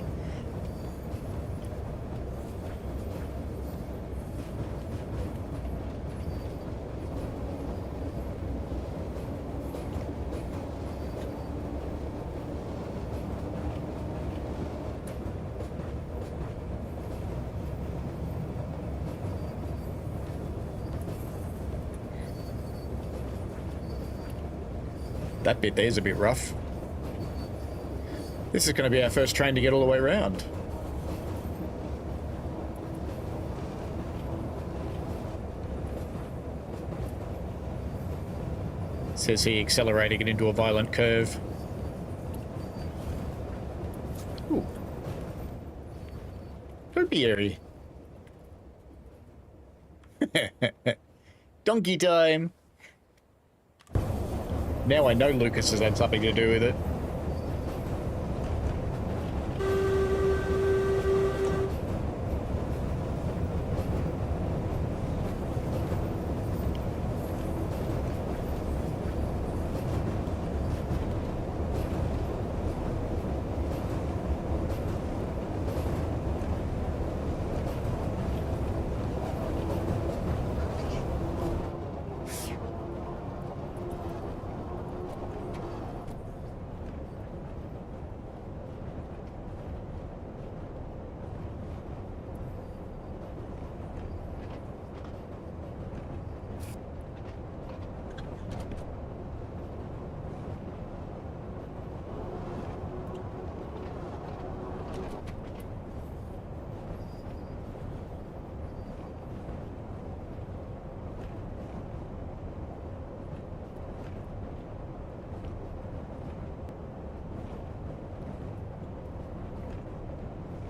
That bit there's a bit rough. This is going to be our first train to get all the way around. Says he, accelerating it into a violent curve. Ooh. Topiary. Donkey time. Now I know Lucas has had something to do with it.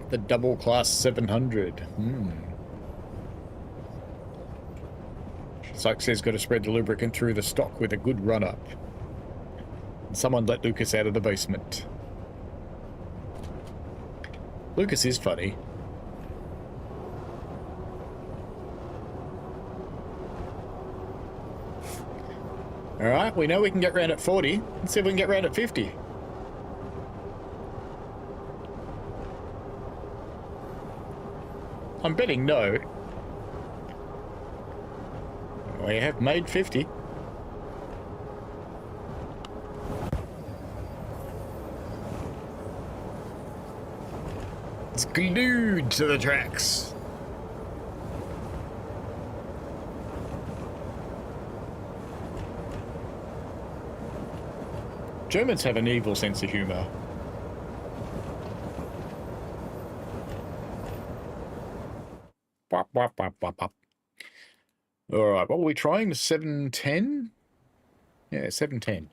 The double class 700. Sykes says got to spread the lubricant through the stock with a good run up. Someone let Lucas out of the basement. Lucas is funny. Alright, we know we can get round at 40. Let's see if we can get round at 50. I'm betting no. We have made 50. It's glued to the tracks. Germans have an evil sense of humor. Wop, wop, wop, wop, wop. All right, what were we trying? 710? Yeah, 710.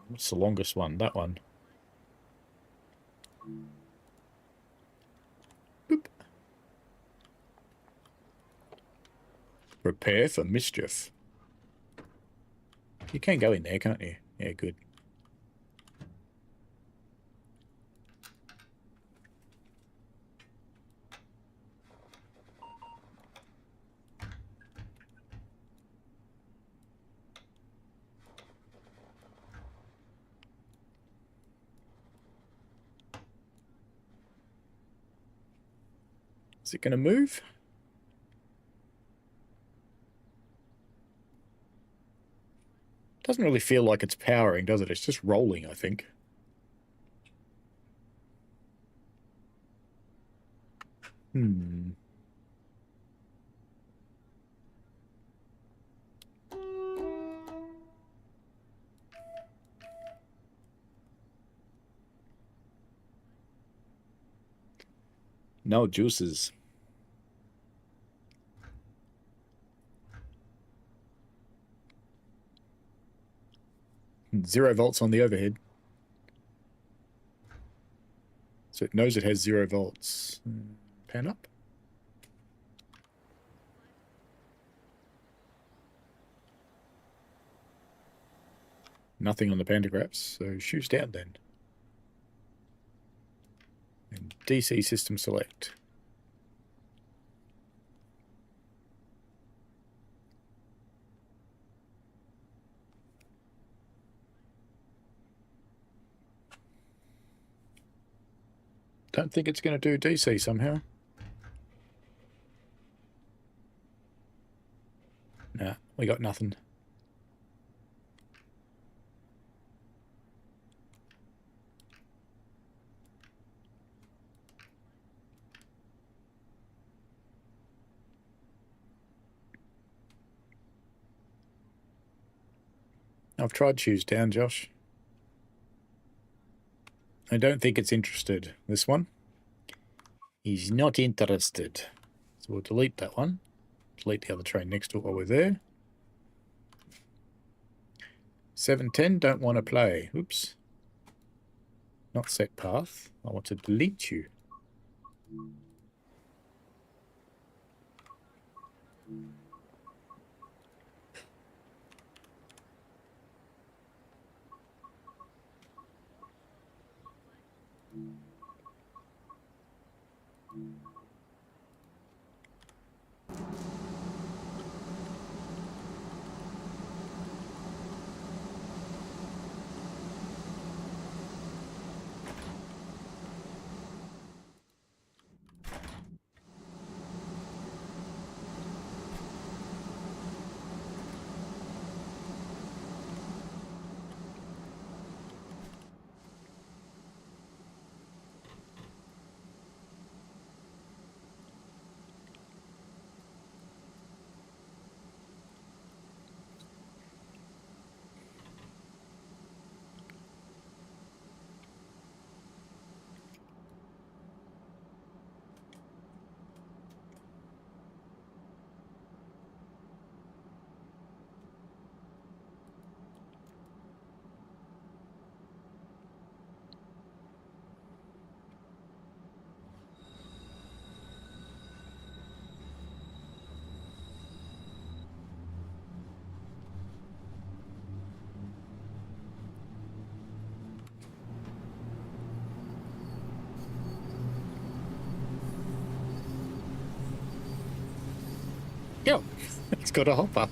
What's the longest one? That one. Boop. Prepare for mischief. You can go in there, can't you? Yeah, good. Is it going to move? Doesn't really feel like it's powering, does it? It's just rolling, I think. No juices. 0 volts on the overhead. So it knows it has 0 volts. Pan up. Nothing on the pantographs, so shoes down then. And DC system select. Don't think it's going to do DC somehow. Nah, we got nothing. I've tried choose down, Josh. I don't think it's interested. This one? He's not interested. So we'll delete that one. Delete the other train next to it while we're there. 710, don't want to play. Oops. Not set path. I want to delete you. Yo, it's got a hopper.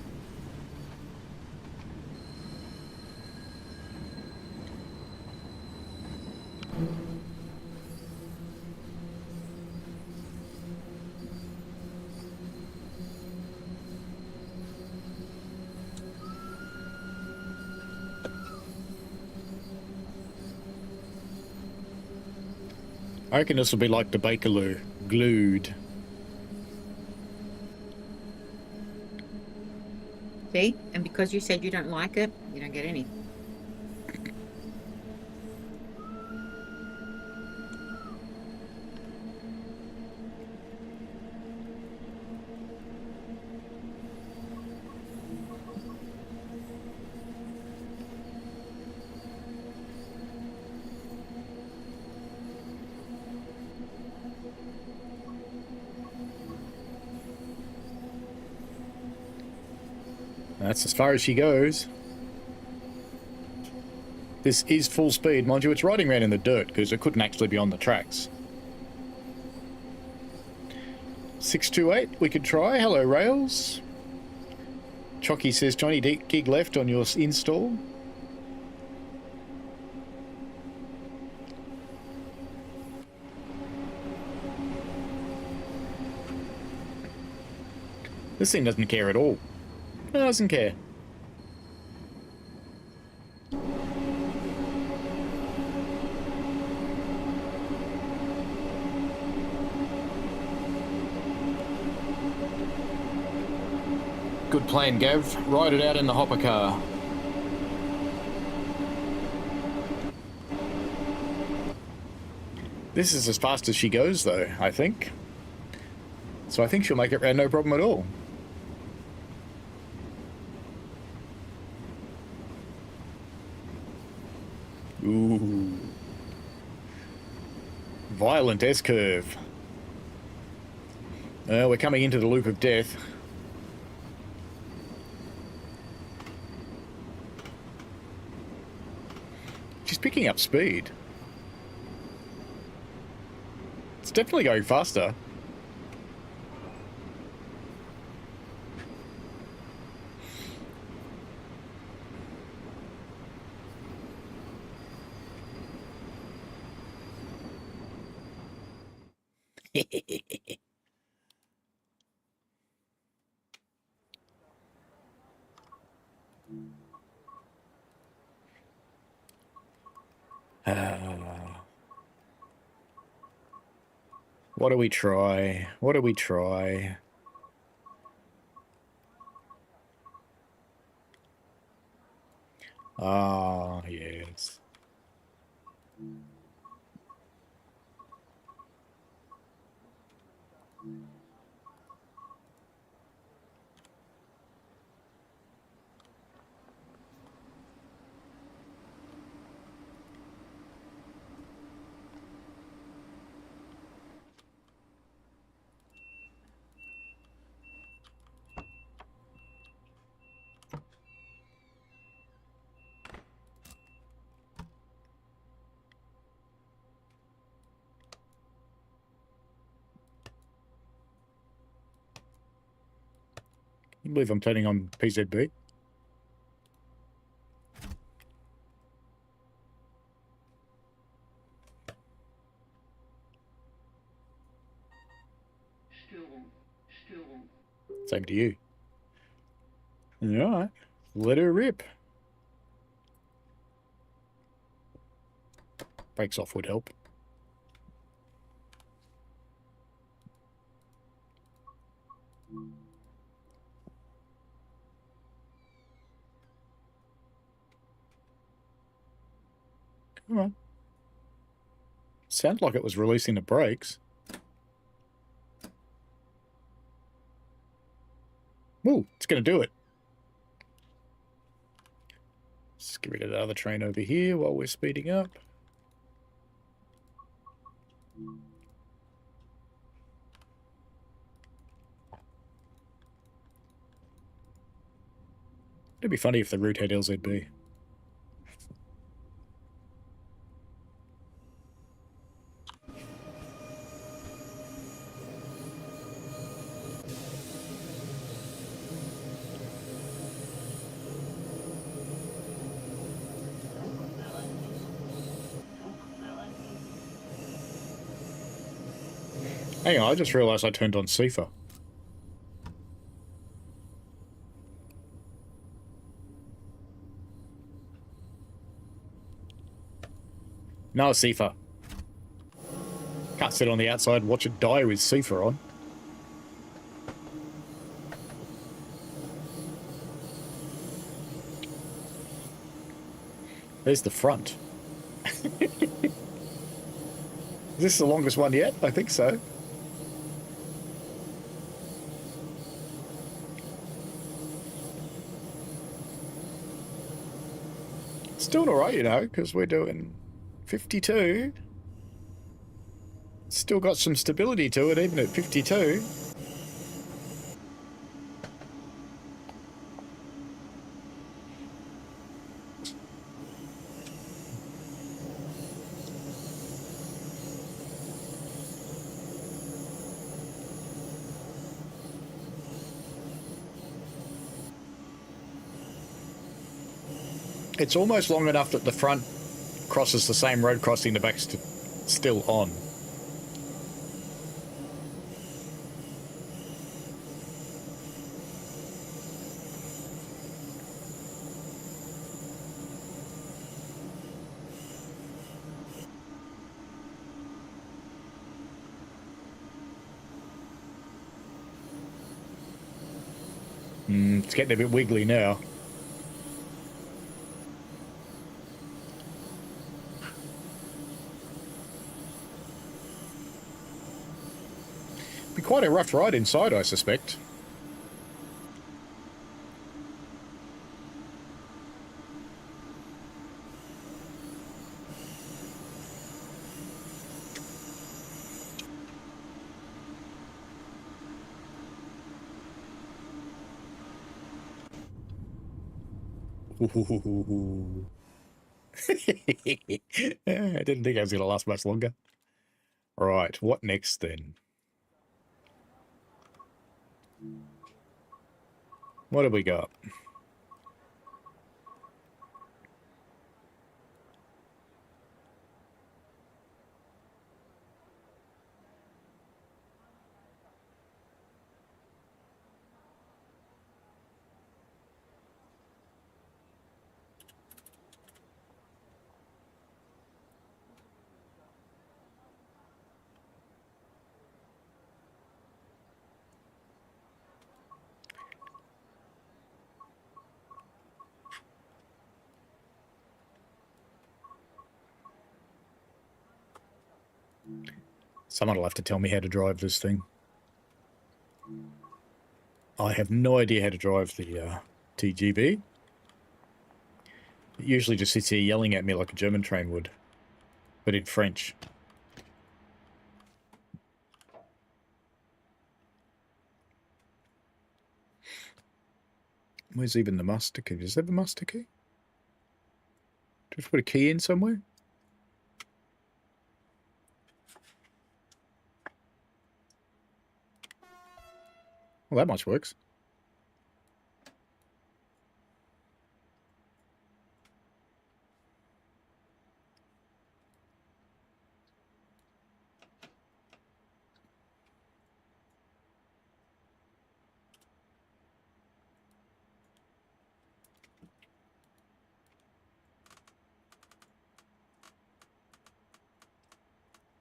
I reckon this will be like the Bakerloo, glued. See? And because you said you don't like it, you don't get any. That's as far as she goes. This is full speed. Mind you, it's riding around in the dirt because it couldn't actually be on the tracks. 628, we could try. Hello, Rails. Chocky says 20 gig left on your install. This thing doesn't care at all. It doesn't care. Good plan, Gav. Ride it out in the hopper car. This is as fast as she goes, though, I think. So I think she'll make it round no problem at all. Ooh. Violent S-curve. We're coming into the loop of death. She's picking up speed. It's definitely going faster. What do we try? What do we try? Ah, yes. I believe I'm turning on PZB. Same to you. Alright. Let her rip. Brakes off would help. Come on. Sounded like it was releasing the brakes. Ooh, it's going to do it. Let's get rid of the other train over here while we're speeding up. It'd be funny if the route had LZB. Hang on, I just realised I turned on CIFA. No, CIFA. Can't sit on the outside and watch it die with CIFA on. There's the front. Is this the longest one yet? I think so. It's doing alright, you know, because we're doing 52. Still got some stability to it, even at 52. It's almost long enough that the front crosses the same road crossing, the back's still on. It's getting a bit wiggly now. Be quite a rough ride inside, I suspect. Ooh. I didn't think I was going to last much longer. Right, what next then? What have we got? Someone will have to tell me how to drive this thing. I have no idea how to drive the TGV. It usually just sits here yelling at me like a German train would, but in French. Where's even the master key? Does that have a master key? Do I have to put a key in somewhere? Well, that much works.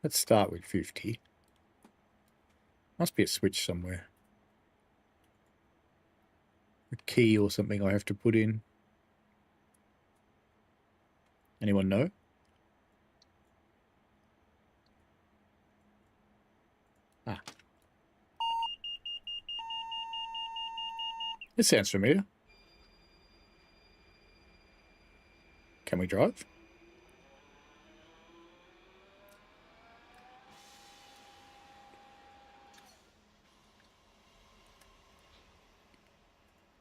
Let's start with 50. Must be a switch somewhere. A key or something I have to put in. Anyone know? Ah. This sounds familiar. Can we drive?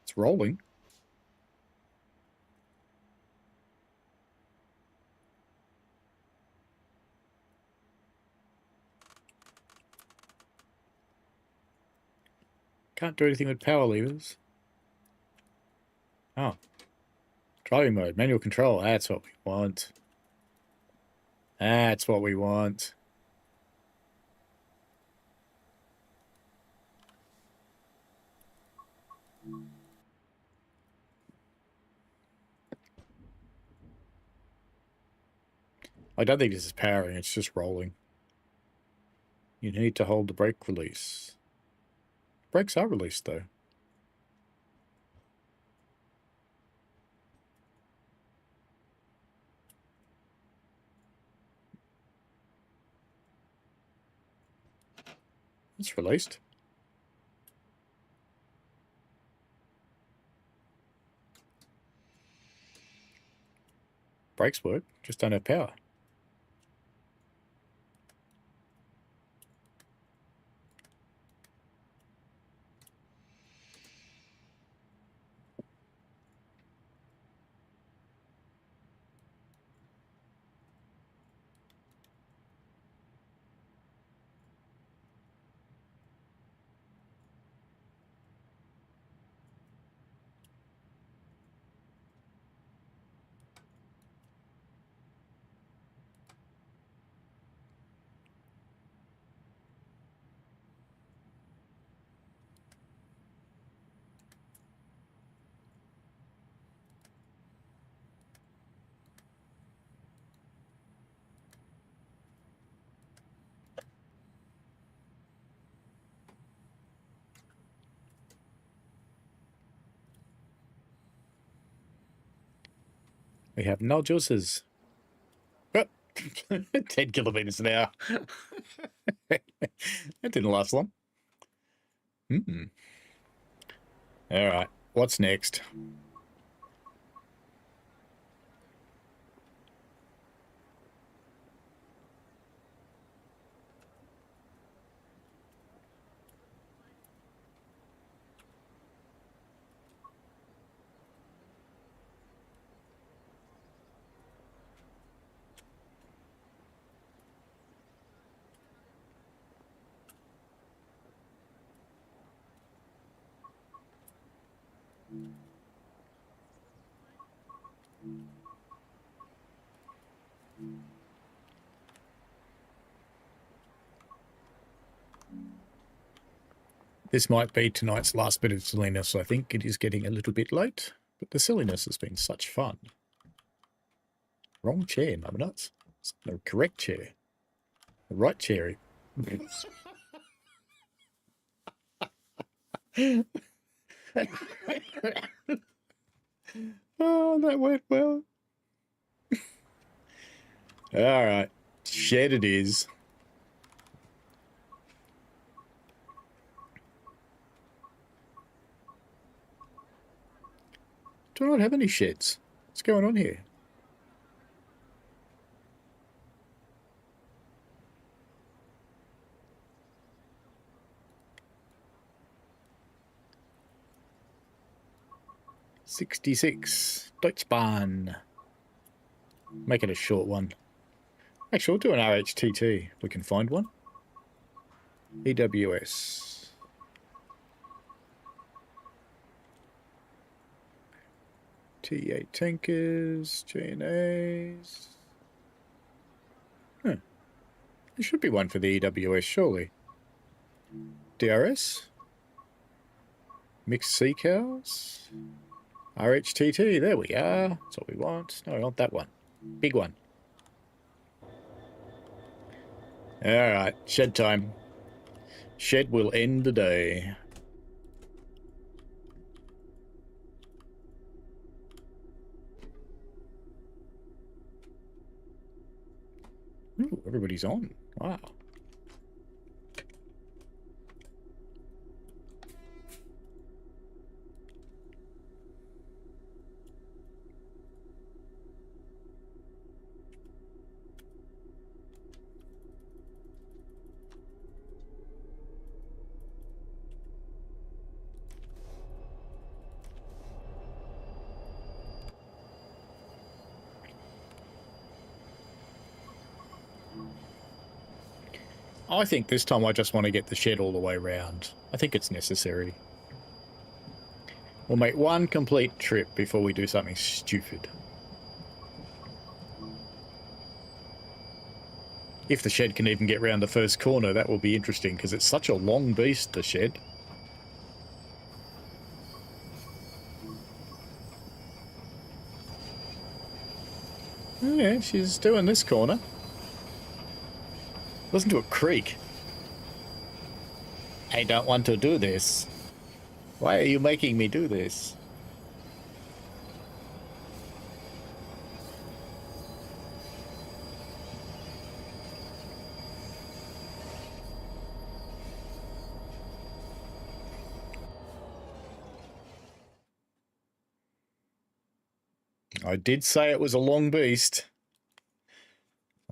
It's rolling. Can't do anything with power levers. Oh. Driving mode, manual control. That's what we want. That's what we want. I don't think this is powering, it's just rolling. You need to hold the brake release. Brakes are released, though. It's released. Brakes work, just don't have power. We have no juices. Oh, 10 kilometers an hour. That didn't last long. All right, what's next? This might be tonight's last bit of silliness. I think it is getting a little bit late, but the silliness has been such fun. Wrong chair, mum nuts. It's the correct chair. The right chair. Oh, that went well. All right. Shed it is. do I not have any sheds? What's going on here? $66 Deutschbahn. Make it a short one. Actually, we'll do an RHTT if we can find one. EWS. T8 tankers, G&As. Huh. There should be one for the EWS, surely. DRS? Mixed sea cows? RHTT, there we are. That's what we want. No, we want that one. Big one. Alright, shed time. Shed will end the day. Ooh, everybody's on. Wow. I think this time I just want to get the shed all the way round. I think it's necessary. We'll make one complete trip before we do something stupid. If the shed can even get round the first corner, that will be interesting, because it's such a long beast, the shed. Oh yeah, she's doing this corner. Listen to a creak. I don't want to do this. Why are you making me do this? I did say it was a long beast.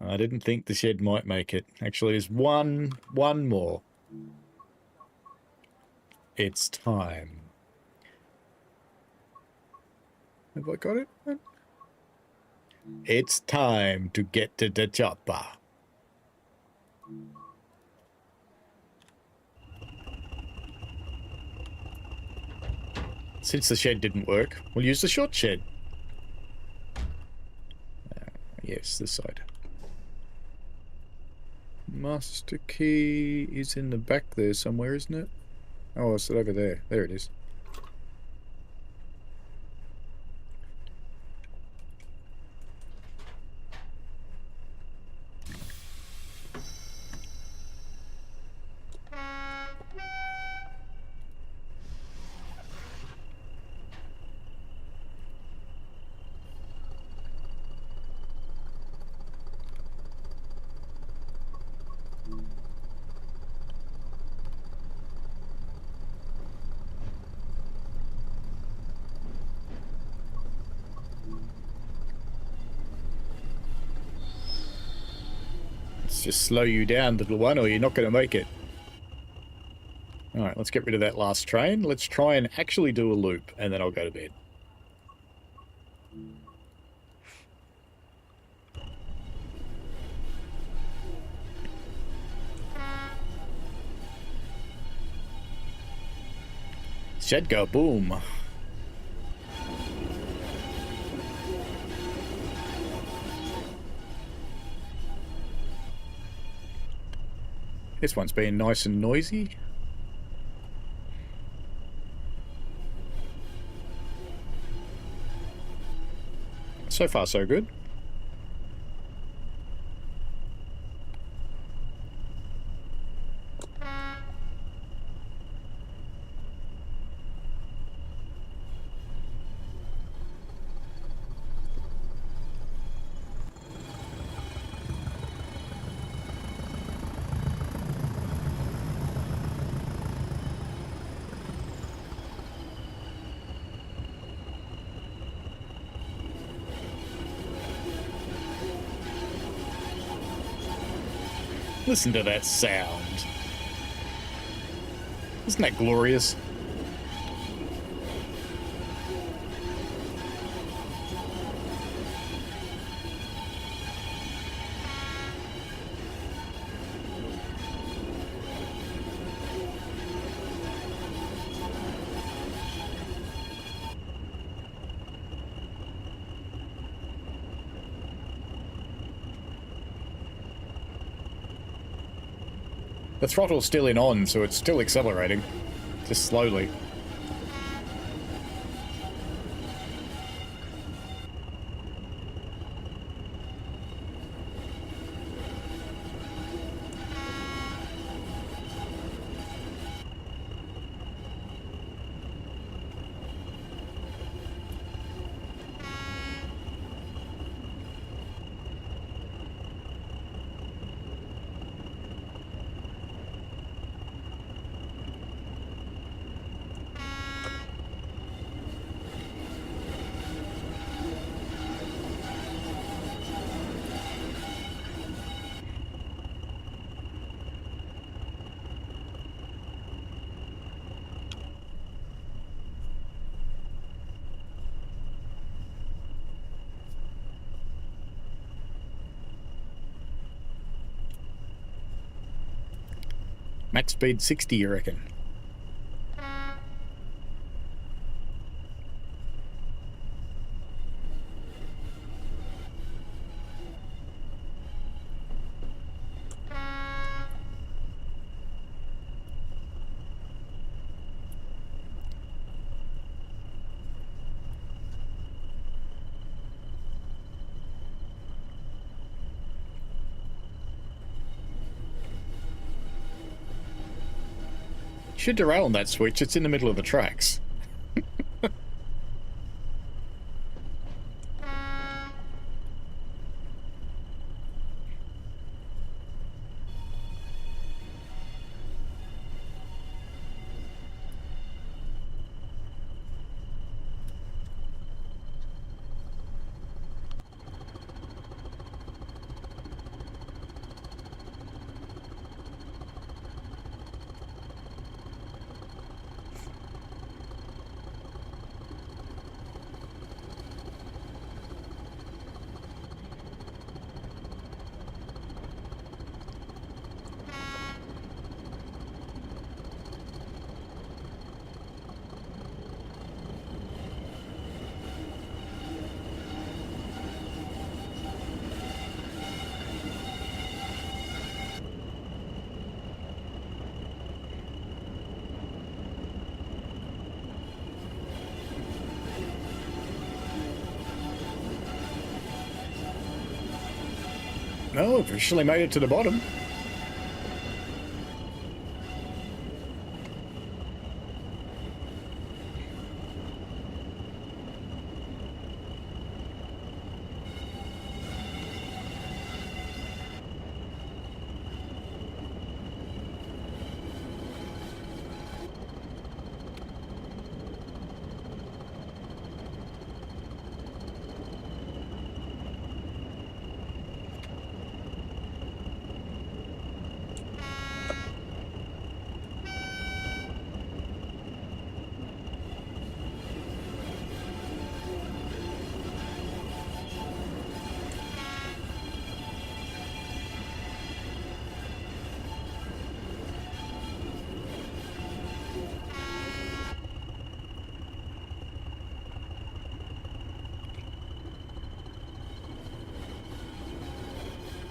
I didn't think the shed might make it. Actually, there's one more. It's time. Have I got it? It's time to get to the chopper. Since the shed didn't work, we'll use the short shed. Yes, this side. Master key is in the back there somewhere, isn't it? Oh, it's over there. There it is. Just slow you down, little one, or you're not going to make it. Alright, let's get rid of that last train. Let's try and actually do a loop, and then I'll go to bed. Shed go boom. This one's being nice and noisy. So far, so good. Listen to that sound. Isn't that glorious? The throttle's still in on, so it's still accelerating. Just slowly. Max speed 60, you reckon? Should derail on that switch, it's in the middle of the tracks. No, we've officially made it to the bottom.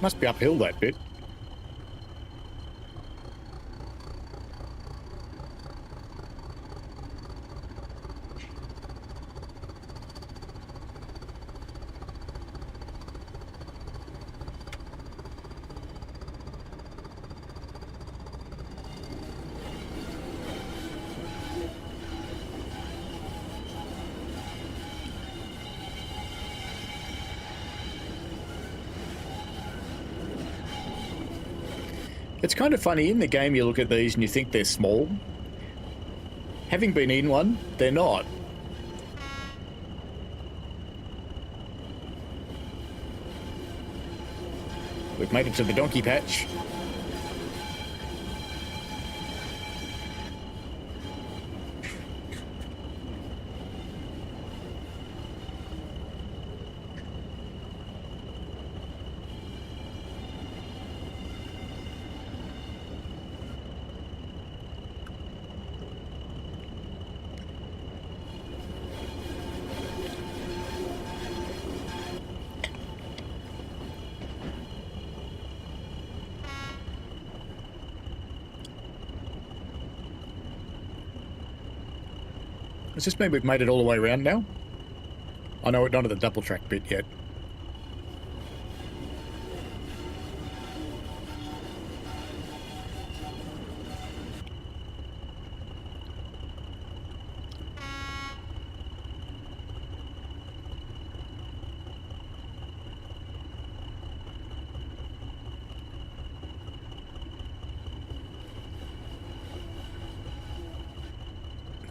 Must be uphill, that bit. It's kind of funny, in the game you look at these and you think they're small. Having been in one, they're not. We've made it to the donkey patch. Does this mean we've made it all the way around now? I know we're not at the double track bit yet.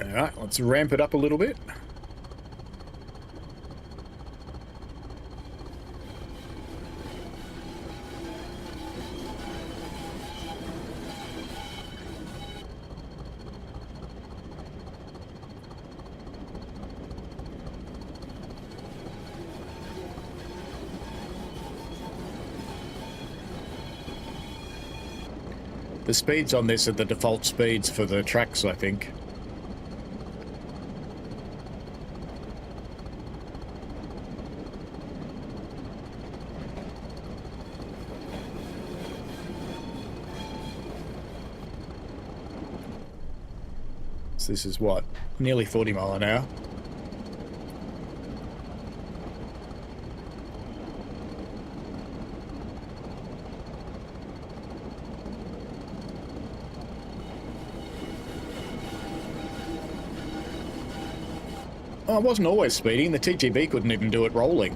Alright, let's ramp it up a little bit. The speeds on this are the default speeds for the tracks, I think. So this is what? Nearly 40 mile an hour. Oh, I wasn't always speeding. The TGV couldn't even do it rolling.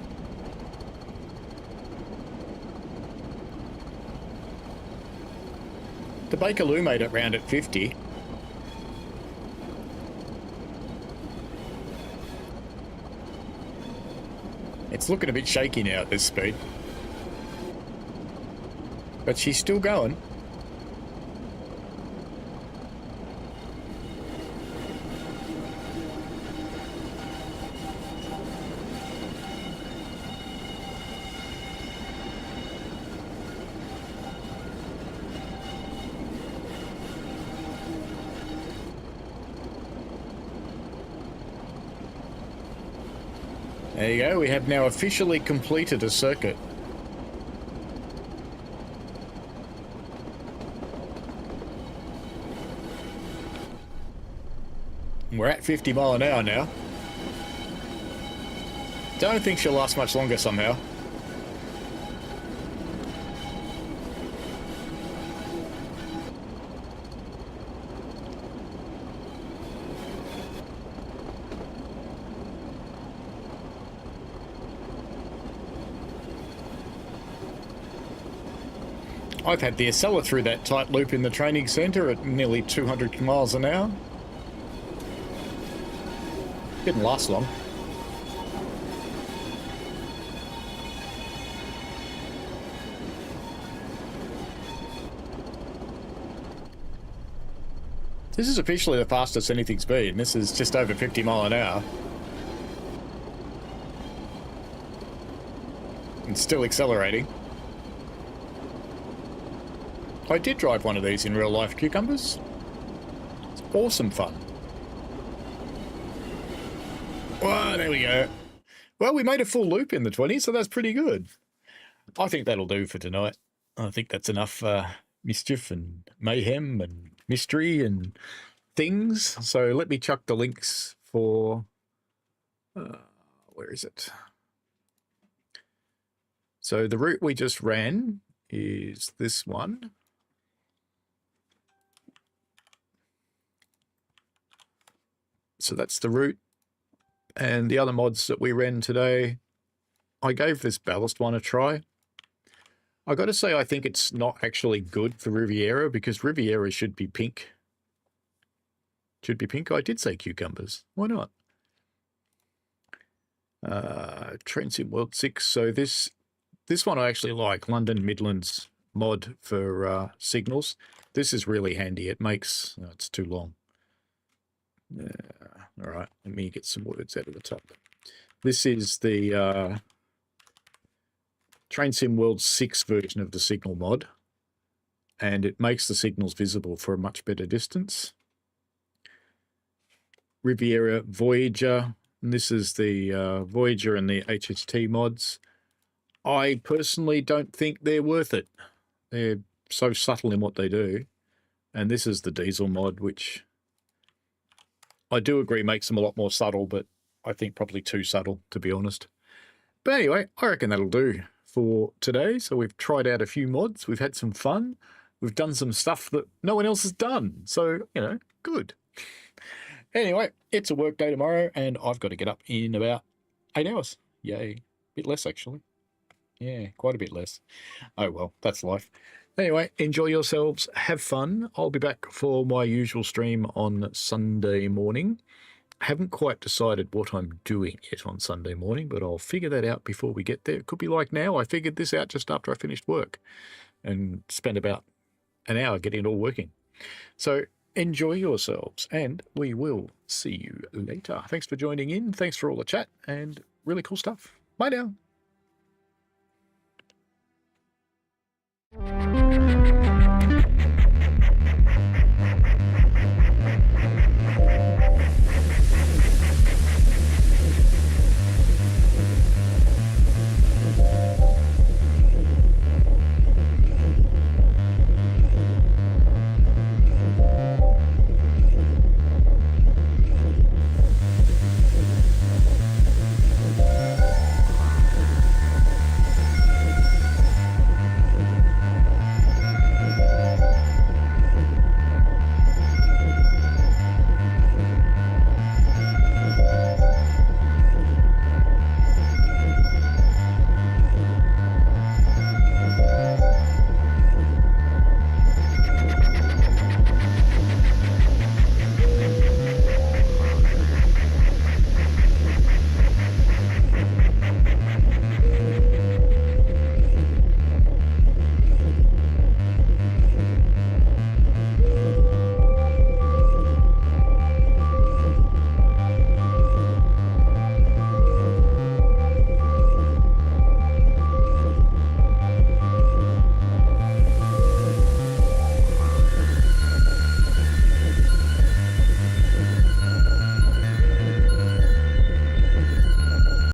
The Bakerloo made it round at 50. It's looking a bit shaky now at this speed. But she's still going. There you go, we have now officially completed a circuit. We're at 50 mile an hour now. Don't think she'll last much longer somehow. I've had the Acela through that tight loop in the training centre at nearly 200 miles an hour. Didn't last long. This is officially the fastest anything's been. This is just over 50 mile an hour. And still accelerating. I did drive one of these in real life, Cucumbers. It's awesome fun. Well, there we go. Well, we made a full loop in the 20, so that's pretty good. I think that'll do for tonight. I think that's enough mischief and mayhem and mystery and things. So let me chuck the links for... where is it? So the route we just ran is this one. So that's the route. And the other mods that we ran today, I gave this ballast one a try. I got to say, I think it's not actually good for Riviera because Riviera should be pink. Should be pink. I did say cucumbers. Why not? Transit World 6. So this one I actually like. London Midlands mod for signals. This is really handy. It makes... Oh, it's too long. All right, let me get some words out of the top. This is the Train Sim World 6 version of the signal mod, and it makes the signals visible for a much better distance. Riviera Voyager, and this is the Voyager and the HST mods. I personally don't think they're worth it. They're so subtle in what they do. And this is the diesel mod, which... I do agree makes them a lot more subtle, but I think probably too subtle, to be honest. But anyway, I reckon that'll do for today. So we've tried out a few mods. We've had some fun. We've done some stuff that no one else has done. So, you know, good. Anyway, it's a work day tomorrow, and I've got to get up in about 8 hours. Yay. Bit less, actually. Yeah, quite a bit less. Oh, well, that's life. Anyway, enjoy yourselves. Have fun. I'll be back for my usual stream on Sunday morning. Haven't quite decided what I'm doing yet on Sunday morning, but I'll figure that out before we get there. It could be like now. I figured this out just after I finished work and spent about an hour getting it all working. So enjoy yourselves, and we will see you later. Thanks for joining in. Thanks for all the chat and really cool stuff. Bye now.